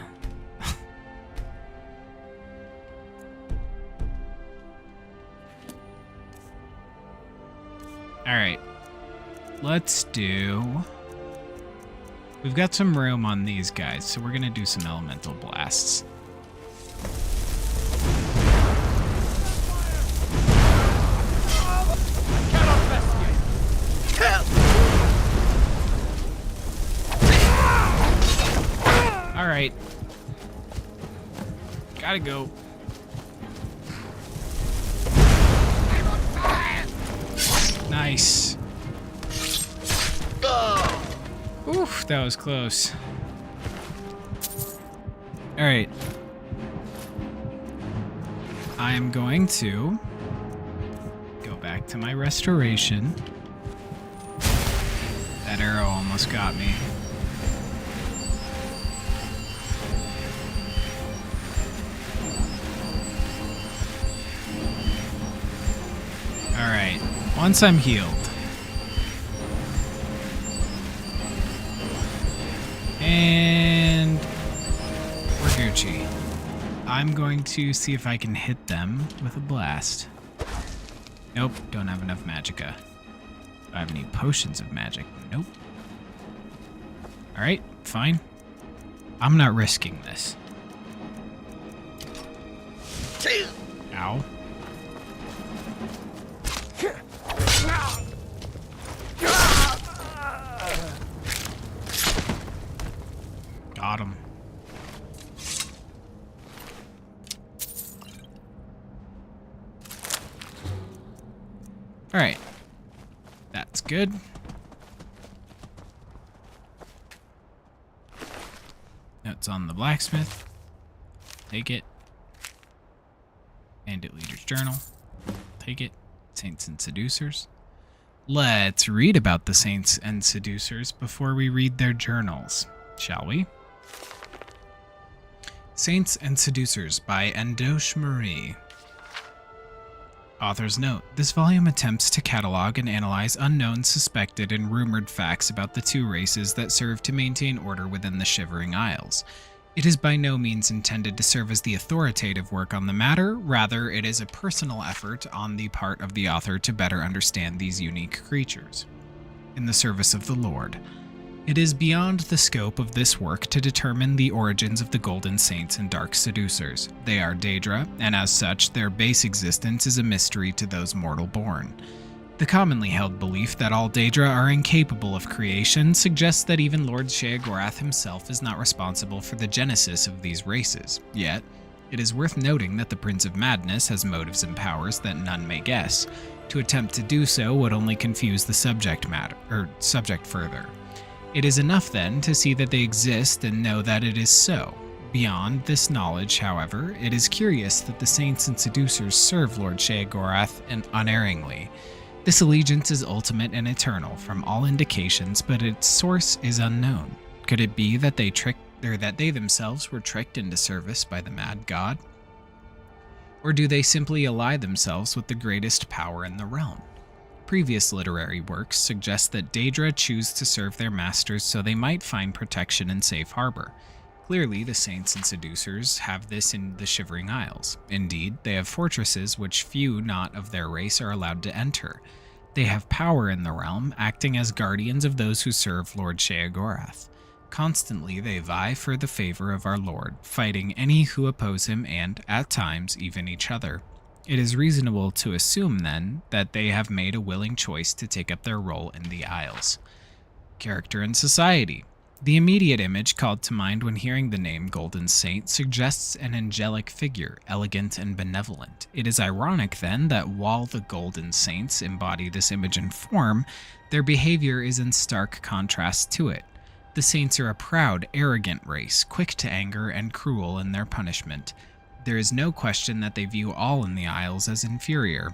Speaker 1: Alright. Let's do... We've got some room on these guys, so we're gonna do some elemental blasts. Alright. Gotta go. Nice. Oof, that was close. Alright. I am going to go back to my restoration. That arrow almost got me. Alright, once I'm healed. And we're Gucci. I'm going to see if I can hit them with a blast. Nope, don't have enough magicka. Do I have any potions of magic? Nope. Alright, fine. I'm not risking this. Ow. Got him. All right. That's good. Notes on the blacksmith. Take it. Bandit Leader's Journal. Take it. Saints and Seducers. Let's read about the Saints and Seducers before we read their journals, shall we? Saints and Seducers by Andoche Marie. Author's note: this volume attempts to catalog and analyze unknown, suspected, and rumored facts about the two races that serve to maintain order within the Shivering Isles. It is by no means intended to serve as the authoritative work on the matter, rather it is a personal effort on the part of the author to better understand these unique creatures. In the service of the Lord. It is beyond the scope of this work to determine the origins of the Golden Saints and Dark Seducers. They are Daedra, and as such, their base existence is a mystery to those mortal born. The commonly held belief that all Daedra are incapable of creation suggests that even Lord Sheogorath himself is not responsible for the genesis of these races. Yet, it is worth noting that the Prince of Madness has motives and powers that none may guess. To attempt to do so would only confuse the subject further. It is enough, then, to see that they exist and know that it is so. Beyond this knowledge, however, it is curious that the Saints and Seducers serve Lord Sheogorath unerringly. This allegiance is ultimate and eternal from all indications, but its source is unknown. Could it be that they themselves were tricked into service by the mad god? Or do they simply ally themselves with the greatest power in the realm? Previous literary works suggest that Daedra choose to serve their masters so they might find protection and safe harbor. Clearly, the Saints and Seducers have this in the Shivering Isles. Indeed, they have fortresses which few not of their race are allowed to enter. They have power in the realm, acting as guardians of those who serve Lord Sheogorath. Constantly they vie for the favor of our Lord, fighting any who oppose him and, at times, even each other. It is reasonable to assume, then, that they have made a willing choice to take up their role in the Isles. Character and society. The immediate image called to mind when hearing the name Golden Saint suggests an angelic figure, elegant and benevolent. It is ironic, then, that while the Golden Saints embody this image and form, their behavior is in stark contrast to it. The Saints are a proud, arrogant race, quick to anger and cruel in their punishment. There is no question that they view all in the Isles as inferior,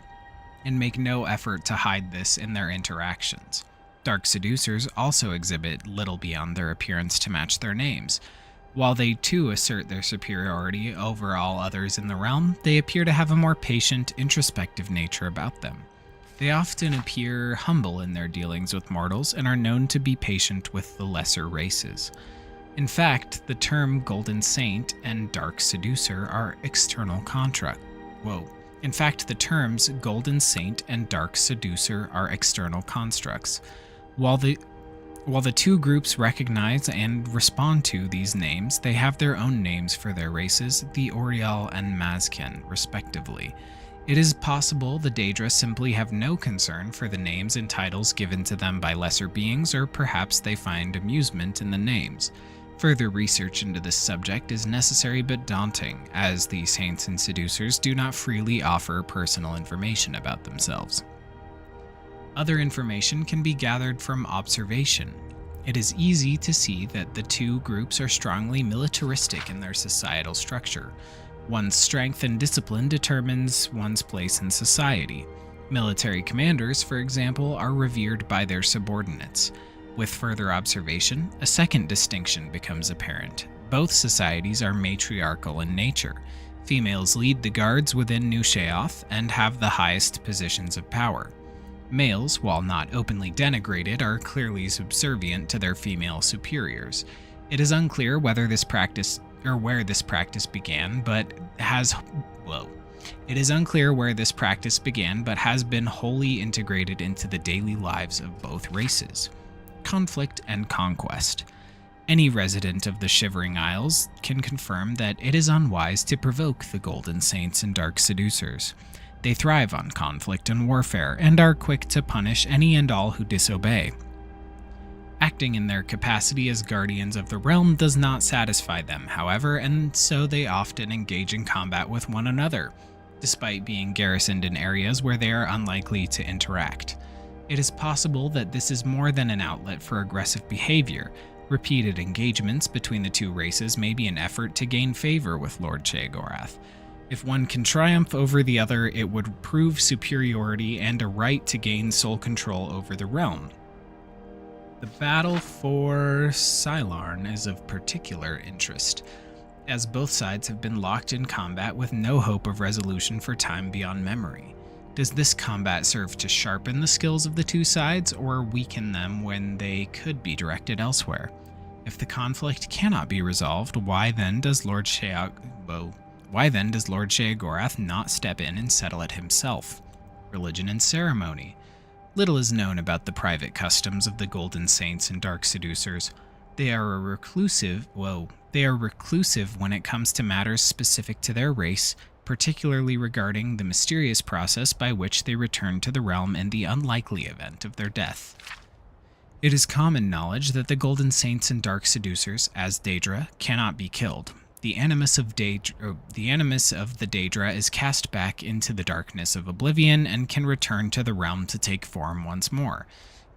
Speaker 1: and make no effort to hide this in their interactions. Dark Seducers also exhibit little beyond their appearance to match their names. While they too assert their superiority over all others in the realm, they appear to have a more patient, introspective nature about them. They often appear humble in their dealings with mortals and are known to be patient with the lesser races. In fact, the term Golden Saint and Dark Seducer are external constructs. In fact, the terms Golden Saint and Dark Seducer are external constructs. While the two groups recognize and respond to these names, they have their own names for their races, the Oriel and Mazken, respectively. It is possible the Daedra simply have no concern for the names and titles given to them by lesser beings, or perhaps they find amusement in the names. Further research into this subject is necessary but daunting, as the Saints and Seducers do not freely offer personal information about themselves. Other information can be gathered from observation. It is easy to see that the two groups are strongly militaristic in their societal structure. One's strength and discipline determines one's place in society. Military commanders, for example, are revered by their subordinates. With further observation, a second distinction becomes apparent. Both societies are matriarchal in nature. Females lead the guards within New Sheoth and have the highest positions of power. Males, while not openly denigrated, are clearly subservient to their female superiors. It is unclear whether this practice or where this practice began, but has been wholly integrated into the daily lives of both races. Conflict and conquest. Any resident of the Shivering Isles can confirm that it is unwise to provoke the Golden Saints and Dark Seducers. They thrive on conflict and warfare, and are quick to punish any and all who disobey. Acting in their capacity as guardians of the realm does not satisfy them, however, and so they often engage in combat with one another, despite being garrisoned in areas where they are unlikely to interact. It is possible that this is more than an outlet for aggressive behavior. Repeated engagements between the two races may be an effort to gain favor with Lord Sheogorath. If one can triumph over the other, it would prove superiority and a right to gain sole control over the realm. The battle for Scylarn is of particular interest, as both sides have been locked in combat with no hope of resolution for time beyond memory. Does this combat serve to sharpen the skills of the two sides, or weaken them when they could be directed elsewhere? If the conflict cannot be resolved, why then does Lord Sheogorath not step in and settle it himself? Religion and ceremony. Little is known about the private customs of the Golden Saints and Dark Seducers. They are reclusive when it comes to matters specific to their race, particularly regarding the mysterious process by which they return to the realm in the unlikely event of their death. It is common knowledge that the Golden Saints and Dark Seducers, as Daedra, cannot be killed. The animus of the Daedra is cast back into the darkness of Oblivion and can return to the realm to take form once more.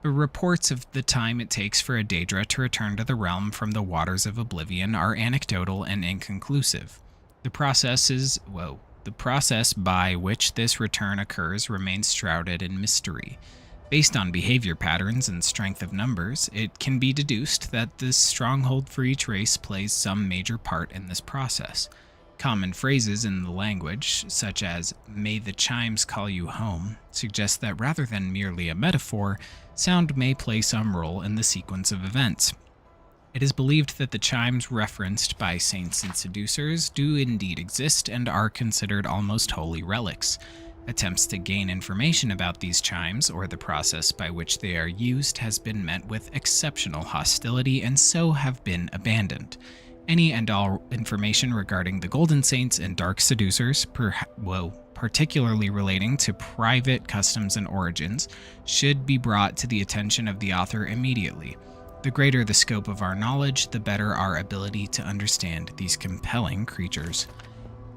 Speaker 1: But reports of the time it takes for a Daedra to return to the realm from the waters of Oblivion are anecdotal and inconclusive. The process by which this return occurs remains shrouded in mystery. Based on behavior patterns and strength of numbers, it can be deduced that this stronghold for each race plays some major part in this process. Common phrases in the language, such as, "May the chimes call you home," suggest that rather than merely a metaphor, sound may play some role in the sequence of events. It is believed that the chimes referenced by saints and seducers do indeed exist and are considered almost holy relics. Attempts to gain information about these chimes or the process by which they are used has been met with exceptional hostility and so have been abandoned. Any and all information regarding the Golden Saints and Dark Seducers, particularly relating to private customs and origins, should be brought to the attention of the author immediately. The greater the scope of our knowledge, the better our ability to understand these compelling creatures.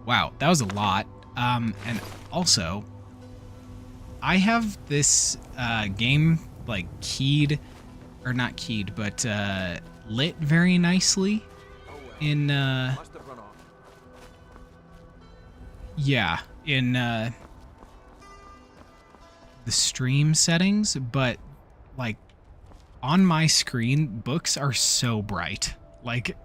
Speaker 1: Wow, that was a lot. And also, I have this game like keyed, or not keyed, but lit very nicely in in the stream settings, but like on my screen, books are so bright. Like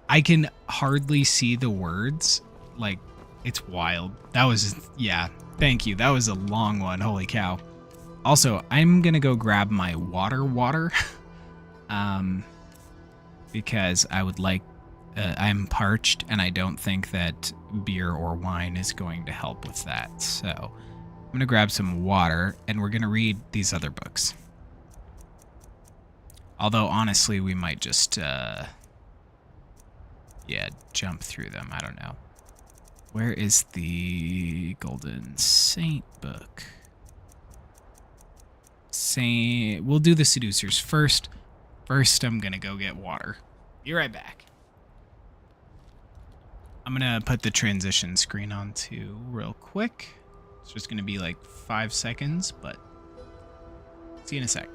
Speaker 1: I can hardly see the words. Like, it's wild. That was, yeah, thank you. That was a long one. Holy cow. Also, I'm gonna go grab my water, because I would like, I'm parched and I don't think that beer or wine is going to help with that. So I'm gonna grab some water and we're gonna read these other books. Although, honestly, we might just, jump through them. I don't know. Where is the Golden Saint book? We'll do the Seducers first. First, I'm gonna go get water. Be right back. I'm gonna put the transition screen on too real quick. It's just gonna be like 5 seconds, but see you in a sec.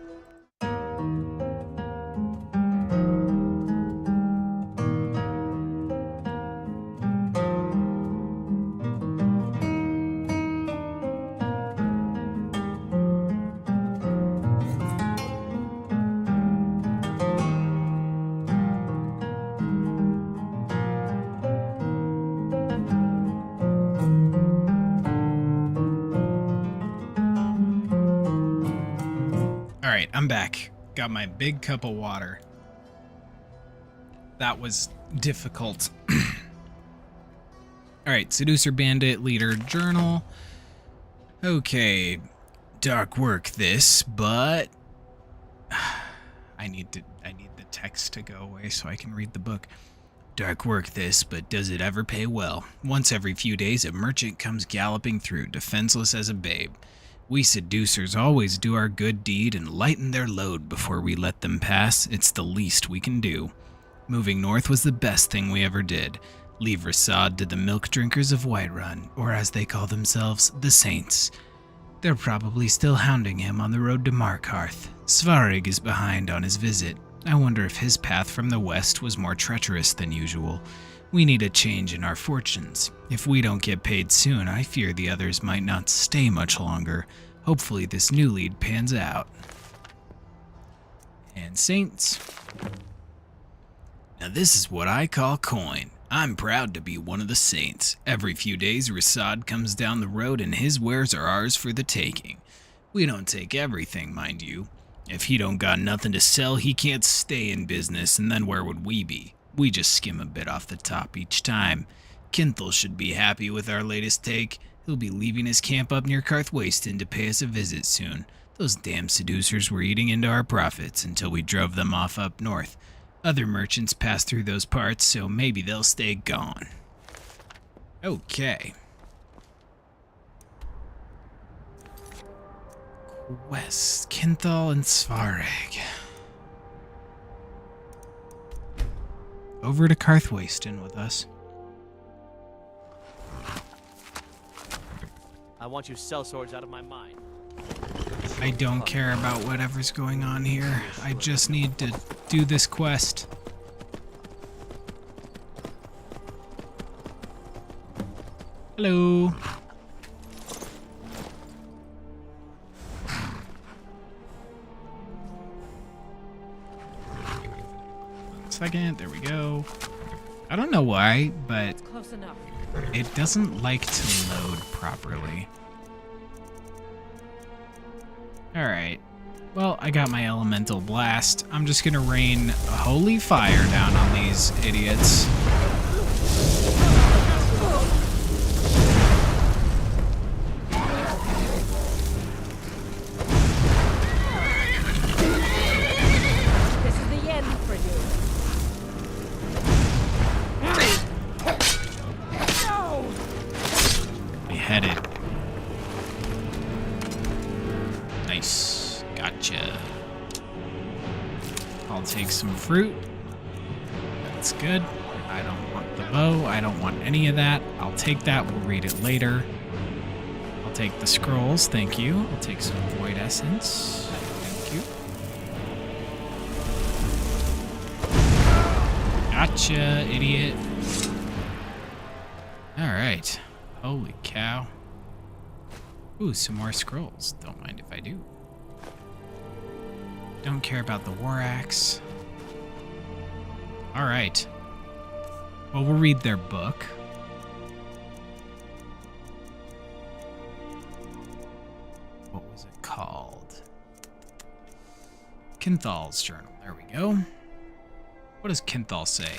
Speaker 1: I'm back. Got my big cup of water. That was difficult. Alright, Seducer Bandit Leader Journal. Okay. Dark work this, but I need the text to go away so I can read the book. Dark work this, but does it ever pay well? Once every few days a merchant comes galloping through, defenseless as a babe. We seducers always do our good deed and lighten their load before we let them pass. It's the least we can do. Moving north was the best thing we ever did. Leave Rasad to the milk drinkers of Whiterun, or as they call themselves, the Saints. They're probably still hounding him on the road to Markarth. Svarig is behind on his visit. I wonder if his path from the west was more treacherous than usual. We need a change in our fortunes. If we don't get paid soon, I fear the others might not stay much longer. Hopefully this new lead pans out. And Saints. Now this is what I call coin. I'm proud to be one of the Saints. Every few days, Rasad comes down the road and his wares are ours for the taking. We don't take everything, mind you. If he don't got nothing to sell, he can't stay in business, and then where would we be? We just skim a bit off the top each time. Kinthal should be happy with our latest take. He'll be leaving his camp up near Karthwasten to pay us a visit soon. Those damn seducers were eating into our profits until we drove them off up north. Other merchants pass through those parts, so maybe they'll stay gone. Okay. Quest, Kinthal and Svarig. Over to Karthwasten with us.
Speaker 15: I want you sellswords out of my mind.
Speaker 1: I don't care about whatever's going on here. I just need to do this quest. Hello. Second, there we go. I don't know why, but
Speaker 14: Close enough.
Speaker 1: it doesn't like to load properly. Alright. Well, I got my elemental blast. I'm just gonna rain a holy fire down on these idiots.
Speaker 14: This is the end for you. No!
Speaker 1: Beheaded. Nice. Gotcha. I'll take some fruit. That's good. I don't want the bow. I don't want any of that. I'll take that. We'll read it later. I'll take the scrolls. Thank you. I'll take some void essence. Thank you. Gotcha, idiot. Alright. Holy cow. Ooh, some more scrolls. Don't mind if I do. Don't care about the war axe. Alright. Well, we'll read their book. What was it called? Kinthal's journal. There we go. What does Kinthal say?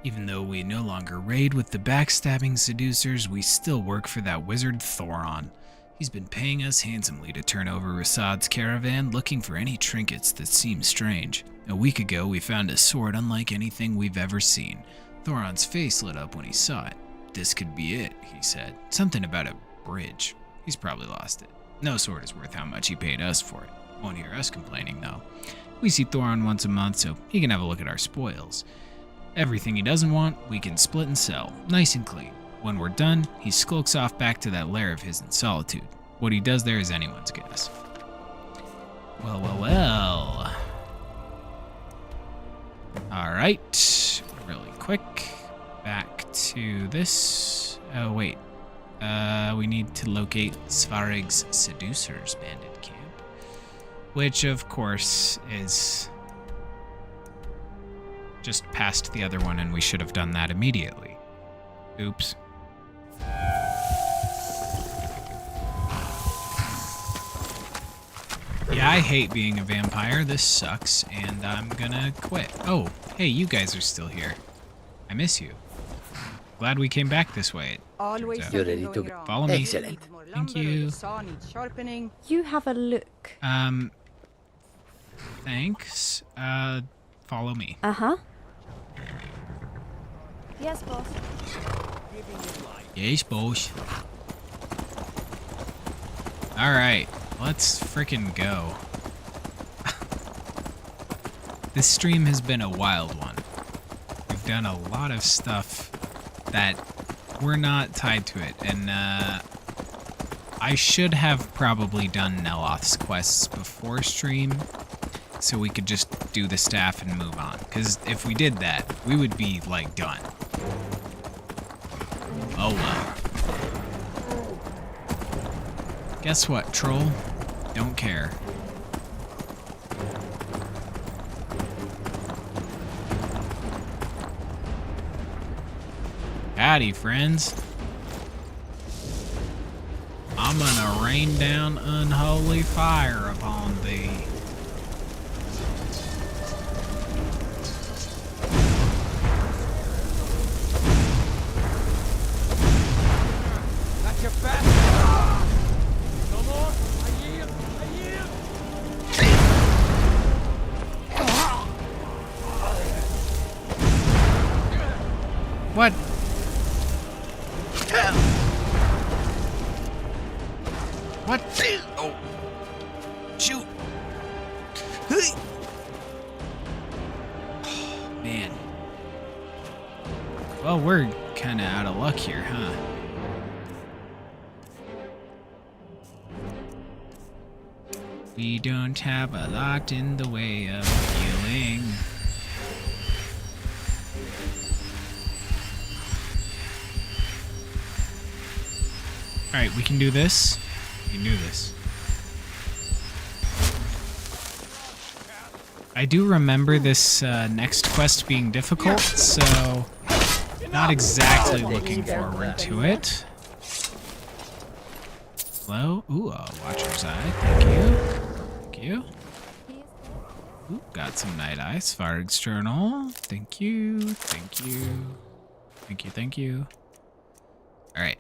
Speaker 1: Even though we no longer raid with the backstabbing seducers, we still work for that wizard Thoron. He's been paying us handsomely to turn over Rasad's caravan, looking for any trinkets that seem strange. A week ago, we found a sword unlike anything we've ever seen. Thoron's face lit up when he saw it. This could be it, he said. Something about a bridge. He's probably lost it. No sword is worth how much he paid us for it. Won't hear us complaining, though. We see Thoron once a month, so he can have a look at our spoils. Everything he doesn't want, we can split and sell, nice and clean. When we're done, he skulks off back to that lair of his in Solitude. What he does there is anyone's guess. Well, well, well. Alright, really quick. Back to this. Oh, wait. We need to locate Svarig's Seducers bandit camp. Which, of course, is just past the other one, and we should have done that immediately. Oops. Yeah, I hate being a vampire. This sucks, and I'm gonna quit. Oh, hey, you guys are still here. I miss you. Glad we came back this way.
Speaker 3: Always
Speaker 8: You're ready to go.
Speaker 1: Follow me.
Speaker 8: Excellent.
Speaker 1: Thank you.
Speaker 3: You have a look.
Speaker 1: Thanks. Follow me.
Speaker 3: Uh-huh. Yes, boss.
Speaker 1: Yes, boss. Alright, let's frickin' go. This stream has been a wild one. We've done a lot of stuff that we're not tied to it, and I should have probably done Neloth's quests before stream, so we could just do the staff and move on. Because if we did that, we would be, like, done. Oh well. Guess what, troll? Don't care. Howdy, friends. I'm gonna rain down unholy fire upon thee.
Speaker 14: Got your back. No more. I yield. I yield.
Speaker 1: What? What? Oh. Shoot. Man. Well, we're kind of out of luck here, huh? We don't have a lot in the way of healing. Alright, we can do this. We can do this. I do remember this next quest being difficult, so not exactly looking forward to it. slow. Ooh, a Watcher's Eye. Thank you. Thank you. Ooh, got some Night Eyes. Farg's Journal. Thank you. Thank you. Thank you. Thank you. All right.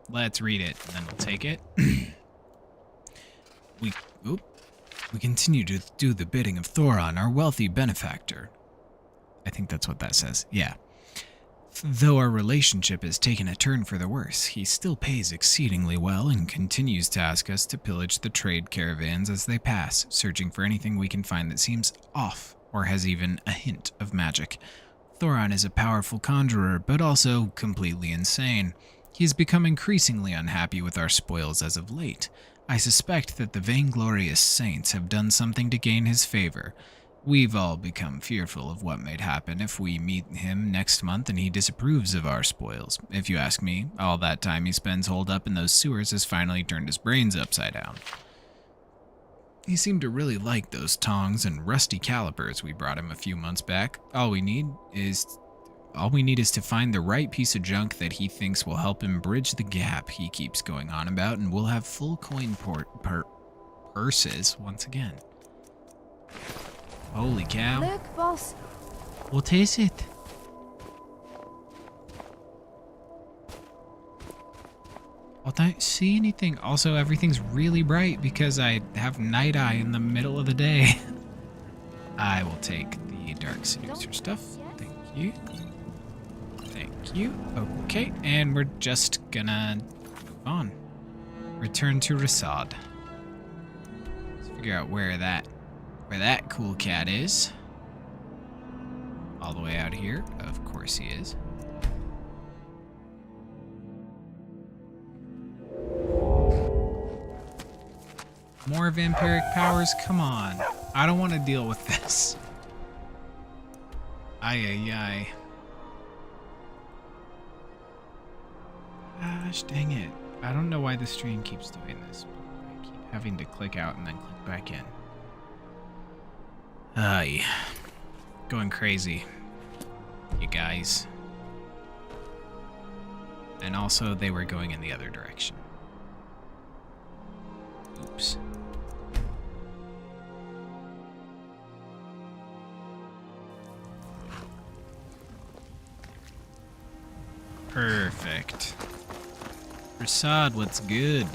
Speaker 1: Let's read it, and then we'll take it. We continue to do the bidding of Thoron, our wealthy benefactor. I think that's what that says. Yeah. Though our relationship has taken a turn for the worse, he still pays exceedingly well and continues to ask us to pillage the trade caravans as they pass, searching for anything we can find that seems off or has even a hint of magic. Thoron is a powerful conjurer, but also completely insane. He has become increasingly unhappy with our spoils as of late. I suspect that the vainglorious saints have done something to gain his favor. We've all become fearful of what might happen if we meet him next month and he disapproves of our spoils. If you ask me, all that time he spends holed up in those sewers has finally turned his brains upside down. He seemed to really like those tongs and rusty calipers we brought him a few months back. All we need is to find the right piece of junk that he thinks will help him bridge the gap he keeps going on about, and we'll have full coin purses once again. Holy cow.
Speaker 3: Look, boss.
Speaker 1: What is it? I don't see anything. Also, everything's really bright because I have Night Eye in the middle of the day. I will take the Dark Seducer stuff. Thank you. Thank you. Okay, and we're just gonna move on. Return to Rasad. Let's figure out where that cool cat is. All the way out here. Of course he is. More vampiric powers? Come on. I don't want to deal with this. Ay. Gosh, dang it. I don't know why the stream keeps doing this. I keep having to click out and then click back in. Ay. Going crazy. You guys. And also, they were going in the other direction. Oops. Perfect. Rasad, what's good?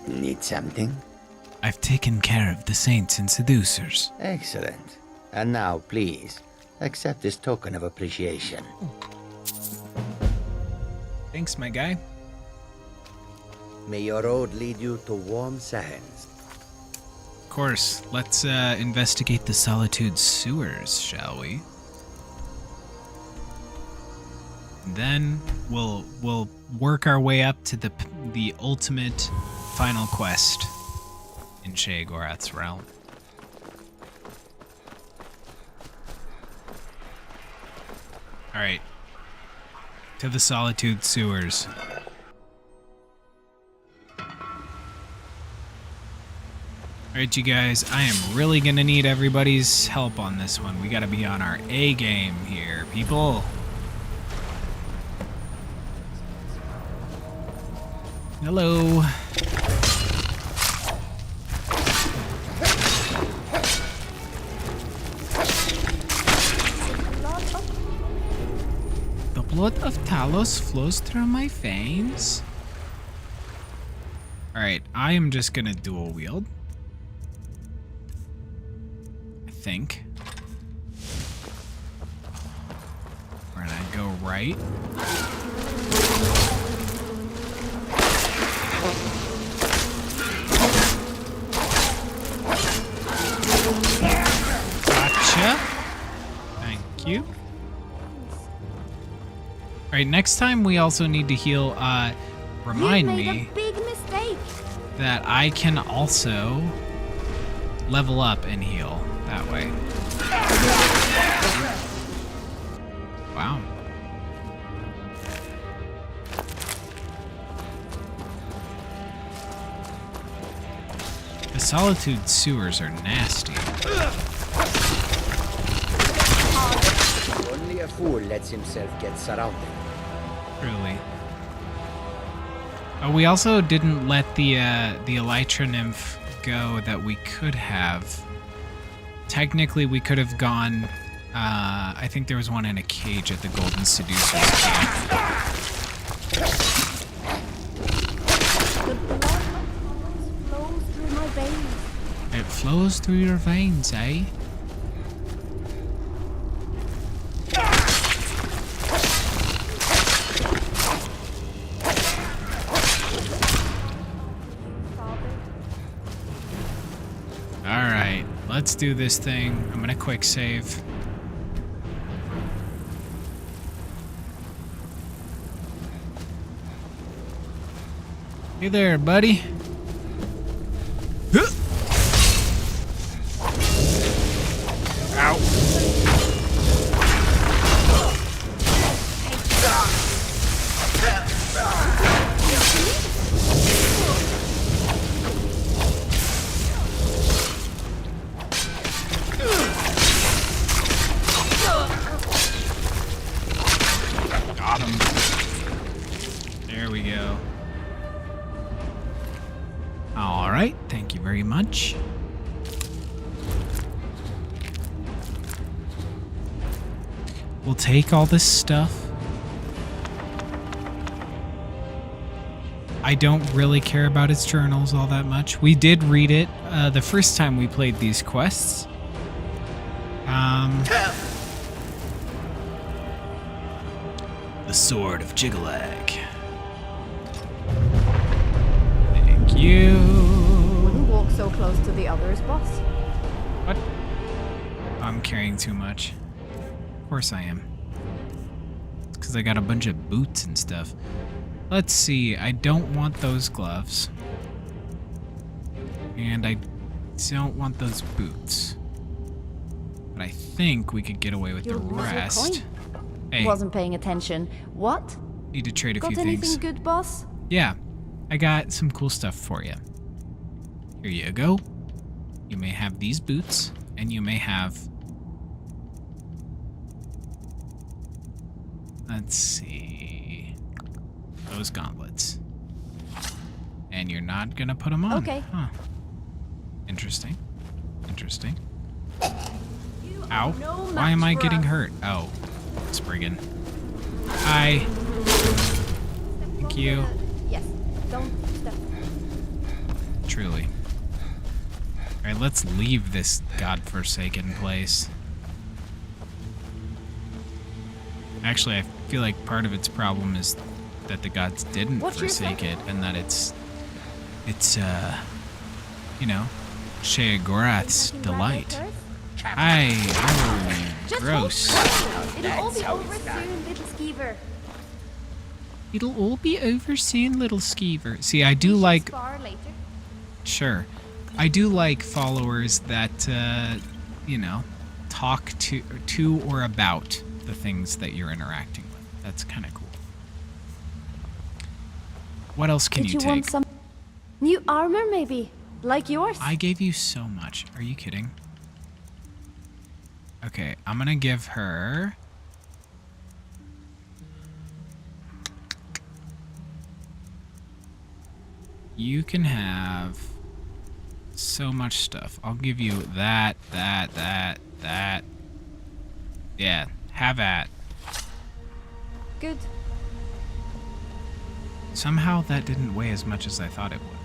Speaker 4: Need something?
Speaker 1: I've taken care of the saints and seducers.
Speaker 4: Excellent. And now, please, accept this token of appreciation.
Speaker 1: Thanks, my guy.
Speaker 4: May your road lead you to warm sands.
Speaker 1: Of course. Let's investigate the Solitude sewers, shall we? Then we'll work our way up to the ultimate final quest in Sheogorath's realm. All right. To the Solitude sewers. Alright, you guys, I am really gonna need everybody's help on this one. We gotta be on our A game here, people. Hello. The blood of Talos flows through my veins. Alright, I am just gonna dual wield. I think. We're gonna go right. Gotcha. Thank you. Alright, next time we also need to heal, remind me
Speaker 3: You made a big mistake.
Speaker 1: that I can also level up and heal that way. Wow. The Solitude sewers are nasty.
Speaker 4: Only a fool lets himself get surrounded.
Speaker 1: Truly. Oh, we also didn't let the Elytra nymph go that we could have. Technically, we could have gone. I think there was one in a cage at the Golden Seducers camp.
Speaker 3: The blood flows through my veins.
Speaker 1: It flows through your veins, eh? Alright, let's do this thing. I'm gonna quick save. Hey there, buddy. Ow. Got him. There we go. All right, thank you very much. We'll take all this stuff. I don't really care about his journals all that much. We did read it the first time we played these quests. The Sword of Jyggalag. Thank you.
Speaker 3: Wouldn't walk so close to the others, boss.
Speaker 1: What? I'm carrying too much. Of course I am. It's because I got a bunch of boots and stuff. Let's see. I don't want those gloves. And I don't want those boots. But I think we could get away with the rest. Hey.
Speaker 3: Wasn't paying attention. What?
Speaker 1: Need to trade a few
Speaker 3: Got
Speaker 1: things.
Speaker 3: anything good, boss?
Speaker 1: Yeah. I got some cool stuff for you. Here you go. You may have these boots, and you may have... Let's see... those gauntlets. And you're not gonna put them on.
Speaker 3: Okay.
Speaker 1: Huh. Interesting. Interesting. Ow.
Speaker 3: No
Speaker 1: Why am I
Speaker 3: match for
Speaker 1: getting
Speaker 3: us.
Speaker 1: hurt? Oh. Spriggan. Hi. Thank you.
Speaker 3: Yes. Don't step.
Speaker 1: Truly. Alright, let's leave this godforsaken place. Actually, I feel like part of its problem is that the gods didn't forsake it, and that it's you know, Sheogorath's delight. Gross.
Speaker 3: It'll all be over soon, little skeever.
Speaker 1: It'll all be over soon, little skeever. See, I do like...
Speaker 3: Spar later.
Speaker 1: Sure. I do like followers that, you know, talk to or about the things that you're interacting with. That's kind of cool. What else can
Speaker 3: Did
Speaker 1: you
Speaker 3: you want
Speaker 1: take?
Speaker 3: some new armor, maybe? Like yours?
Speaker 1: I gave you so much. Are you kidding? Okay, I'm gonna give her... You can have so much stuff. I'll give you that. Yeah, have at.
Speaker 3: Good.
Speaker 1: Somehow that didn't weigh as much as I thought it would.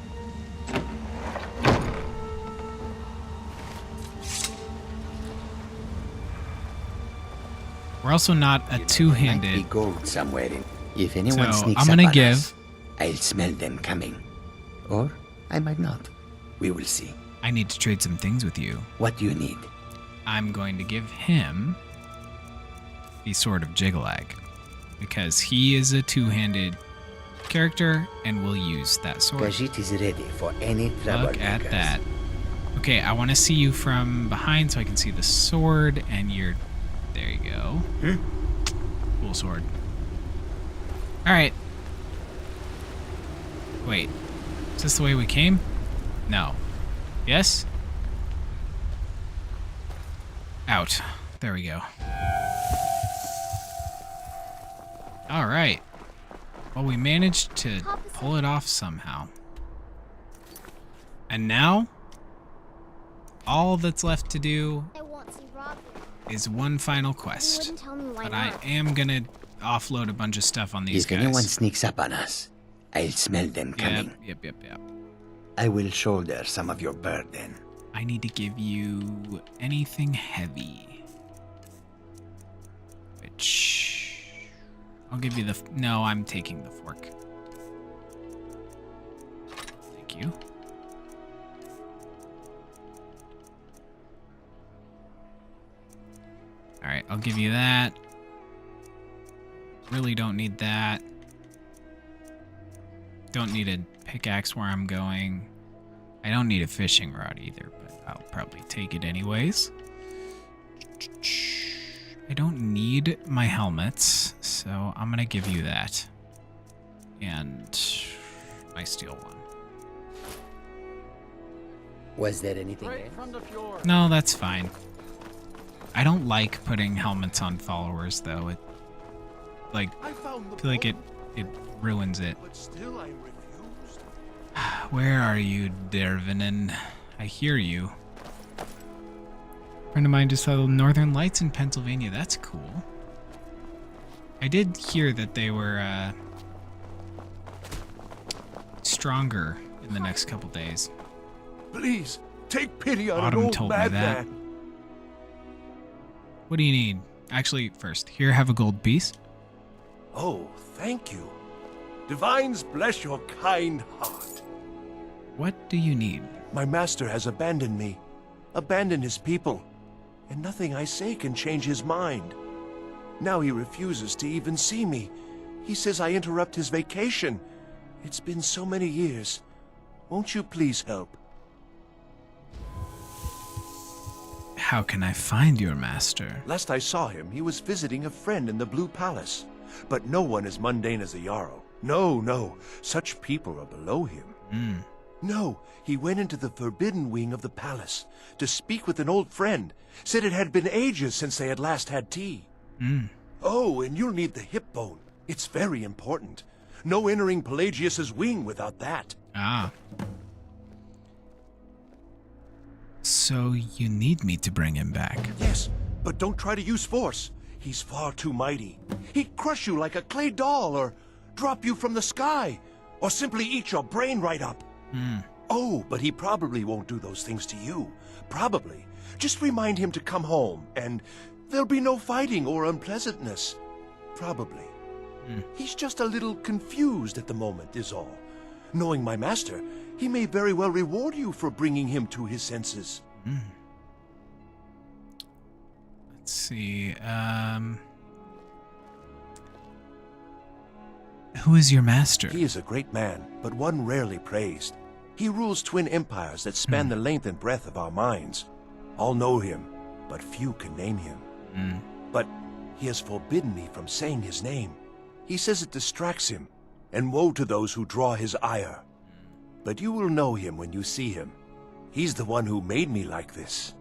Speaker 1: We're also not a two-handed.
Speaker 4: Might be gold somewhere in. If anyone
Speaker 1: So,
Speaker 4: sneaks
Speaker 1: I'm gonna
Speaker 4: up on
Speaker 1: give-
Speaker 4: us, I'll smell them coming. Or I might not. We will see.
Speaker 1: I need to trade some things with you.
Speaker 4: What do you need?
Speaker 1: I'm going to give him the Sword of Jyggalag, because he is a two-handed character and will use that sword.
Speaker 4: Khajiit is ready for any trouble.
Speaker 1: Look at that. Okay, I want to see you from behind so I can see the sword, and you're... There you go. Cool sword. Alright. Wait. Is this the way we came? No. Yes? Out. There we go. All right. Well, we managed to pull it off somehow. And now, all that's left to do is one final quest. But I am gonna offload a bunch of stuff on these
Speaker 4: if
Speaker 1: guys.
Speaker 4: anyone sneaks up on us, I'll smell them coming.
Speaker 1: Yep.
Speaker 4: I will shoulder some of your burden.
Speaker 1: I need to give you anything heavy. Which... I'll give you the... No, I'm taking the fork. Thank you. Alright, I'll give you that. Really don't need that. Don't need a pickaxe where I'm going. I don't need a fishing rod either, but I'll probably take it anyways. I don't need my helmets, so I'm gonna give you that. And my steel one.
Speaker 4: Was there anything
Speaker 14: else?
Speaker 1: No, that's fine. I don't like putting helmets on followers, though. It, like, I feel like it ruins it.
Speaker 14: But still I refused.
Speaker 1: Where are you, Dervinin? I hear you. A friend of mine just saw the Northern Lights in Pennsylvania. That's cool. I did hear that they were stronger in the next couple days.
Speaker 14: Please, take pity on
Speaker 1: Autumn
Speaker 14: an old
Speaker 1: told me that.
Speaker 14: madman.
Speaker 1: What do you need? Actually, first, here, have a gold piece.
Speaker 14: Oh, thank you. Divines bless your kind heart.
Speaker 1: What do you need?
Speaker 14: My master has abandoned me, abandoned his people, and nothing I say can change his mind. Now he refuses to even see me. He says I interrupt his vacation. It's been so many years. Won't you please help?
Speaker 1: How can I find your master?
Speaker 14: Last I saw him, he was visiting a friend in the Blue Palace. But no one as mundane as a Jarl. No. Such people are below him. No, he went into the forbidden wing of the palace to speak with an old friend. Said it had been ages since they had last had tea. Oh, and you'll need the hip bone. It's very important. No entering Pelagius's wing without that.
Speaker 1: Ah. So you need me to bring him back?
Speaker 14: Yes, but don't try to use force. He's far too mighty. He'd crush you like a clay doll, or drop you from the sky, or simply eat your brain right up. Oh, but he probably won't do those things to you. Probably. Just remind him to come home, and there'll be no fighting or unpleasantness. Probably. He's just a little confused at the moment, is all. Knowing my master, he may very well reward you for bringing him to his senses.
Speaker 1: Let's see, who is your master?
Speaker 14: He is a great man, but one rarely praised. He rules twin empires that span the length and breadth of our minds. All know him, but few can name him. But he has forbidden me from saying his name. He says it distracts him, and woe to those who draw his ire. But you will know him when you see him. He's the one who made me like this.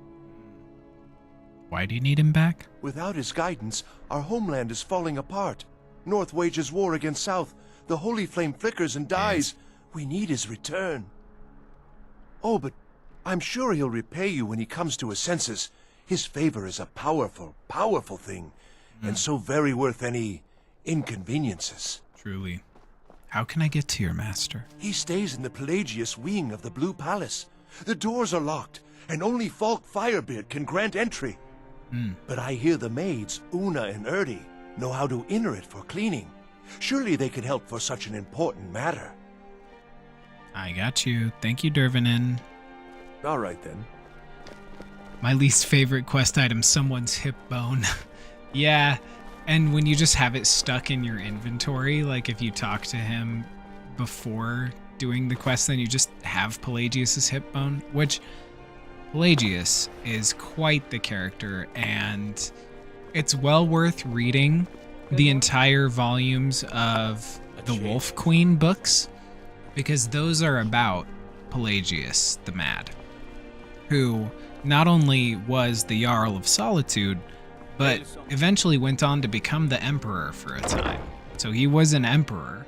Speaker 1: Why do you need him back?
Speaker 14: Without his guidance, our homeland is falling apart. North wages war against South. The holy flame flickers and dies. We need his return. Oh, but I'm sure he'll repay you when he comes to his senses. His favor is a powerful, powerful thing, and so very worth any inconveniences.
Speaker 1: Truly. How can I get to your master?
Speaker 14: He stays in the Pelagius wing of the Blue Palace. The doors are locked, and only Falk Firebeard can grant entry. But I hear the maids, Una and Erdi, know how to enter it for cleaning. Surely they can help for such an important matter.
Speaker 1: I got you. Thank you, Dervinin.
Speaker 14: All right, then.
Speaker 1: My least favorite quest item, someone's hip bone. Yeah, and when you just have it stuck in your inventory, like if you talk to him before doing the quest, then you just have Pelagius's hip bone, which Pelagius is quite the character, and it's well worth reading the entire volumes of the Wolf Queen books, because those are about Pelagius the Mad, who not only was the Jarl of Solitude, but eventually went on to become the Emperor for a time. So he was an emperor.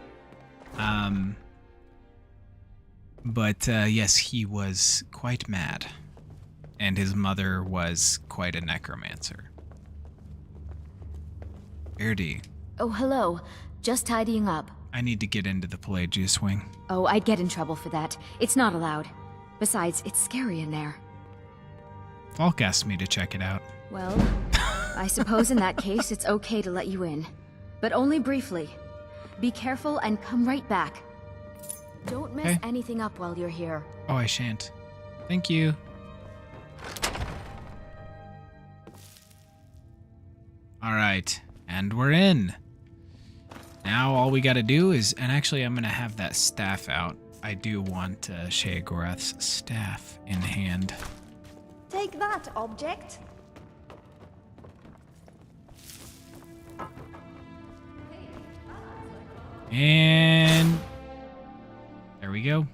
Speaker 1: But yes, he was quite mad. And his mother was quite a necromancer. Verdi.
Speaker 16: Oh, hello. Just tidying up.
Speaker 1: I need to get into the Pelagius wing.
Speaker 16: Oh, I'd get in trouble for that. It's not allowed. Besides, it's scary in there.
Speaker 1: Falk asked me to check it out.
Speaker 16: Well, I suppose in that case it's okay to let you in. But only briefly. Be careful and come right back. Don't mess anything up while you're here.
Speaker 1: Oh, I shan't. Thank you. Alright, and we're in. Now all we gotta do is, and actually I'm gonna have that staff out. I do want Sheogorath's staff in hand.
Speaker 3: Take that, object.
Speaker 1: And there we go.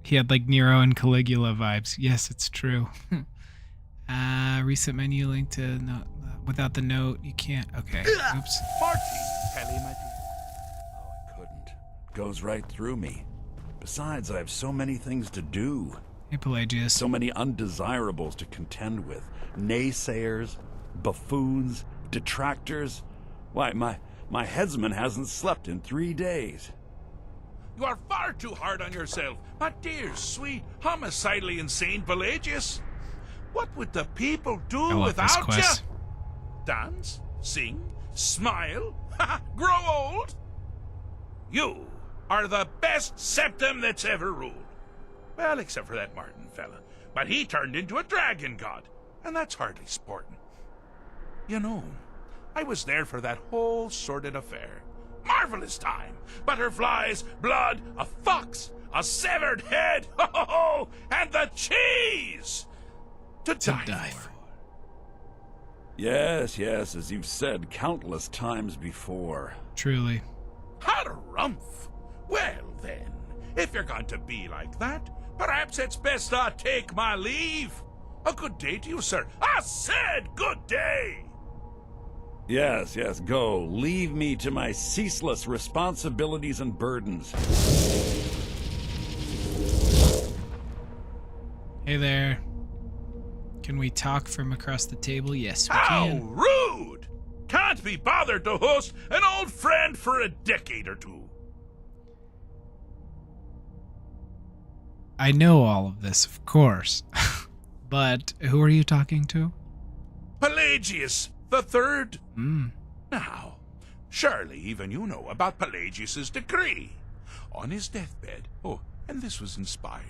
Speaker 1: He had like Nero and Caligula vibes. Yes, it's true. Reset menu link to no, without the note. You can't. Okay. Oops.
Speaker 17: Marty, Kelly, my Oh, I couldn't. Goes right through me. Besides, I have so many things to do.
Speaker 1: Hey, Pelagius.
Speaker 17: So many undesirables to contend with. Naysayers, buffoons, detractors. Why, my headsman hasn't slept in 3 days.
Speaker 18: You are far too hard on yourself, my dear, sweet, homicidally insane Pelagius. What would the people do without you? Dance? Sing? Smile? Grow old? You are the best septum that's ever ruled. Well, except for that Martin fella. But he turned into a dragon god, and that's hardly sporting. You know, I was there for that whole sordid affair. Marvelous time. Butterflies, blood, a fox, a severed head, and the cheese to die for.
Speaker 17: Yes, as you've said countless times before.
Speaker 1: Truly.
Speaker 18: Harumph. Well then, if you're going to be like that, perhaps it's best I take my leave. A good day to you, sir. I said good day.
Speaker 17: Yes, go. Leave me to my ceaseless responsibilities and burdens.
Speaker 1: Hey there. Can we talk from across the table? Yes, we
Speaker 18: How
Speaker 1: can.
Speaker 18: rude! Can't be bothered to host an old friend for a decade or two.
Speaker 1: I know all of this, of course. But who are you talking to?
Speaker 18: Pelagius the Third. Now, surely even you know about Pelagius's decree. On his deathbed, and this was inspired,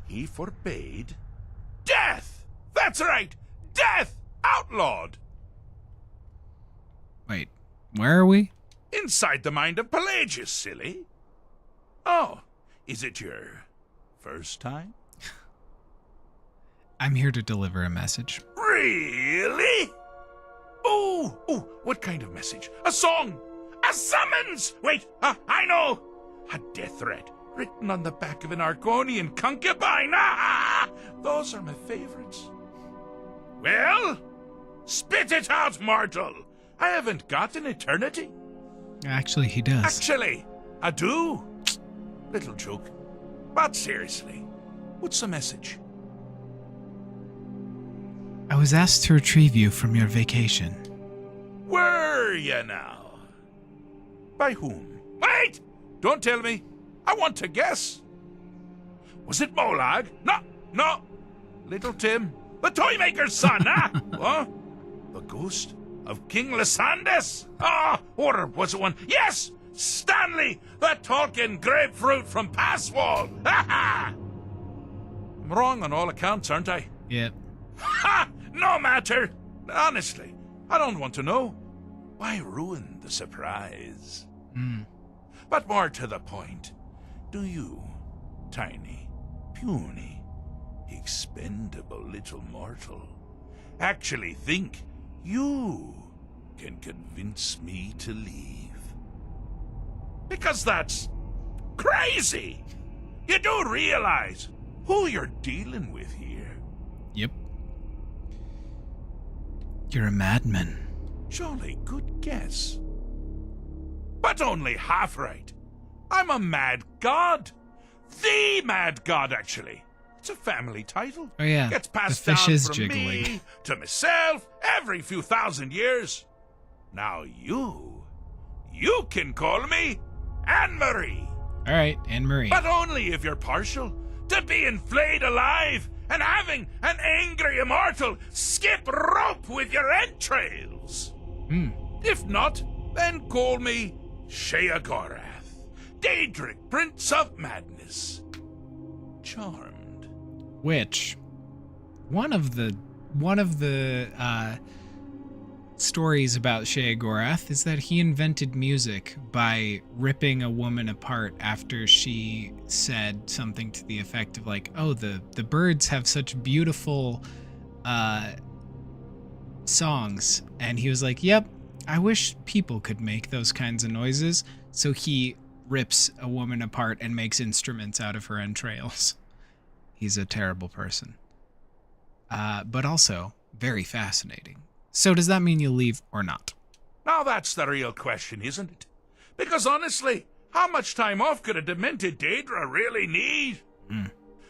Speaker 18: he forbade death! That's right! Death! Outlawed!
Speaker 1: Wait, where are we?
Speaker 18: Inside the mind of Pelagius, silly. Oh, is it your first time?
Speaker 1: I'm here to deliver a message.
Speaker 18: Really? Oh, what kind of message? A song? A summons? Wait, I know! A death threat written on the back of an Argonian concubine. Those are my favorites. Well, spit it out, mortal. I haven't got an eternity.
Speaker 1: Actually, he does.
Speaker 18: Actually, I do. Little joke. But seriously, what's the message?
Speaker 1: I was asked to retrieve you from your vacation.
Speaker 18: Were you now? By whom? Wait! Don't tell me. I want to guess. Was it Molag? No. Little Tim, the Toymaker's son, huh? The ghost of King Lysandas? Or was it one? Yes! Stanley, the talking grapefruit from Passwall! I'm wrong on all accounts, aren't I?
Speaker 1: Yep.
Speaker 18: No matter. Honestly, I don't want to know. Why ruin the surprise? But more to the point, do you, tiny, puny, expendable little mortal, actually think you can convince me to leave? Because that's crazy. You do realize who you're dealing with here.
Speaker 1: Yep. You're a madman.
Speaker 18: Jolly good guess. But only half right. I'm a mad god. The mad god, actually. It's a family title.
Speaker 1: Oh yeah,
Speaker 18: Gets passed
Speaker 1: the fish
Speaker 18: down
Speaker 1: is
Speaker 18: from
Speaker 1: jiggling.
Speaker 18: me to myself every few thousand years. Now you can call me Anne-Marie.
Speaker 1: All right, Anne-Marie.
Speaker 18: But only if you're partial to being flayed alive and having an angry immortal skip rope with your entrails. If not, then call me Sheogorath, Daedric Prince of Madness. Charmed.
Speaker 1: Which one of the stories about Sheogorath is that he invented music by ripping a woman apart after she said something to the effect of like, oh, the birds have such beautiful songs. And he was like, yep, I wish people could make those kinds of noises. So he rips a woman apart and makes instruments out of her entrails. He's a terrible person. But also very fascinating. So does that mean you'll leave or not?
Speaker 18: Now that's the real question, isn't it? Because honestly, how much time off could a demented Daedra really need?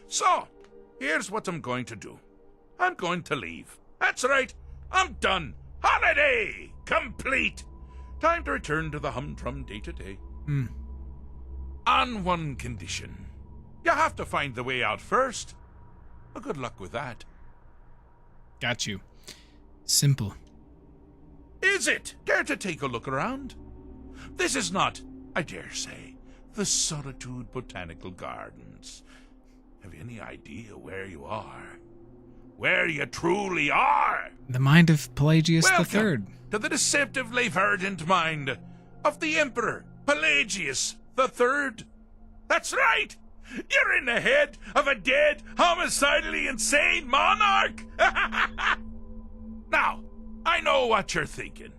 Speaker 18: So, here's what I'm going to do. I'm going to leave. That's right. I'm done. Holiday complete. Time to return to the humdrum day-to-day. On one condition. You have to find the way out first. Well, good luck with that.
Speaker 1: Got you. Simple.
Speaker 18: Is it? Care to take a look around? This is not, I dare say, the Solitude Botanical Gardens. Have you any idea where you are? Where you truly are?
Speaker 1: The mind of Pelagius III.
Speaker 18: To the deceptively verdant mind of the Emperor Pelagius III. That's right! You're in the head of a dead, homicidally insane monarch! Now, I know what you're thinking.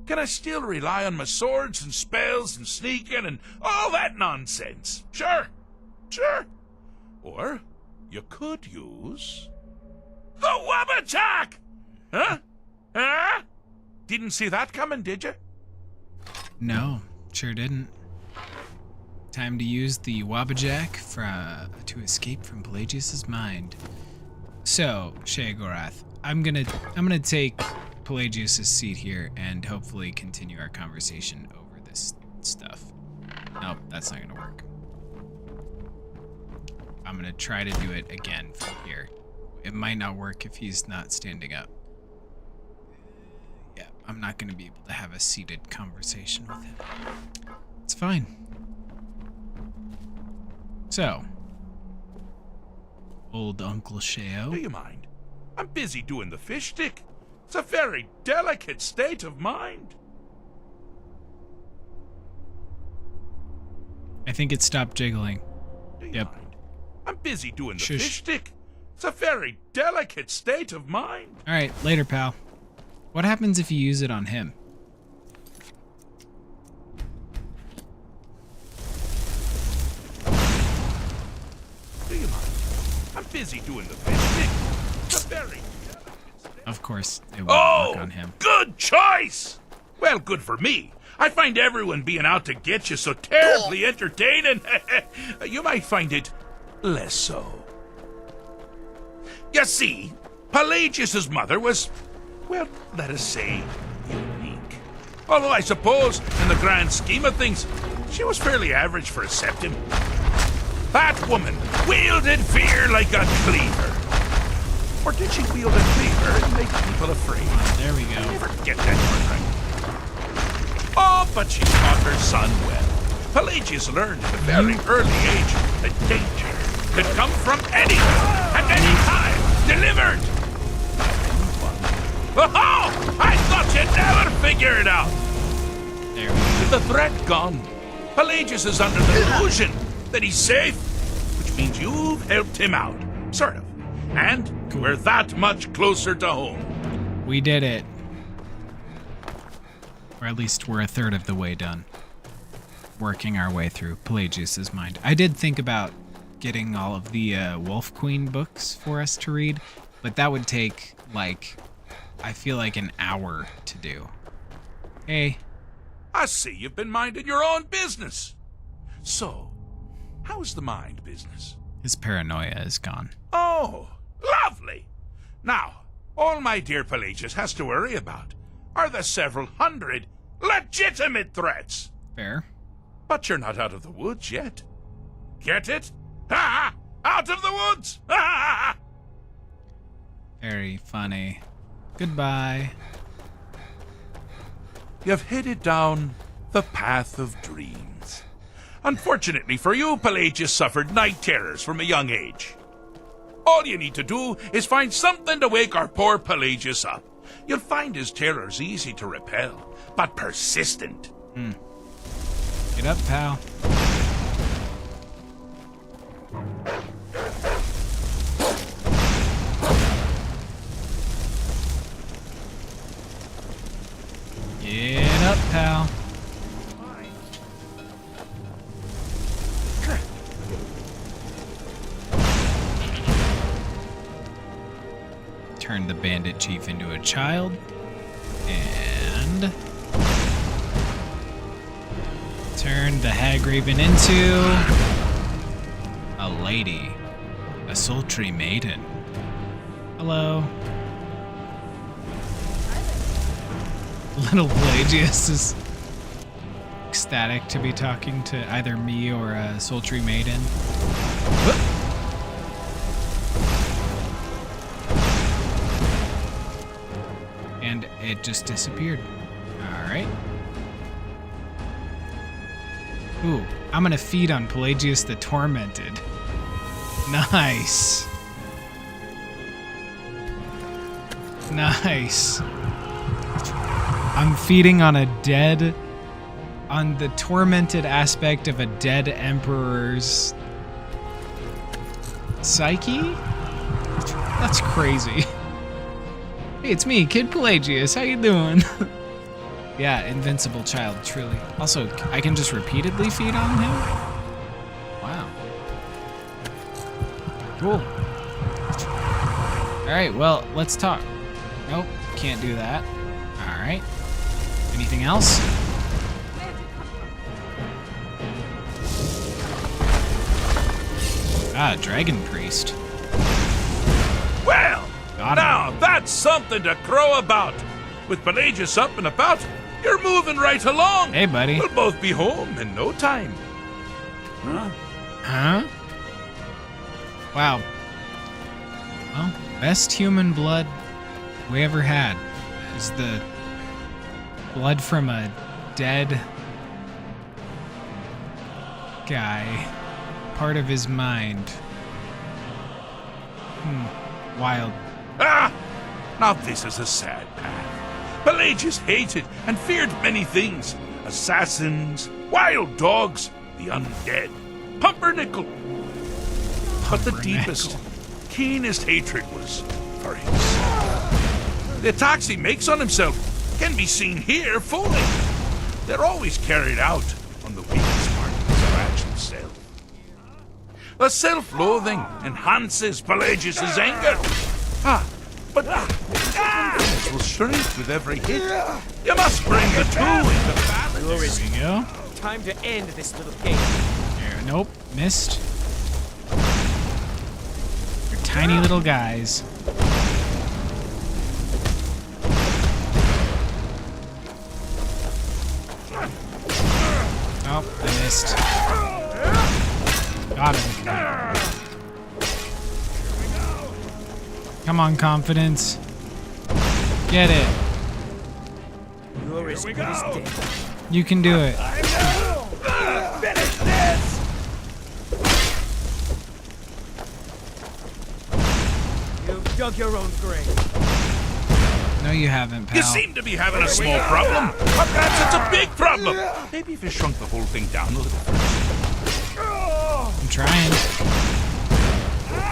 Speaker 18: Can I still rely on my swords and spells and sneaking and all that nonsense? Sure. Or you could use the Wabbajack! Huh? Didn't see that coming, did you?
Speaker 1: No, sure didn't. Time to use the Wabbajack to escape from Pelagius's mind. So, Sheogorath, I'm gonna take Pelagius's seat here and hopefully continue our conversation over this stuff. Nope, that's not gonna work. I'm gonna try to do it again from here. It might not work if he's not standing up. Yeah, I'm not gonna be able to have a seated conversation with him. It's fine. So, old Uncle Sheo.
Speaker 18: Do you mind? I'm busy doing the fish stick. It's a very delicate state of mind.
Speaker 1: I think it stopped jiggling.
Speaker 18: Do you mind? I'm busy doing the fish stick. It's a very delicate state of mind.
Speaker 1: All right, later, pal. What happens if you use it on him?
Speaker 18: Do you mind? I'm busy doing the fish stick. It's a very
Speaker 1: Of course, it won't work on him.
Speaker 18: Good choice! Well, good for me. I find everyone being out to get you so terribly entertaining. You might find it less so. You see, Pelagius's mother was, well, let us say, unique. Although I suppose, in the grand scheme of things, she was fairly average for a septim. That woman wielded fear like a cleaver. Or did she wield a cleaver and make people afraid?
Speaker 1: There we go.
Speaker 18: I never get that one right. Oh, but she taught her son well. Pelagius learned at a very early age that danger could come from anywhere, at any time, delivered. Oh, I thought you'd never figure it out.
Speaker 1: There we go.
Speaker 18: With the threat gone, Pelagius is under the illusion that he's safe, which means you've helped him out, sort of. And we're that much closer to home.
Speaker 1: We did it. Or at least we're a third of the way done. Working our way through Pelagius's mind. I did think about getting all of the Wolf Queen books for us to read, but that would take, like, I feel like an hour to do. Hey.
Speaker 18: I see you've been minding your own business. So, how's the mind business?
Speaker 1: His paranoia is gone.
Speaker 18: Oh, lovely. Now, all my dear Pelagius has to worry about are the several hundred legitimate threats.
Speaker 1: Fair.
Speaker 18: But you're not out of the woods yet. Get it? Ha! Out of the woods! Ha!
Speaker 1: Very funny. Goodbye.
Speaker 18: You've headed down the path of dreams. Unfortunately for you, Pelagius suffered night terrors from a young age. All you need to do is find something to wake our poor Pelagius up. You'll find his terrors easy to repel, but persistent.
Speaker 1: Get up, pal. Get up, pal. Turn the bandit chief into a child. And turn the hag raven into a lady. A sultry maiden. Hello. Little Pelagius is ecstatic to be talking to either me or a sultry maiden. Whoop. And it just disappeared. Alright. Ooh, I'm gonna feed on Pelagius the Tormented. Nice. Nice. I'm feeding on the tormented aspect of a dead emperor's psyche? That's crazy. Hey, it's me, Kid Pelagius. How you doing? Yeah, invincible child, truly. Also, I can just repeatedly feed on him? Wow. Cool. Alright, well, let's talk. Nope, can't do that. Alright. Anything else? Ah, Dragon Priest.
Speaker 18: Well, now that's something to crow about. With Pelagius up and about, you're moving right along.
Speaker 1: Hey, buddy.
Speaker 18: We'll both be home in no time.
Speaker 1: Huh? Huh? Wow. Well, best human blood we ever had is the blood from a dead guy. Part of his mind. Wild.
Speaker 18: Ah! Now this is a sad path. Pelagius hated and feared many things. Assassins, wild dogs, the undead, pumpernickel. But the deepest, keenest hatred was for himself. The attacks he makes on himself can be seen here fully. They're always carried out on the weakest part of his fragile self. The self-loathing enhances Pelagius's anger. But it will shrink with every hit. You must bring the two into balance.
Speaker 1: There we go.
Speaker 10: Time to end this little game.
Speaker 1: Nope, missed. You're tiny little guys. Oh, I missed. Got him. Come on, confidence. Get it.
Speaker 10: You're as good as dead.
Speaker 1: You can do it.
Speaker 10: Finish this! You've dug your own grave.
Speaker 1: No, you haven't, pal.
Speaker 18: You seem to be having a small problem. Or perhaps it's a big problem. Maybe if you shrunk the whole thing down a little first.
Speaker 1: I'm trying.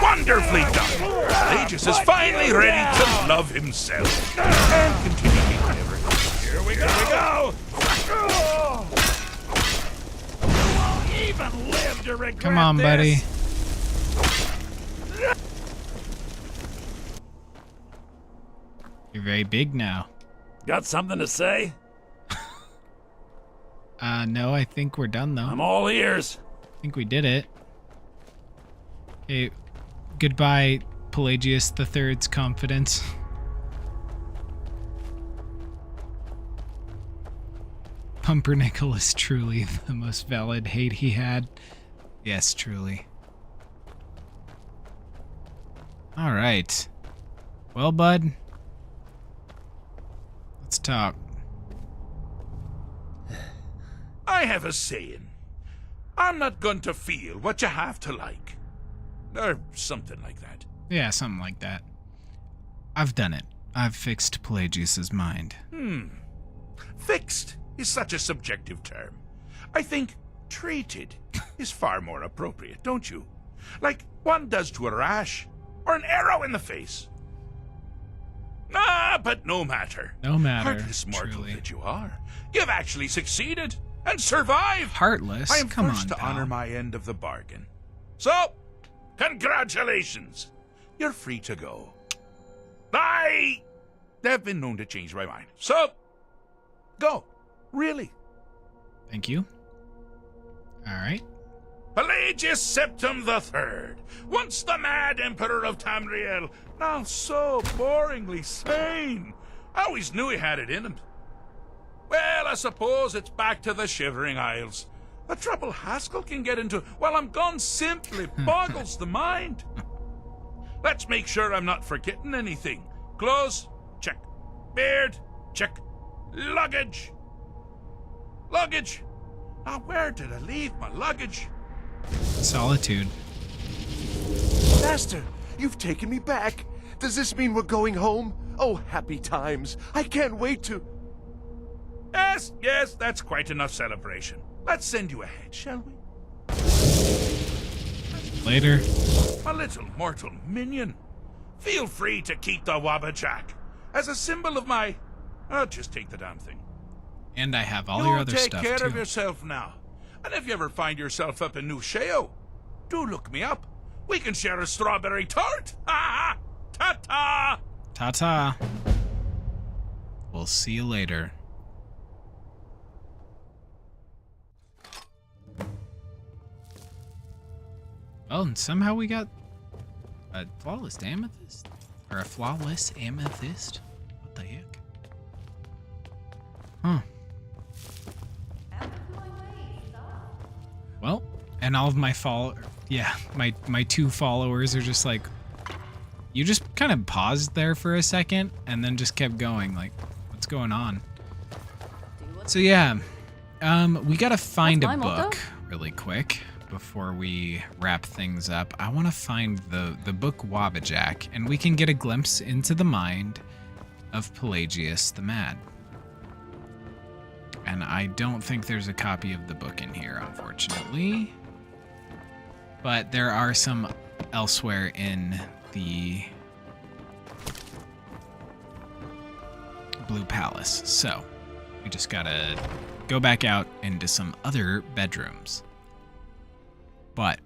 Speaker 18: Wonderfully done. Pelagius is finally ready to love himself and continue being everything. Here we go.
Speaker 17: You won't even live to regret
Speaker 1: Come on, buddy. You're very big now.
Speaker 17: Got something to say?
Speaker 1: No, I think we're done, though.
Speaker 17: I'm all ears.
Speaker 1: I think we did it. Okay, goodbye, Pelagius III's confidence. Pumpernickel is truly the most valid hate he had. Yes, truly. All right. Well, bud, let's talk.
Speaker 18: I have a saying. I'm not going to feel what you have to like. Or something like that.
Speaker 1: Yeah, something like that. I've done it. I've fixed Pelagius's mind.
Speaker 18: Fixed is such a subjective term. I think treated is far more appropriate, don't you? Like one does to a rash or an arrow in the face. But no matter.
Speaker 1: No matter.
Speaker 18: Heartless mortal that you are, you've actually succeeded and survived.
Speaker 1: Heartless?
Speaker 18: I am
Speaker 1: Come
Speaker 18: forced
Speaker 1: on,
Speaker 18: to
Speaker 1: pal.
Speaker 18: honor my end of the bargain. So, congratulations. You're free to go. I have been known to change my mind. So, go. Really.
Speaker 1: Thank you. All right.
Speaker 18: Pelagius Septim III, once the mad Emperor of Tamriel, now so boringly sane. I always knew he had it in him. Well, I suppose it's back to the Shivering Isles. The trouble Haskell can get into while I'm gone simply boggles the mind. Let's make sure I'm not forgetting anything. Clothes, check. Beard, check. Luggage. Luggage. Now, where did I leave my luggage?
Speaker 1: Solitude.
Speaker 14: Master, you've taken me back. Does this mean we're going home? Oh, happy times. I can't wait to...
Speaker 18: Yes, that's quite enough celebration. Let's send you ahead, shall we?
Speaker 1: Later.
Speaker 18: My little mortal minion. Feel free to keep the Wabbajack as a symbol of my... just take the damn thing.
Speaker 1: And I have all your other stuff,
Speaker 18: take care
Speaker 1: too.
Speaker 18: of yourself now. And if you ever find yourself up in New Sheo, do look me up. We can share a strawberry tart. Ha ha! Ta-ta!
Speaker 1: Ta-ta. We'll see you later. Oh, and somehow we got a flawless amethyst? Or a flawless amethyst? What the heck? Huh. Well, and all of my my 2 followers are just like, you just kind of paused there for a second and then just kept going, like, what's going on? So yeah, we gotta find a book really quick before we wrap things up. I want to find the book Wabbajack, and we can get a glimpse into the mind of Pelagius the Mad. And I don't think there's a copy of the book in here, unfortunately. But there are some elsewhere in the Blue Palace. So we just gotta go back out into some other bedrooms. But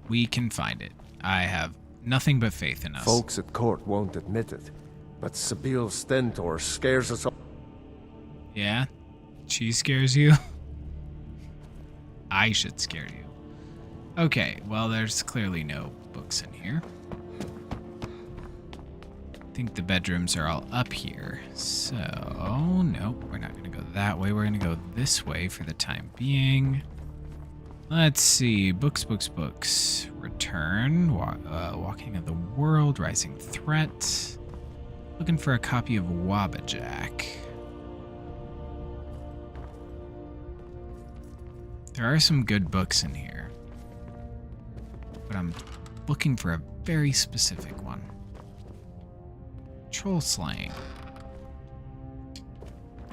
Speaker 1: we can find it. I have nothing but faith in us.
Speaker 7: Folks at court won't admit it, but Sabil Stentor scares us all.
Speaker 1: Yeah? She scares you? I should scare you. Okay, well, there's clearly no books in here. I think the bedrooms are all up here. So, nope, we're not going to go that way. We're going to go this way for the time being. Let's see. Books. Return. Walking of the World. Rising Threat. Looking for a copy of Wabbajack. There are some good books in here, but I'm looking for a very specific one. Troll slaying.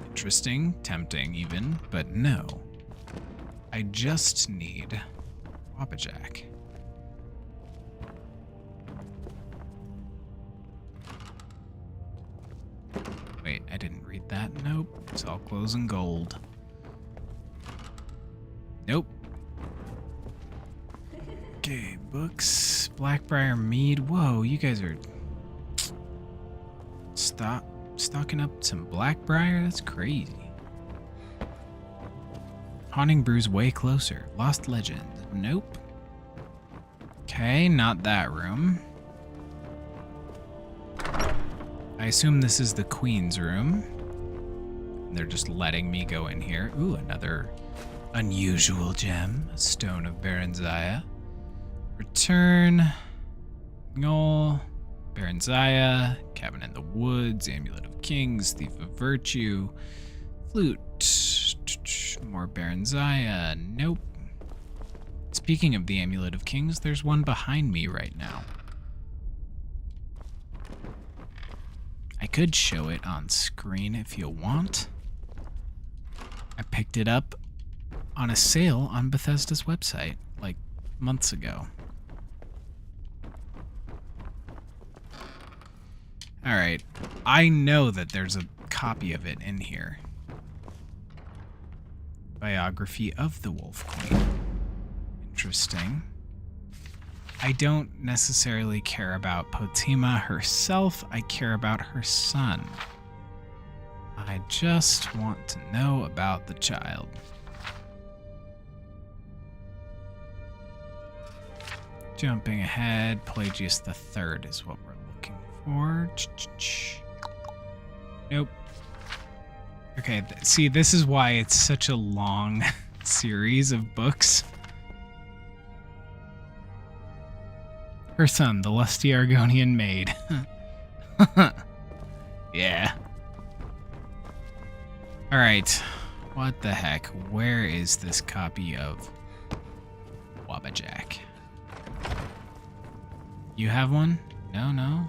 Speaker 1: Interesting, tempting even, but no. I just need Wabbajack. Wait, I didn't read that. Nope, it's all clothes and gold. Nope. Okay, books. Blackbriar Mead. Whoa, you guys are... Stop. stocking up some Blackbriar? That's crazy. Haunting Brew's way closer. Lost Legend. Nope. Okay, not that room. I assume this is the Queen's room. And they're just letting me go in here. Ooh, another unusual gem. A Stone of Baranzaya. Return. Knoll. Baranzaya. Cabin in the Woods. Amulet of Kings. Thief of Virtue. Flute. More Baranzaya. Nope. Speaking of the Amulet of Kings, there's one behind me right now. I could show it on screen if you want. I picked it up on a sale on Bethesda's website, like months ago. Alright, I know that there's a copy of it in here. Biography of the Wolf Queen. Interesting. I don't necessarily care about Potima herself, I care about her son. I just want to know about the child. Jumping ahead, Pelagius III is what we're looking for. Nope. Okay, see, this is why it's such a long series of books. Her son, the lusty Argonian maid. Yeah. Alright. What the heck? Where is this copy of Wabbajack? You have one? No.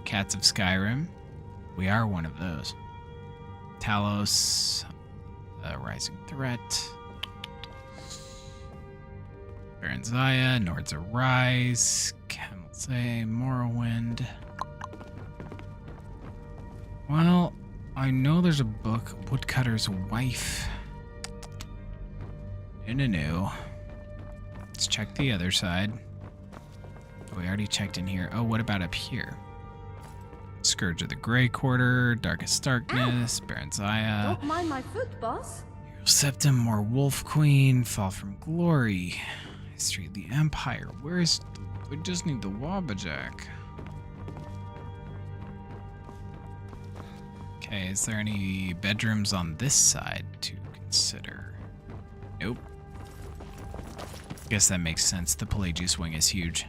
Speaker 1: Cats of Skyrim. We are one of those. Talos. Rising Threat. Baranzaya. Nords Arise. Camel'say. Morrowind. Well, I know there's a book. Woodcutter's Wife. No. Let's check the other side. Oh, we already checked in here. Oh, what about up here? Scourge of the Grey Quarter, Darkest Darkness, Baranzaya.
Speaker 3: Don't mind my foot, boss.
Speaker 1: Septim, more Wolf Queen, Fall from Glory, History of the Empire. Where's... We just need the Wabbajack. Okay, is there any bedrooms on this side to consider? Nope. Guess that makes sense. The Pelagius wing is huge.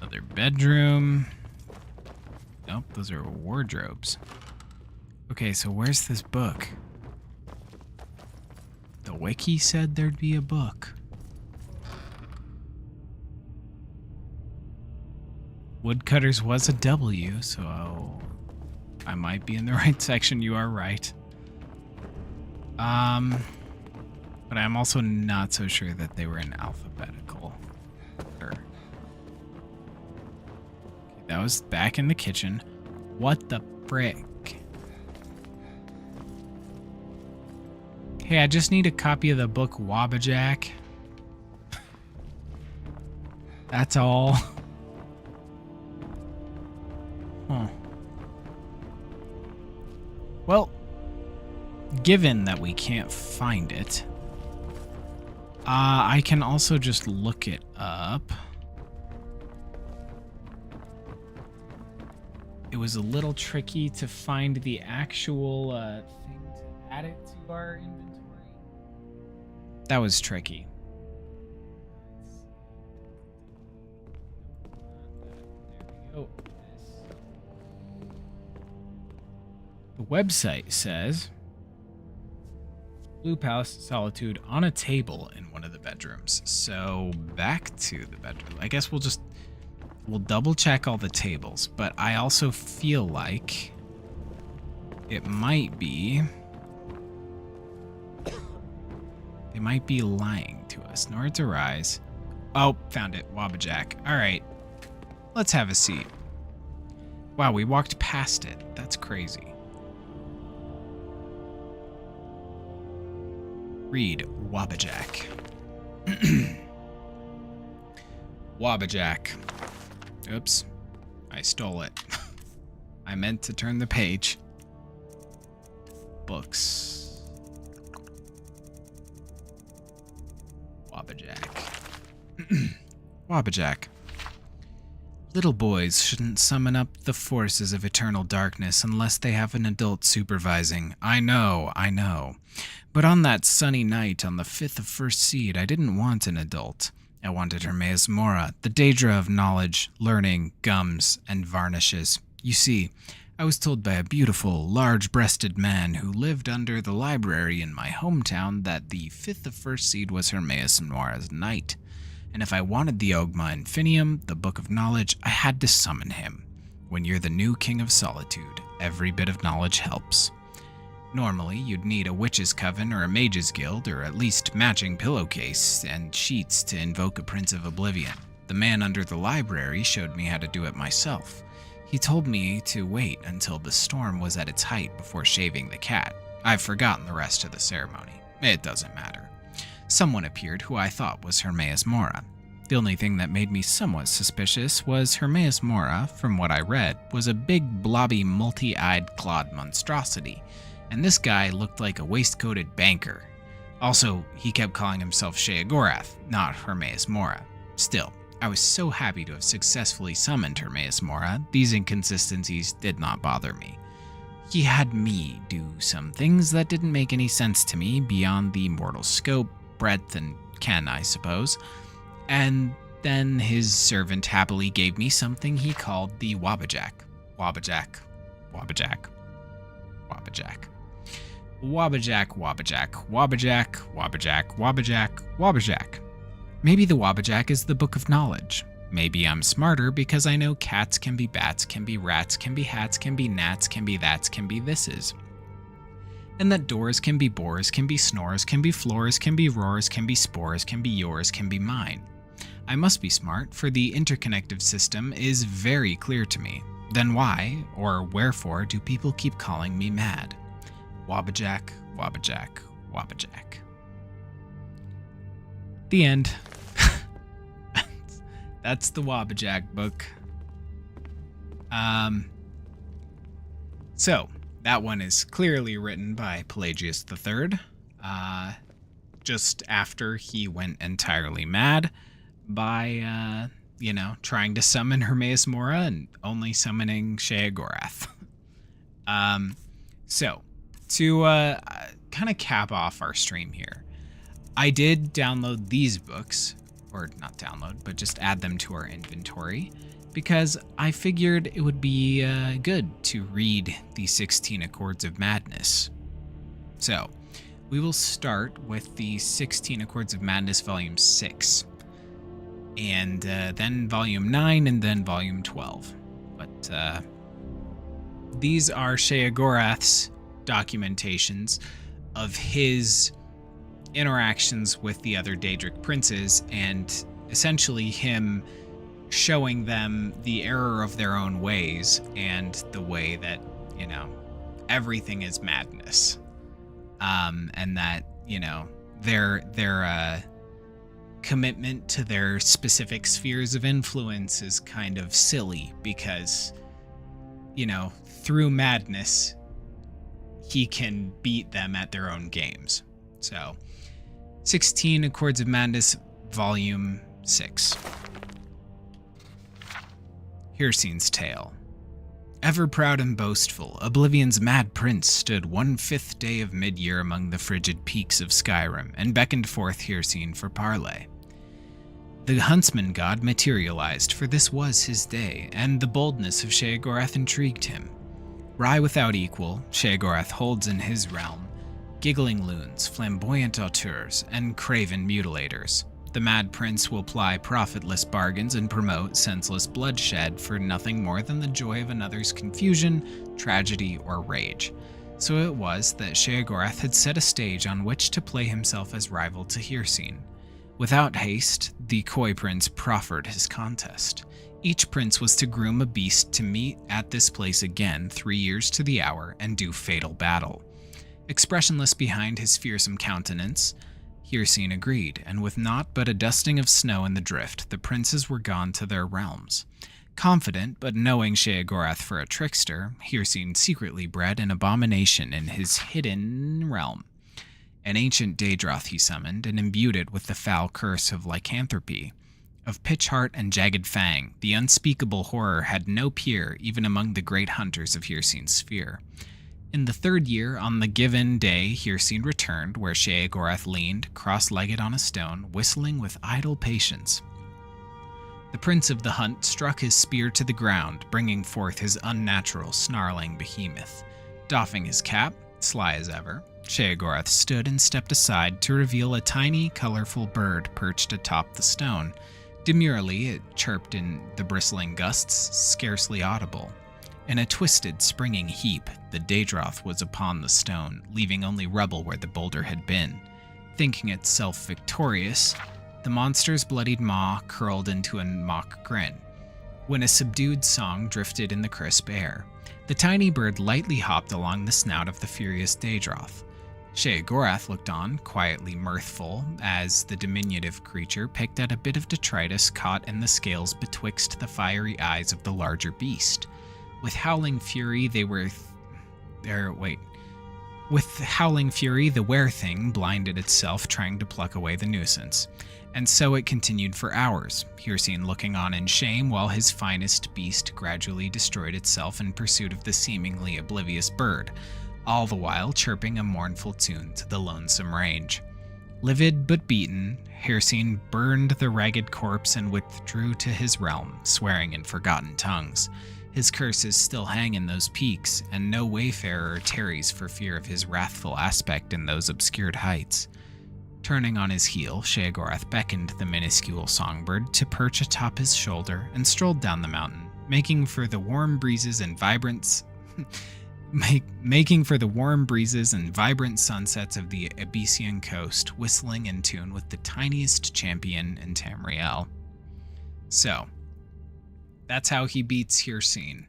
Speaker 1: Another bedroom. Nope, those are wardrobes. Okay, so where's this book? The wiki said there'd be a book. Woodcutters was a W, so I might be in the right section. You are right. But I'm also not so sure that they were in alphabetical order. Okay, that was back in the kitchen. What the frick? Hey, I just need a copy of the book Wabbajack. That's all. Huh. Well, given that we can't find it, I can also just look it up. It was a little tricky to find the actual thing to add it to our inventory. That was tricky. There we go. The website says Blue Palace Solitude on a table in one of the bedrooms. So back to the bedroom. I guess we'll double check all the tables, but I also feel like it might be they might be lying to us. Nords Arise. Oh, found it. Wabbajack. All right. Let's have a seat. Wow, we walked past it. That's crazy. Read Wabbajack. Wabbajack. Oops. I stole it. I meant to turn the page. Books. Wabbajack. Wabbajack. Little boys shouldn't summon up the forces of eternal darkness unless they have an adult supervising. I know. But on that sunny night on the 5th of First Seed, I didn't want an adult. I wanted Hermaeus Mora, the Daedra of knowledge, learning, gums, and varnishes. You see, I was told by a beautiful, large-breasted man who lived under the library in my hometown that the 5th of First Seed was Hermaeus Mora's night. And if I wanted the Ogma Infinium, the Book of Knowledge, I had to summon him. When you're the new King of Solitude, every bit of knowledge helps. Normally, you'd need a Witch's Coven or a Mage's Guild, or at least matching pillowcase and sheets to invoke a Prince of Oblivion. The man under the library showed me how to do it myself. He told me to wait until the storm was at its height before shaving the cat. I've forgotten the rest of the ceremony. It doesn't matter. Someone appeared who I thought was Hermaeus Mora. The only thing that made me somewhat suspicious was Hermaeus Mora, from what I read, was a big, blobby, multi-eyed clawed monstrosity, and this guy looked like a waistcoated banker. Also, he kept calling himself Sheogorath, not Hermaeus Mora. Still, I was so happy to have successfully summoned Hermaeus Mora, these inconsistencies did not bother me. He had me do some things that didn't make any sense to me beyond the mortal scope, breadth, and ken, I suppose. And then his servant happily gave me something he called the Wabbajack. Wabbajack. Wabbajack. Wabbajack. Wabbajack, Wabbajack, Wabbajack, Wabbajack, Wabbajack, Wabbajack. Maybe the Wabbajack is the Book of Knowledge. Maybe I'm smarter because I know cats can be bats, can be rats, can be hats, can be gnats, can be that's, can be thises. And that doors can be bores, can be snores, can be floors, can be roars, can be spores, can be yours, can be mine. I must be smart, for the interconnective system is very clear to me. Then why, or wherefore, do people keep calling me mad? Wabbajack, Wabbajack, Wabbajack. The end. That's the Wabbajack book. So, that one is clearly written by Pelagius III, just after he went entirely mad by, trying to summon Hermaeus Mora and only summoning Sheogorath. So, to kind of cap off our stream here, I did download these books, or not download, but just add them to our inventory, because I figured it would be good to read the 16 Accords of Madness. So, we will start with the 16 Accords of Madness Volume 6, and then Volume 9, and then Volume 12. But these are Sheogorath's documentations of his interactions with the other Daedric princes, and essentially him showing them the error of their own ways and the way that, everything is madness. And that, their commitment to their specific spheres of influence is kind of silly because, through madness, he can beat them at their own games. So, 16 Accords of Madness, Volume 6. Hircine's Tale. Ever proud and boastful, Oblivion's mad prince stood 1/5 day of mid-year among the frigid peaks of Skyrim and beckoned forth Hircine for parley. The huntsman god materialized, for this was his day, and the boldness of Sheogorath intrigued him. Rye without equal, Sheogorath holds in his realm giggling loons, flamboyant auteurs, and craven mutilators. The mad prince will ply profitless bargains and promote senseless bloodshed for nothing more than the joy of another's confusion, tragedy, or rage. So it was that Sheogorath had set a stage on which to play himself as rival to Hircine. Without haste, the coy prince proffered his contest. Each prince was to groom a beast to meet at this place again 3 years to the hour and do fatal battle. Expressionless behind his fearsome countenance, Hircine agreed, and with naught but a dusting of snow in the drift, the princes were gone to their realms. Confident, but knowing Sheogorath for a trickster, Hircine secretly bred an abomination in his hidden realm. An ancient Daedroth he summoned, and imbued it with the foul curse of lycanthropy. Of pitch heart and jagged fang, the unspeakable horror had no peer even among the great hunters of Hircine's sphere. In the 3rd year, on the given day, Hircine returned, where Sheogorath leaned, cross-legged on a stone, whistling with idle patience. The prince of the hunt struck his spear to the ground, bringing forth his unnatural, snarling behemoth. Doffing his cap, sly as ever, Sheogorath stood and stepped aside to reveal a tiny, colorful bird perched atop the stone. Demurely, it chirped in the bristling gusts, scarcely audible. In a twisted, springing heap, the Daedroth was upon the stone, leaving only rubble where the boulder had been. Thinking itself victorious, the monster's bloodied maw curled into a mock grin, when a subdued song drifted in the crisp air. The tiny bird lightly hopped along the snout of the furious Daedroth. Sheogorath looked on, quietly mirthful, as the diminutive creature picked at a bit of detritus caught in the scales betwixt the fiery eyes of the larger beast. With howling fury, the were-thing blinded itself, trying to pluck away the nuisance. And so it continued for hours, Hircine looking on in shame while his finest beast gradually destroyed itself in pursuit of the seemingly oblivious bird, all the while chirping a mournful tune to the lonesome range. Livid but beaten, Hircine burned the ragged corpse and withdrew to his realm, swearing in forgotten tongues. His curses still hang in those peaks, and no wayfarer tarries for fear of his wrathful aspect in those obscured heights. Turning on his heel, Sheogorath beckoned the minuscule songbird to perch atop his shoulder and strolled down the mountain, making for the warm breezes and vibrant sunsets of the Abyssian coast, whistling in tune with the tiniest champion in Tamriel. So, that's how he beats Hircine,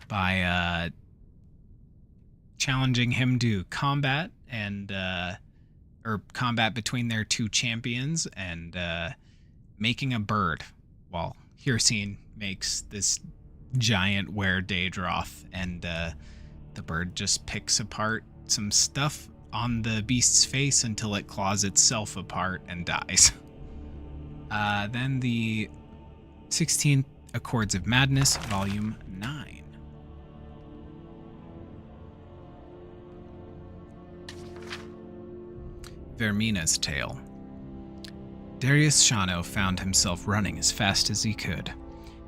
Speaker 1: by challenging him to combat and or combat between their two champions, and making a bird, while Hircine makes this giant were-Daedroth, and the bird just picks apart some stuff on the beast's face until it claws itself apart and dies. Then the 16th Accords of Madness, Volume 9. Vermina's Tale. Darius Shano found himself running as fast as he could.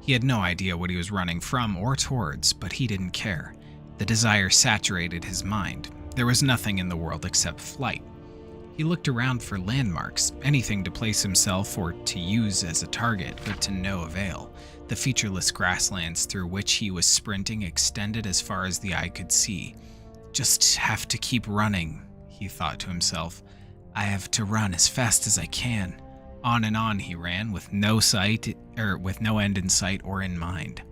Speaker 1: He had no idea what he was running from or towards, but he didn't care. The desire saturated his mind. There was nothing in the world except flight. He looked around for landmarks, anything to place himself or to use as a target, but to no avail. The featureless grasslands through which he was sprinting extended as far as the eye could see. Just have to keep running, he thought to himself. I have to run as fast as I can. On and on he ran, with no end in sight or in mind.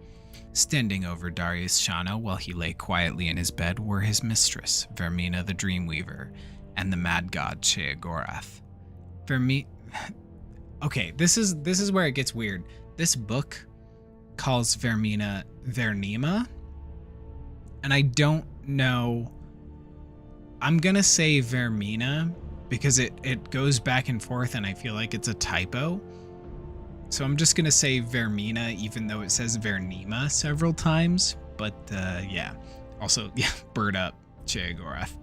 Speaker 1: Standing over Darius Shano while he lay quietly in his bed were his mistress, Vermina the Dreamweaver, and the mad god Sheogorath. Okay, this is where it gets weird. This book calls Vermina Vernima, and I don't know. I'm gonna say Vermina because it goes back and forth, and I feel like it's a typo. So I'm just gonna say Vermina, even though it says Vernima several times. But yeah. Also, yeah, bird up, Sheogorath.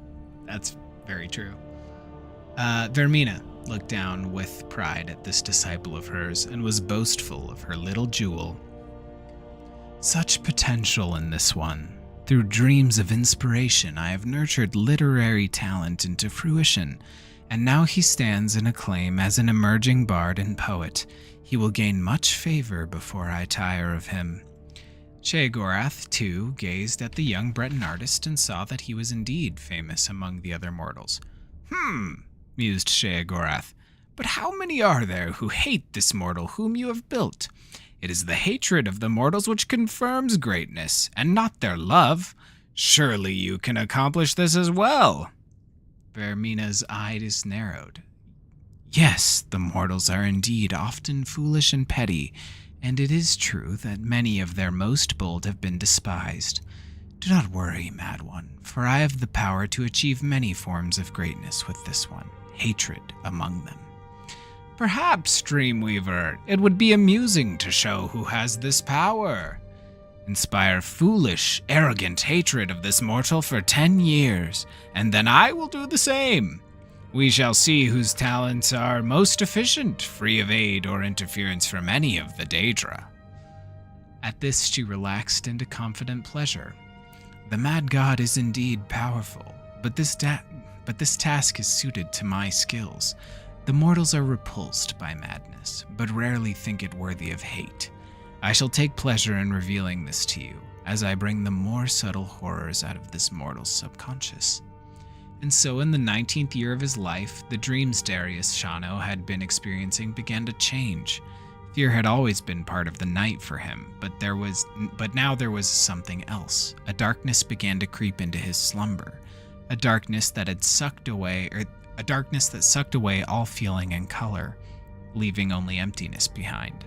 Speaker 1: That's very true. Vermina looked down with pride at this disciple of hers and was boastful of her little jewel. Such potential in this one. Through dreams of inspiration, I have nurtured literary talent into fruition, and now he stands in acclaim as an emerging bard and poet. He will gain much favor before I tire of him. Sheogorath, too, gazed at the young Breton artist and saw that he was indeed famous among the other mortals. Mused Sheogorath, but how many are there who hate this mortal whom you have built? It is the hatred of the mortals which confirms greatness, and not their love. Surely you can accomplish this as well. Vermina's eyes narrowed. Yes, the mortals are indeed often foolish and petty, and it is true that many of their most bold have been despised. Do not worry, Mad One, for I have the power to achieve many forms of greatness with this one, hatred among them. Perhaps, Dreamweaver, it would be amusing to show who has this power. Inspire foolish, arrogant hatred of this mortal for 10 years, and then I will do the same. We shall see whose talents are most efficient, free of aid or interference from any of the Daedra. At this, she relaxed into confident pleasure. The Mad God is indeed powerful, but this task is suited to my skills. The mortals are repulsed by madness, but rarely think it worthy of hate. I shall take pleasure in revealing this to you, as I bring the more subtle horrors out of this mortal's subconscious. And so in the 19th year of his life, the dreams Darius Shano had been experiencing began to change. Fear had always been part of the night for him, but now there was something else. A darkness began to creep into his slumber, a darkness that sucked away all feeling and color, leaving only emptiness behind.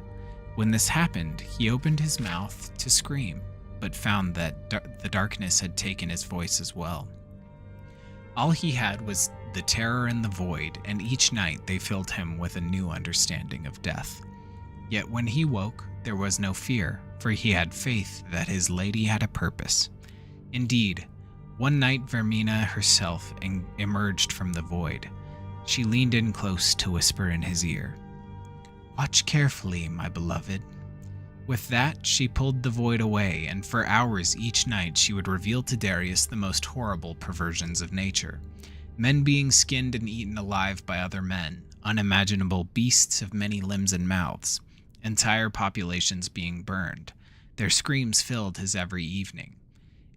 Speaker 1: When this happened, he opened his mouth to scream, but found that the darkness had taken his voice as well. All he had was the terror and the void, and each night they filled him with a new understanding of death. Yet when he woke, there was no fear, for he had faith that his lady had a purpose. Indeed, one night Vermina herself emerged from the void. She leaned in close to whisper in his ear, "Watch carefully, my beloved." With that, she pulled the void away, and for hours each night she would reveal to Darius the most horrible perversions of nature. Men being skinned and eaten alive by other men, unimaginable beasts of many limbs and mouths, entire populations being burned. Their screams filled his every evening.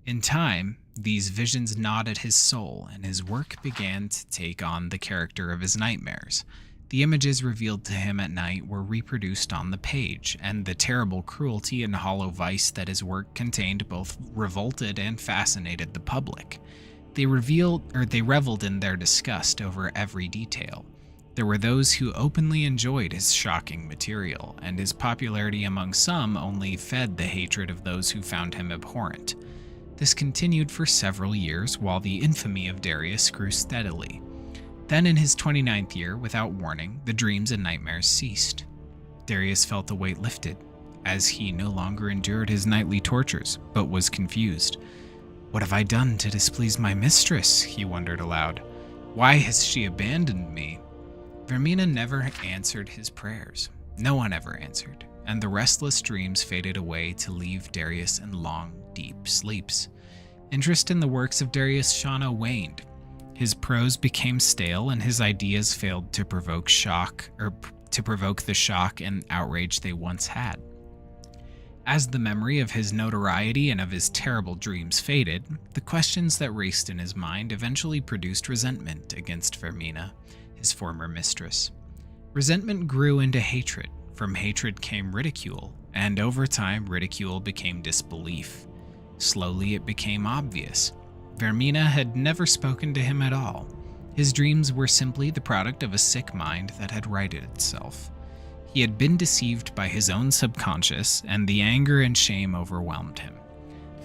Speaker 1: In time, these visions gnawed at his soul, and his work began to take on the character of his nightmares. The images revealed to him at night were reproduced on the page, and the terrible cruelty and hollow vice that his work contained both revolted and fascinated the public. They reveled in their disgust over every detail. There were those who openly enjoyed his shocking material, and his popularity among some only fed the hatred of those who found him abhorrent. This continued for several years while the infamy of Darius grew steadily. Then in his 29th year, without warning, the dreams and nightmares ceased. Darius felt the weight lifted, as he no longer endured his nightly tortures, but was confused. "What have I done to displease my mistress?" he wondered aloud. "Why has she abandoned me?" Vermina never answered his prayers. No one ever answered, and the restless dreams faded away to leave Darius in long, deep sleeps. Interest in the works of Darius Shano waned. His prose became stale, and his ideas failed to provoke the shock and outrage they once had. As the memory of his notoriety and of his terrible dreams faded, the questions that raced in his mind eventually produced resentment against Vermina, his former mistress. Resentment grew into hatred. From hatred came ridicule, and over time, ridicule became disbelief. Slowly, it became obvious. Vermina had never spoken to him at all. His dreams were simply the product of a sick mind that had righted itself. He had been deceived by his own subconscious, and the anger and shame overwhelmed him.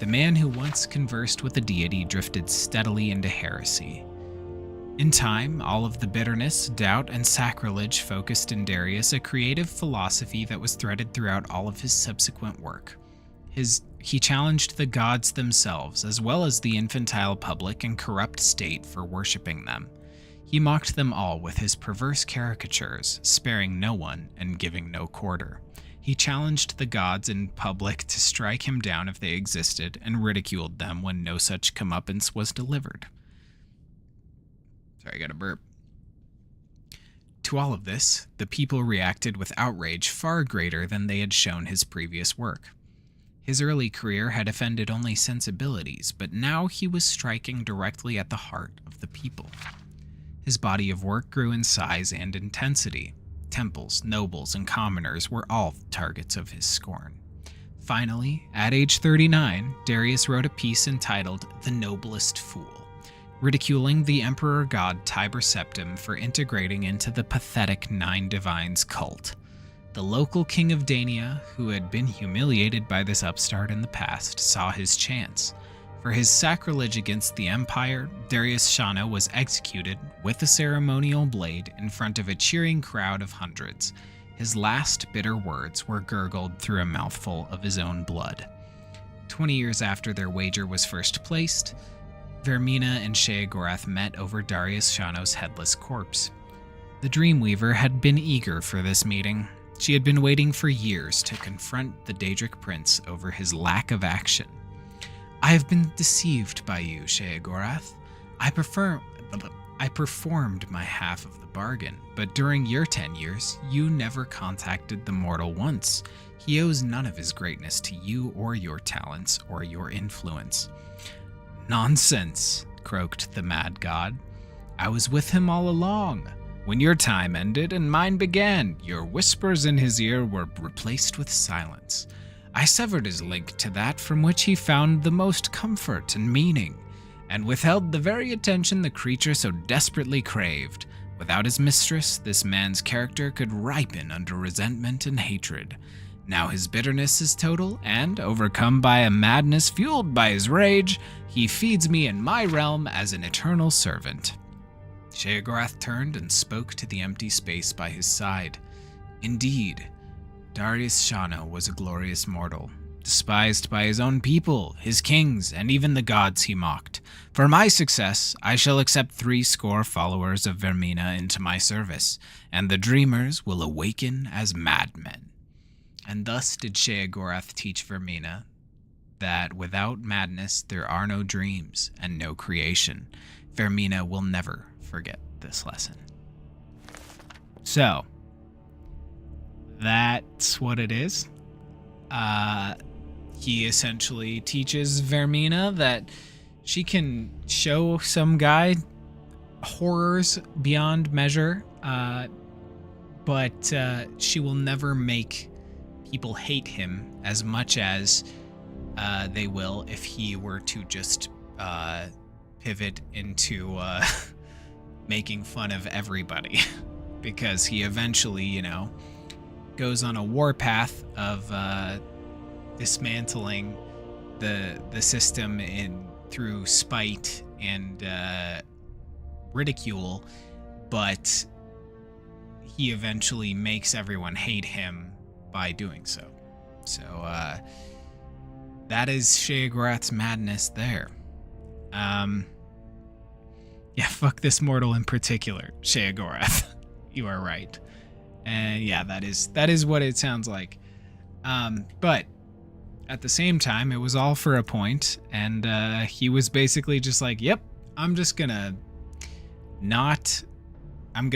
Speaker 1: The man who once conversed with a deity drifted steadily into heresy. In time, all of the bitterness, doubt, and sacrilege focused in Darius a creative philosophy that was threaded throughout all of his subsequent work. He challenged the gods themselves, as well as the infantile public and corrupt state for worshipping them. He mocked them all with his perverse caricatures, sparing no one and giving no quarter. He challenged the gods in public to strike him down if they existed, and ridiculed them when no such comeuppance was delivered. Sorry, I got a burp. To all of this, the people reacted with outrage far greater than they had shown his previous work. His early career had offended only sensibilities, but now he was striking directly at the heart of the people. His body of work grew in size and intensity. Temples, nobles, and commoners were all targets of his scorn. Finally, at age 39, Darius wrote a piece entitled "The Noblest Fool." ridiculing the emperor god Tiber Septim for integrating into the pathetic Nine Divines cult. The local king of Dania, who had been humiliated by this upstart in the past, saw his chance. For his sacrilege against the Empire, Darius Shana was executed with a ceremonial blade in front of a cheering crowd of hundreds. His last bitter words were gurgled through a mouthful of his own blood. 20 years after their wager was first placed, Vermina and Sheogorath met over Darius Shano's headless corpse. The Dreamweaver had been eager for this meeting. She had been waiting for years to confront the Daedric Prince over his lack of action. "I have been deceived by you, Sheogorath. I performed my half of the bargain, but during your 10 years, you never contacted the mortal once. He owes none of his greatness to you or your talents or your influence." "Nonsense," croaked the mad god. "I was with him all along. When your time ended and mine began, your whispers in his ear were replaced with silence. I severed his link to that from which he found the most comfort and meaning, and withheld the very attention the creature so desperately craved. Without his mistress, this man's character could ripen under resentment and hatred. Now his bitterness is total, and, overcome by a madness fueled by his rage, he feeds me in my realm as an eternal servant." Sheogorath turned and spoke to the empty space by his side. Indeed, Darius Shana was a glorious mortal, despised by his own people, his kings, and even the gods he mocked. For my success, I shall accept 70 followers of Vermina into my service, and the dreamers will awaken as madmen. And thus did Sheogorath teach Vermina that without madness there are no dreams and no creation. Vermina will never forget this lesson. So, that's what it is. He essentially teaches Vermina that she can show some guy horrors beyond measure, but she will never make people hate him as much as they will if he were to just pivot into making fun of everybody. Because he eventually, goes on a warpath of dismantling the system through spite and ridicule, but he eventually makes everyone hate him by doing so. So that is Sheogorath's madness there. Yeah, fuck this mortal in particular, Sheogorath. You are right. And yeah, that is what it sounds like. But at the same time, it was all for a point, and he was basically just like, yep, I'm gonna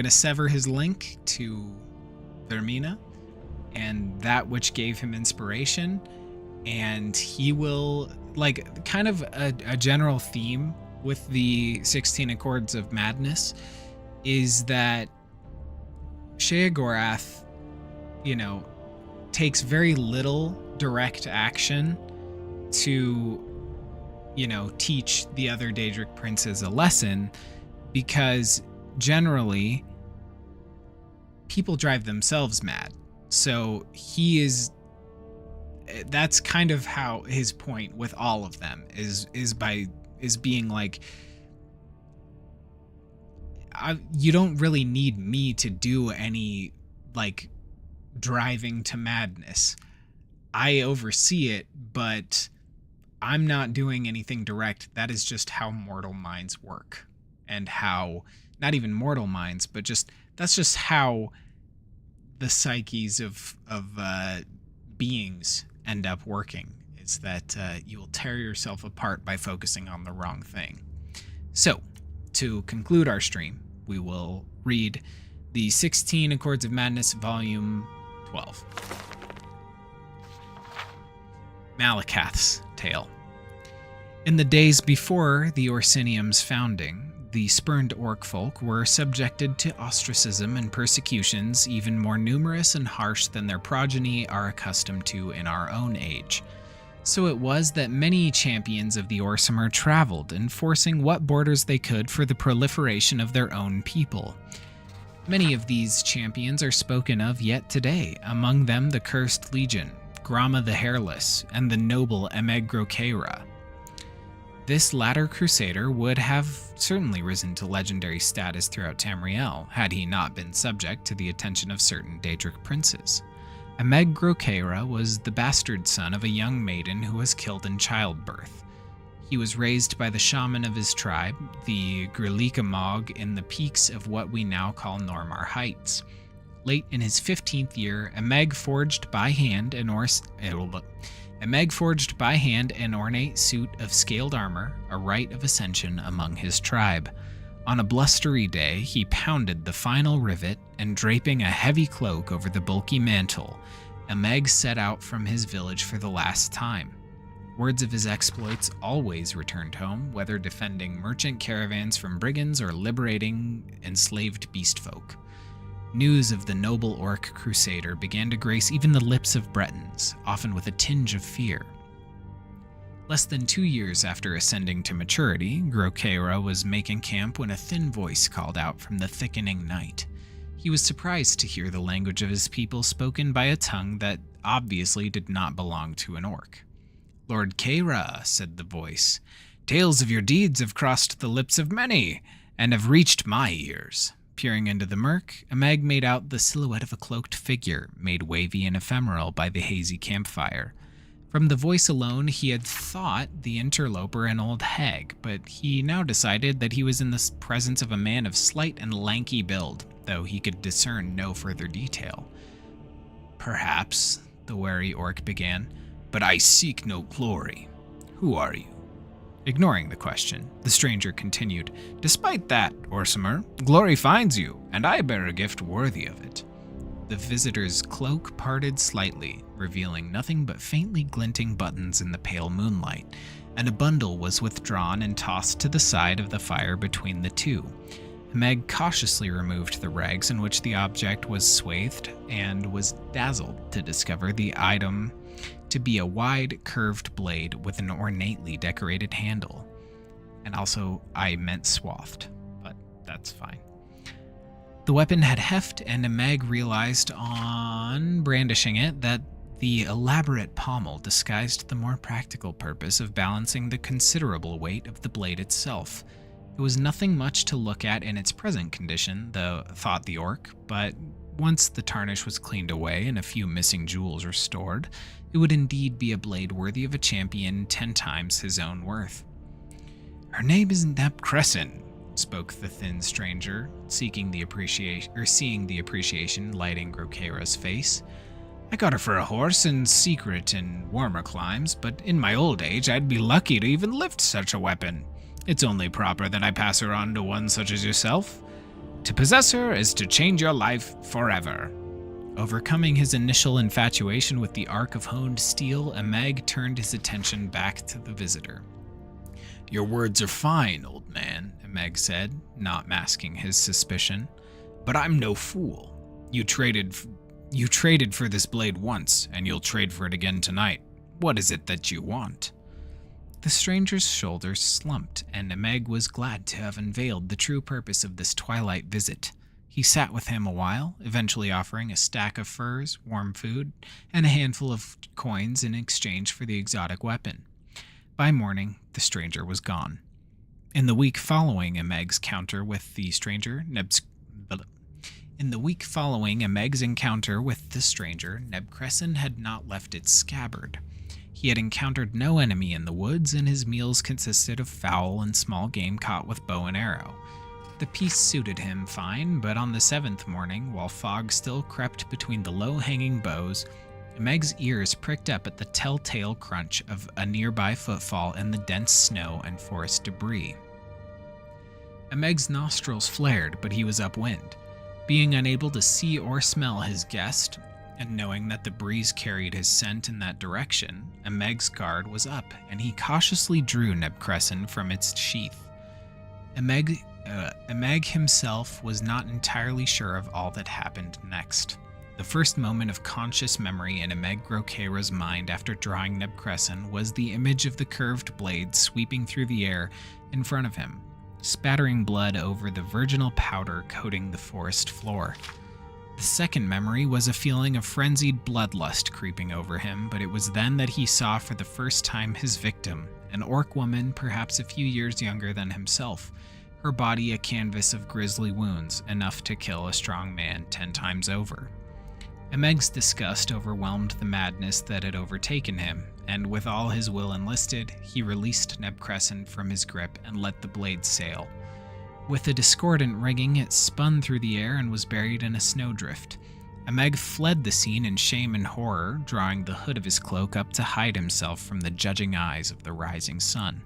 Speaker 1: sever his link to Vermina and that which gave him inspiration, and he will, like, kind of a general theme with the 16 Accords of Madness is that Sheogorath, takes very little direct action to, teach the other Daedric princes a lesson, because generally people drive themselves mad. So that's kind of how his point with all of them is being like, you don't really need me to do any, driving to madness. I oversee it, but I'm not doing anything direct. That is just how mortal minds work, and how, not even mortal minds, but that's just how the psyches of beings end up working, is that you will tear yourself apart by focusing on the wrong thing. So, to conclude our stream, we will read the 16 Accords of Madness, Volume 12. Malakath's Tale. In the days before the Orsinium's founding, the spurned orc folk were subjected to ostracism and persecutions even more numerous and harsh than their progeny are accustomed to in our own age. So it was that many champions of the Orsimer traveled, enforcing what borders they could for the proliferation of their own people. Many of these champions are spoken of yet today, among them the Cursed Legion, Grama the Hairless, and the noble Emeg Grokeira. This latter crusader would have certainly risen to legendary status throughout Tamriel, had he not been subject to the attention of certain Daedric princes. Emeg Grokeira was the bastard son of a young maiden who was killed in childbirth. He was raised by the shaman of his tribe, the Grilikamog, in the peaks of what we now call Normar Heights. Late in his 15th year, Emeg forged by hand an ornate suit of scaled armor, a rite of ascension among his tribe. On a blustery day, he pounded the final rivet, and draping a heavy cloak over the bulky mantle, Emeg set out from his village for the last time. Words of his exploits always returned home, whether defending merchant caravans from brigands or liberating enslaved beastfolk. News of the noble orc crusader began to grace even the lips of Bretons, often with a tinge of fear. Less than 2 years after ascending to maturity, Grokeira was making camp when a thin voice called out from the thickening night. He was surprised to hear the language of his people spoken by a tongue that obviously did not belong to an orc. "Lord Keira," said the voice, "tales of your deeds have crossed the lips of many, and have reached my ears." Peering into the murk, Emeg made out the silhouette of a cloaked figure, made wavy and ephemeral by the hazy campfire. From the voice alone, he had thought the interloper an old hag, but he now decided that he was in the presence of a man of slight and lanky build, though he could discern no further detail. "Perhaps," the wary orc began, "but I seek no glory. Who are you?" Ignoring the question, the stranger continued, "Despite that, Orsimer, glory finds you, and I bear a gift worthy of it." The visitor's cloak parted slightly, revealing nothing but faintly glinting buttons in the pale moonlight, and a bundle was withdrawn and tossed to the side of the fire between the two. Meg cautiously removed the rags in which the object was swathed and was dazzled to discover the item to be a wide, curved blade with an ornately decorated handle. And also, I meant swathed, but that's fine. The weapon had heft, and Emeg realized on brandishing it that the elaborate pommel disguised the more practical purpose of balancing the considerable weight of the blade itself. It was nothing much to look at in its present condition, thought the orc, but once the tarnish was cleaned away and a few missing jewels restored, it would indeed be a blade worthy of a champion 10 times his own worth. "Her name is Neb Crescent," spoke the thin stranger, seeing the appreciation lighting Grokeira's face. "I got her for a horse in secret in warmer climes, but in my old age I'd be lucky to even lift such a weapon. It's only proper that I pass her on to one such as yourself. To possess her is to change your life forever." Overcoming his initial infatuation with the arc of honed steel, Emeg turned his attention back to the visitor. "Your words are fine, old man," Emeg said, not masking his suspicion. "But I'm no fool. You traded for this blade once, and you'll trade for it again tonight. What is it that you want?" The stranger's shoulders slumped, and Emeg was glad to have unveiled the true purpose of this twilight visit. He sat with him a while, eventually offering a stack of furs, warm food, and a handful of coins in exchange for the exotic weapon. By morning, the stranger was gone. In the week following Emeg's encounter with the stranger, Neb Crescent had not left its scabbard. He had encountered no enemy in the woods, and his meals consisted of fowl and small game caught with bow and arrow. The peace suited him fine, but on the 7th morning, while fog still crept between the low-hanging boughs, Meg's ears pricked up at the telltale crunch of a nearby footfall in the dense snow and forest debris. Meg's nostrils flared, but he was upwind. Being unable to see or smell his guest, and knowing that the breeze carried his scent in that direction, Meg's guard was up, and he cautiously drew Neb Crescent from its sheath. Emeg himself was not entirely sure of all that happened next. The first moment of conscious memory in Ameg Grokeira's mind after drawing Neb Crescent was the image of the curved blade sweeping through the air in front of him, spattering blood over the virginal powder coating the forest floor. The second memory was a feeling of frenzied bloodlust creeping over him, but it was then that he saw for the first time his victim, an orc woman perhaps a few years younger than himself, her body a canvas of grisly wounds, enough to kill a strong man 10 times over. Ameg's disgust overwhelmed the madness that had overtaken him, and with all his will enlisted, he released Neb Crescent from his grip and let the blade sail. With a discordant ringing, it spun through the air and was buried in a snowdrift. Ameg fled the scene in shame and horror, drawing the hood of his cloak up to hide himself from the judging eyes of the rising sun.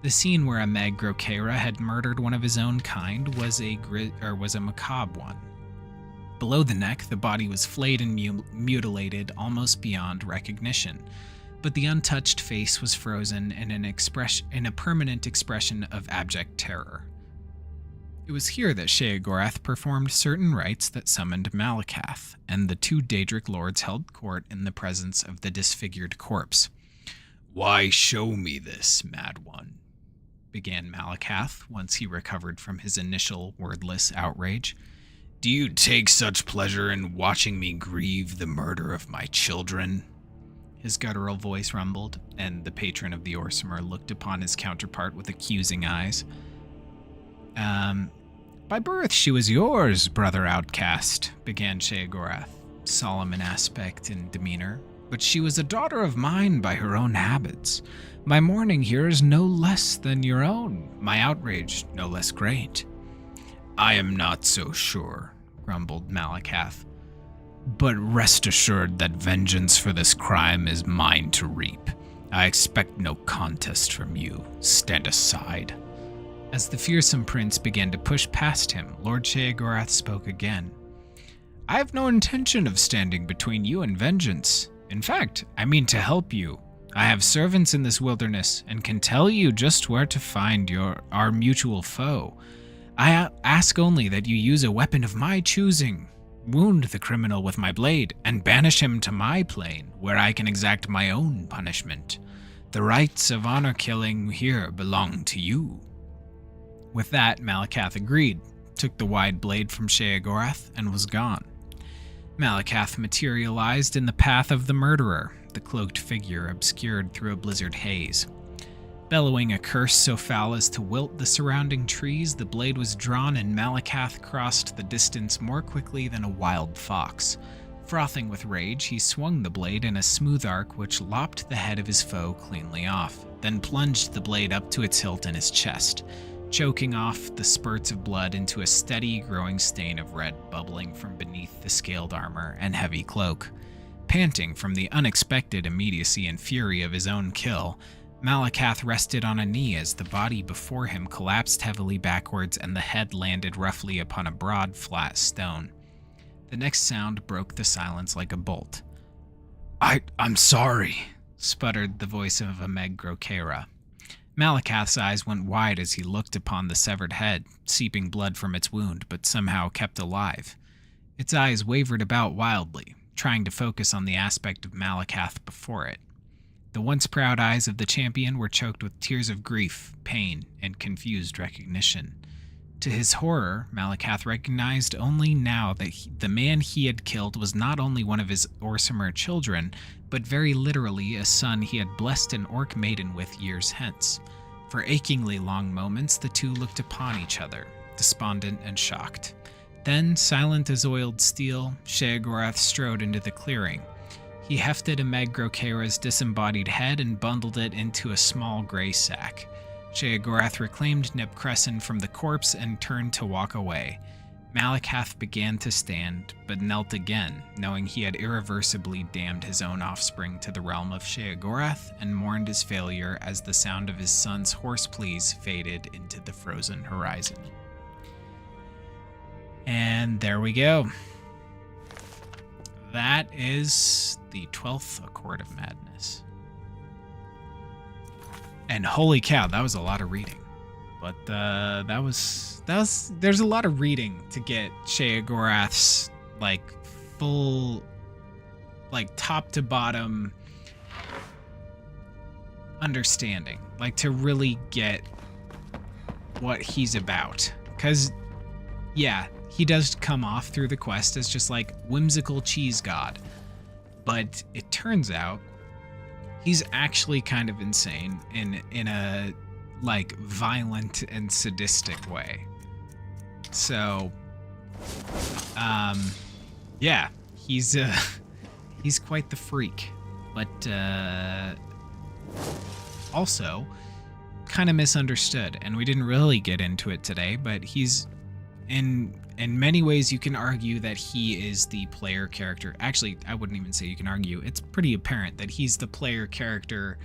Speaker 1: The scene where Ameg Grokeira had murdered one of his own kind was a macabre one. Below the neck, the body was flayed and mutilated almost beyond recognition, but the untouched face was frozen in a permanent expression of abject terror. It was here that Sheogorath performed certain rites that summoned Malakath, and the 2 Daedric lords held court in the presence of the disfigured corpse. "Why show me this, mad one?" began Malakath once he recovered from his initial wordless outrage. "Do you take such pleasure in watching me grieve the murder of my children?" His guttural voice rumbled, and the patron of the Orsimer looked upon his counterpart with accusing eyes. By birth she was yours, brother outcast," began Sheogorath, solemn in aspect and demeanor, "but she was a daughter of mine by her own habits. My mourning here is no less than your own, my outrage no less great." "I am not so sure," grumbled Malakath. "But rest assured that vengeance for this crime is mine to reap. I expect no contest from you. Stand aside." As the fearsome prince began to push past him, Lord Sheogorath spoke again. "I have no intention of standing between you and vengeance. In fact, I mean to help you. I have servants in this wilderness and can tell you just where to find our mutual foe. I ask only that you use a weapon of my choosing, wound the criminal with my blade, and banish him to my plane, where I can exact my own punishment. The rights of honor killing here belong to you." With that, Malakath agreed, took the wide blade from Sheogorath, and was gone. Malakath materialized in the path of the murderer, the cloaked figure obscured through a blizzard haze. Bellowing a curse so foul as to wilt the surrounding trees, the blade was drawn and Malakath crossed the distance more quickly than a wild fox. Frothing with rage, he swung the blade in a smooth arc which lopped the head of his foe cleanly off, then plunged the blade up to its hilt in his chest, choking off the spurts of blood into a steady growing stain of red bubbling from beneath the scaled armor and heavy cloak. Panting from the unexpected immediacy and fury of his own kill, Malakath rested on a knee as the body before him collapsed heavily backwards and the head landed roughly upon a broad, flat stone. The next sound broke the silence like a bolt. I'm sorry," sputtered the voice of Ameg Grokeira. Malakath's eyes went wide as he looked upon the severed head, seeping blood from its wound, but somehow kept alive. Its eyes wavered about wildly, trying to focus on the aspect of Malakath before it. The once proud eyes of the champion were choked with tears of grief, pain, and confused recognition. To his horror, Malakath recognized only now that the man he had killed was not only one of his Orsimer children, but very literally a son he had blessed an orc maiden with years hence. For achingly long moments, the two looked upon each other, despondent and shocked. Then, silent as oiled steel, Sheogorath strode into the clearing. He hefted Ameg Grokeira's disembodied head and bundled it into a small gray sack. Sheogorath reclaimed Neb Crescent from the corpse and turned to walk away. Malakath began to stand, but knelt again, knowing he had irreversibly damned his own offspring to the realm of Sheogorath and mourned his failure as the sound of his son's hoarse pleas faded into the frozen horizon. And there we go. That is the 12th Accord of Madness. And holy cow, that was a lot of reading. But there's a lot of reading to get Sheogorath's full, like, top to bottom understanding, like, to really get what he's about. Because, yeah, he does come off through the quest as just like whimsical cheese god, but it turns out he's actually kind of insane in a like violent and sadistic way. So yeah, he's quite the freak, but also kind of misunderstood, and we didn't really get into it today, but he's in many ways you can argue that he is the player character. Actually, I wouldn't even say you can argue. It's pretty apparent that he's the player character,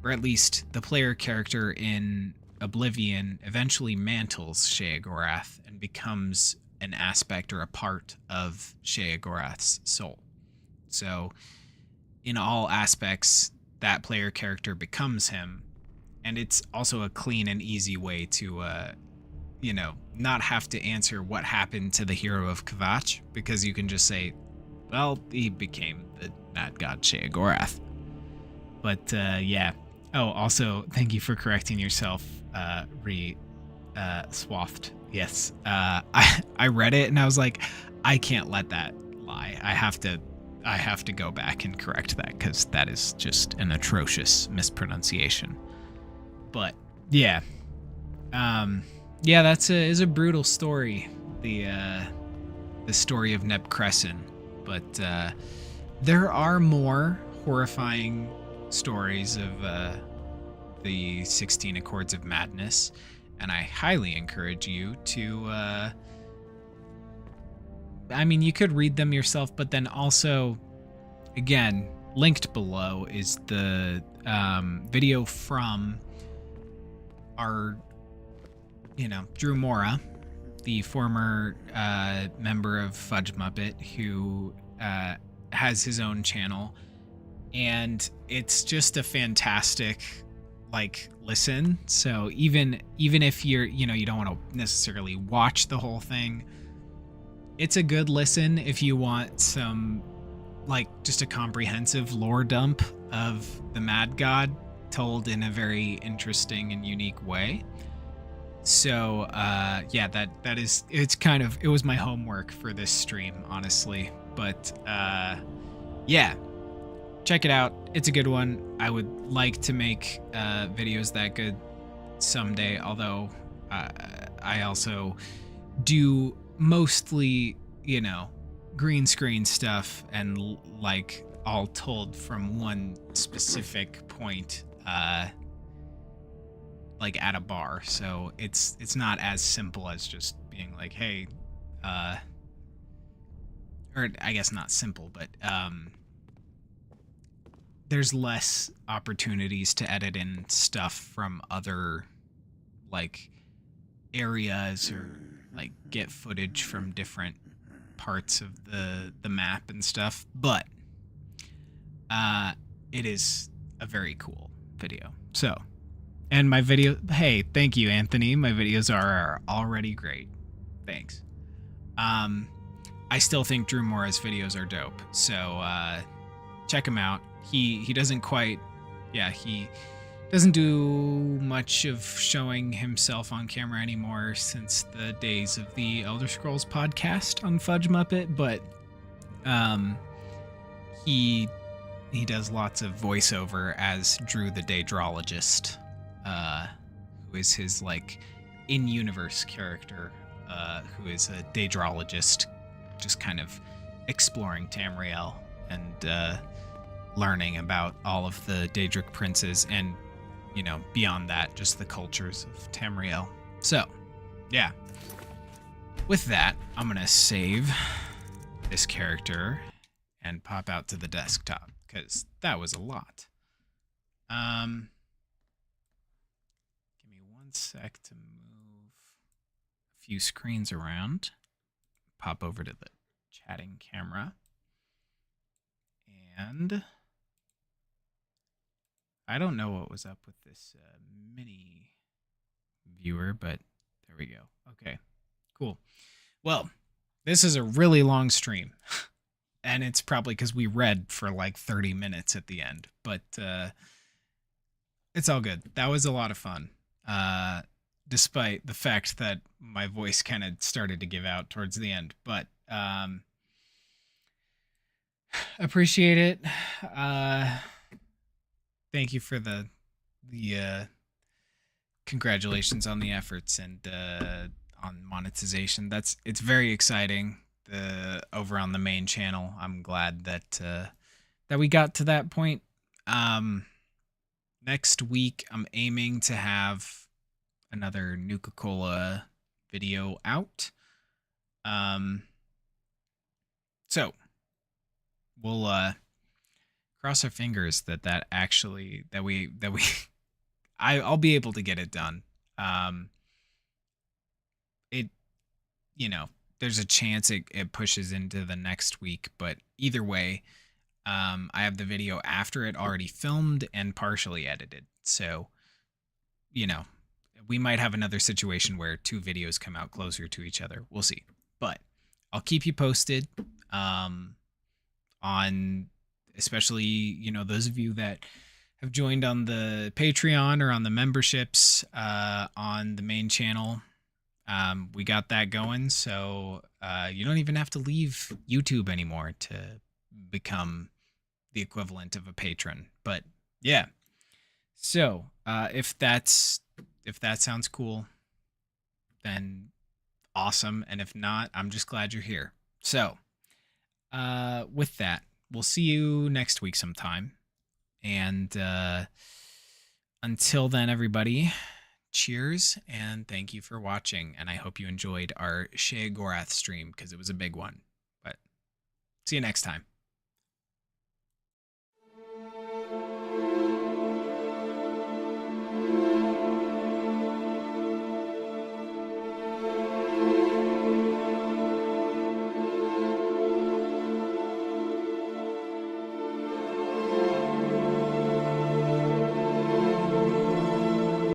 Speaker 1: or at least the player character in Oblivion eventually mantles Sheogorath and becomes an aspect or a part of Sheogorath's soul. So in all aspects, that player character becomes him, and it's also a clean and easy way to not have to answer what happened to the hero of Khajiit, because you can just say, well, he became the mad god Sheogorath. But yeah. Oh, also, thank you for correcting yourself, Swathed. Yes. I read it and I was like, I can't let that lie. I have to go back and correct that, because that is just an atrocious mispronunciation. But yeah. Yeah, is a brutal story, the story of Neb Crescent, but there are more horrifying stories of the 16 Accords of Madness, and I highly encourage you to you could read them yourself, but then also, again, linked below is the video from our Drew Mora, the former member of Fudge Muppet, who has his own channel, and it's just a fantastic listen. So even if you're you don't want to necessarily watch the whole thing, it's a good listen if you want some just a comprehensive lore dump of the Mad God told in a very interesting and unique way. So yeah, it was my homework for this stream, honestly. But yeah, check it out. It's a good one. I would like to make videos that good someday, although I also do mostly, green screen stuff and all told from one specific point at a bar. So it's not as simple as just being like, hey, or I guess not simple, but there's less opportunities to edit in stuff from other areas, or get footage from different parts of the map and stuff. But it is a very cool video. So, and my video, hey, thank you, Anthony. My videos are already great. Thanks. I still think Drew Mora's videos are dope. So check him out. He doesn't quite, he doesn't do much of showing himself on camera anymore since the days of the Elder Scrolls podcast on Fudge Muppet, but he does lots of voiceover as Drew the Daedrologist, who is his in-universe character, who is a Daedrologist, just kind of exploring Tamriel and learning about all of the Daedric princes and, beyond that, just the cultures of Tamriel. So, yeah. With that, I'm going to save this character and pop out to the desktop, because that was a lot. Give me one sec to move a few screens around. Pop over to the chatting camera. And I don't know what was up with this mini viewer, but there we go. Okay, cool. Well, this is a really long stream. And it's probably because we read for like 30 minutes at the end, but it's all good. That was a lot of fun. Despite the fact that my voice kind of started to give out towards the end, but appreciate it. Thank you for the congratulations on the efforts and on monetization. It's very exciting. Over on the main channel, I'm glad that we got to that point. Next week, I'm aiming to have another Nuka-Cola video out. So we'll cross our fingers that I'll be able to get it done. There's a chance it pushes into the next week, but either way, I have the video after it already filmed and partially edited. So, we might have another situation where 2 videos come out closer to each other. We'll see. But I'll keep you posted on especially, those of you that have joined on the Patreon or on the memberships on the main channel. We got that going, so you don't even have to leave YouTube anymore to become the equivalent of a patron. But yeah, so if that sounds cool, then awesome. And if not, I'm just glad you're here. So with that, we'll see you next week sometime. And until then, everybody, cheers and thank you for watching. And I hope you enjoyed our Sheogorath stream because it was a big one. But see you next time.